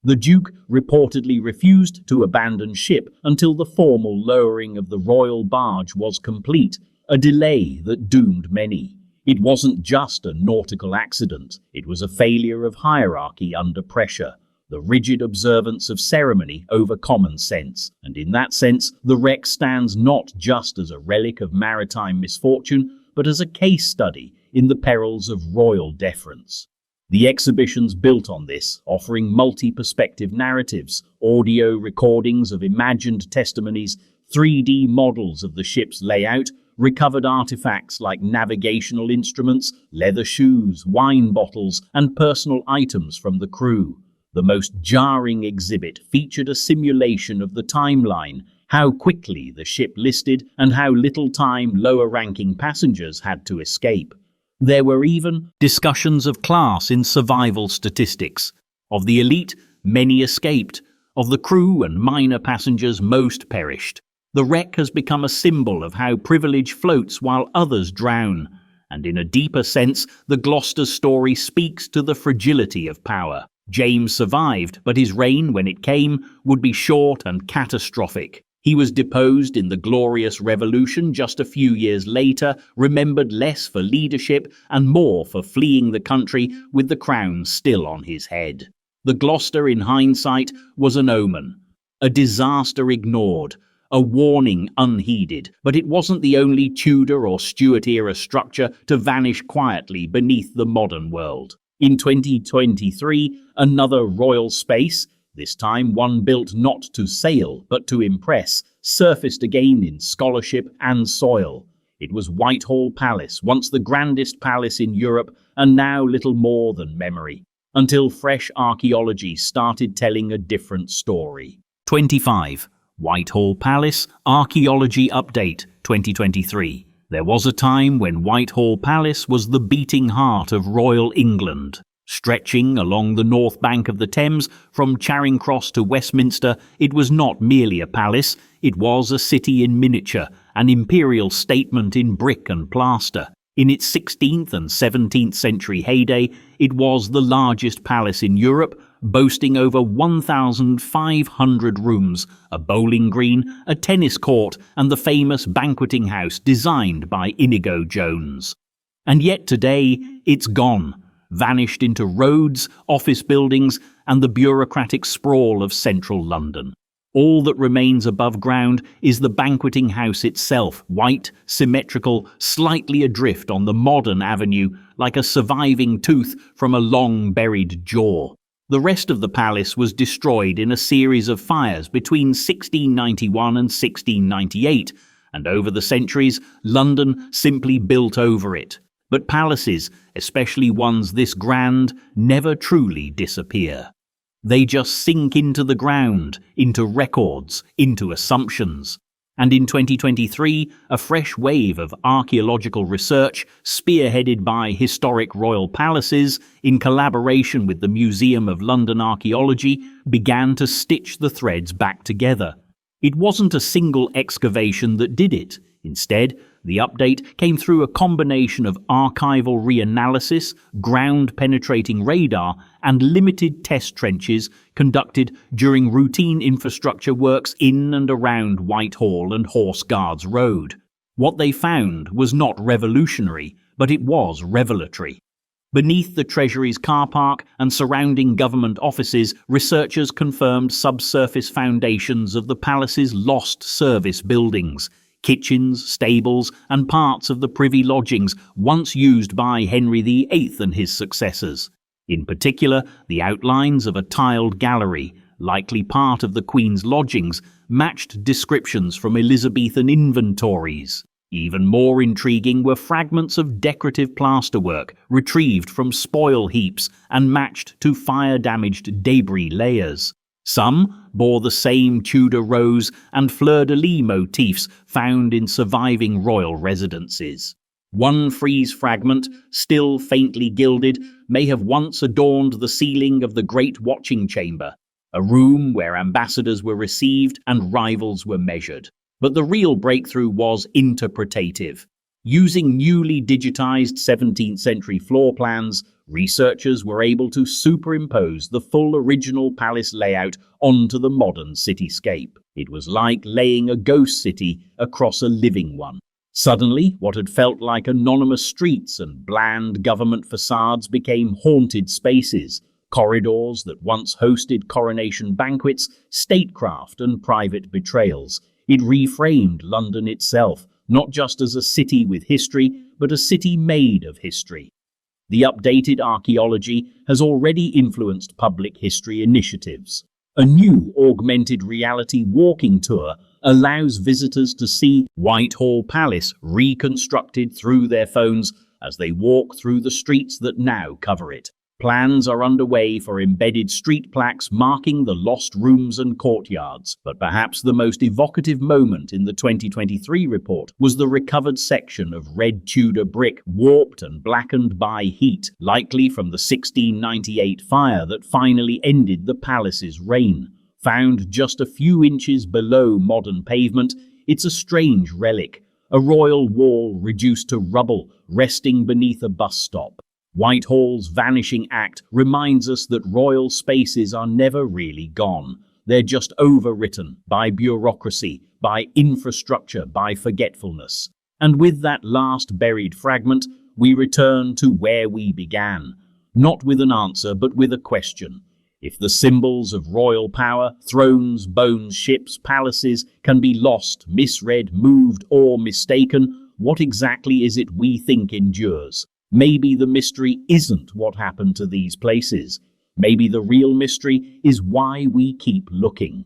The Duke reportedly refused to abandon ship until the formal lowering of the royal barge was complete, a delay that doomed many. It wasn't just a nautical accident, it was a failure of hierarchy under pressure, the rigid observance of ceremony over common sense, and in that sense, the wreck stands not just as a relic of maritime misfortune, but as a case study in the perils of royal deference. The exhibitions built on this, offering multi-perspective narratives, audio recordings of imagined testimonies, 3D models of the ship's layout, recovered artifacts like navigational instruments, leather shoes, wine bottles, and personal items from the crew. The most jarring exhibit featured a simulation of the timeline, how quickly the ship listed and how little time lower-ranking passengers had to escape. There were even discussions of class in survival statistics. Of the elite, many escaped. Of the crew and minor passengers, most perished. The wreck has become a symbol of how privilege floats while others drown. And in a deeper sense, the Gloucester story speaks to the fragility of power. James survived, but his reign, when it came, would be short and catastrophic. He was deposed in the Glorious Revolution just a few years later, remembered less for leadership and more for fleeing the country with the crown still on his head. The Gloucester, in hindsight, was an omen, a disaster ignored, a warning unheeded, but it wasn't the only Tudor or Stuart-era structure to vanish quietly beneath the modern world. In 2023, another royal space, this time one built not to sail, but to impress, surfaced again in scholarship and soil. It was Whitehall Palace, once the grandest palace in Europe, and now little more than memory, until fresh archaeology started telling a different story. 25. Whitehall Palace, Archaeology Update, 2023. There was a time when Whitehall Palace was the beating heart of royal England. Stretching along the north bank of the Thames from Charing Cross to Westminster, it was not merely a palace, it was a city in miniature, an imperial statement in brick and plaster. In its 16th and 17th century heyday, it was the largest palace in Europe, boasting over 1,500 rooms, a bowling green, a tennis court, and the famous banqueting house designed by Inigo Jones. And yet today, it's gone. Vanished into roads, office buildings, and the bureaucratic sprawl of central London. All that remains above ground is the banqueting house itself, white, symmetrical, slightly adrift on the modern avenue, like a surviving tooth from a long-buried jaw. The rest of the palace was destroyed in a series of fires between 1691 and 1698, and over the centuries, London simply built over it. But palaces, especially ones this grand, never truly disappear. They just sink into the ground, into records, into assumptions. And in 2023, a fresh wave of archaeological research, spearheaded by Historic Royal Palaces, in collaboration with the Museum of London Archaeology, began to stitch the threads back together. It wasn't a single excavation that did it. Instead, the update came through a combination of archival reanalysis, ground-penetrating radar, and limited test trenches conducted during routine infrastructure works in and around Whitehall and Horse Guards Road. What they found was not revolutionary, but it was revelatory. Beneath the Treasury's car park and surrounding government offices, researchers confirmed subsurface foundations of the palace's lost service buildings. Kitchens, stables, and parts of the privy lodgings once used by Henry VIII and his successors. In particular, the outlines of a tiled gallery, likely part of the Queen's lodgings, matched descriptions from Elizabethan inventories. Even more intriguing were fragments of decorative plasterwork retrieved from spoil heaps and matched to fire-damaged debris layers. Some bore the same Tudor rose and fleur-de-lis motifs found in surviving royal residences. One frieze fragment, still faintly gilded, may have once adorned the ceiling of the Great Watching Chamber, a room where ambassadors were received and rivals were measured. But the real breakthrough was interpretative. Using newly digitized 17th century floor plans, researchers were able to superimpose the full original palace layout onto the modern cityscape. It was like laying a ghost city across a living one. Suddenly, what had felt like anonymous streets and bland government facades became haunted spaces, corridors that once hosted coronation banquets, statecraft, and private betrayals. It reframed London itself, not just as a city with history, but a city made of history. The updated archaeology has already influenced public history initiatives. A new augmented reality walking tour allows visitors to see Whitehall Palace reconstructed through their phones as they walk through the streets that now cover it. Plans are underway for embedded street plaques marking the lost rooms and courtyards, but perhaps the most evocative moment in the 2023 report was the recovered section of red Tudor brick, warped and blackened by heat, likely from the 1698 fire that finally ended the palace's reign. Found just a few inches below modern pavement, it's a strange relic, a royal wall reduced to rubble, resting beneath a bus stop. Whitehall's vanishing act reminds us that royal spaces are never really gone. They're just overwritten by bureaucracy, by infrastructure, by forgetfulness. And with that last buried fragment, we return to where we began. Not with an answer, but with a question. If the symbols of royal power, thrones, bones, ships, palaces, can be lost, misread, moved, or mistaken, what exactly is it we think endures? Maybe the mystery isn't what happened to these places. Maybe the real mystery is why we keep looking.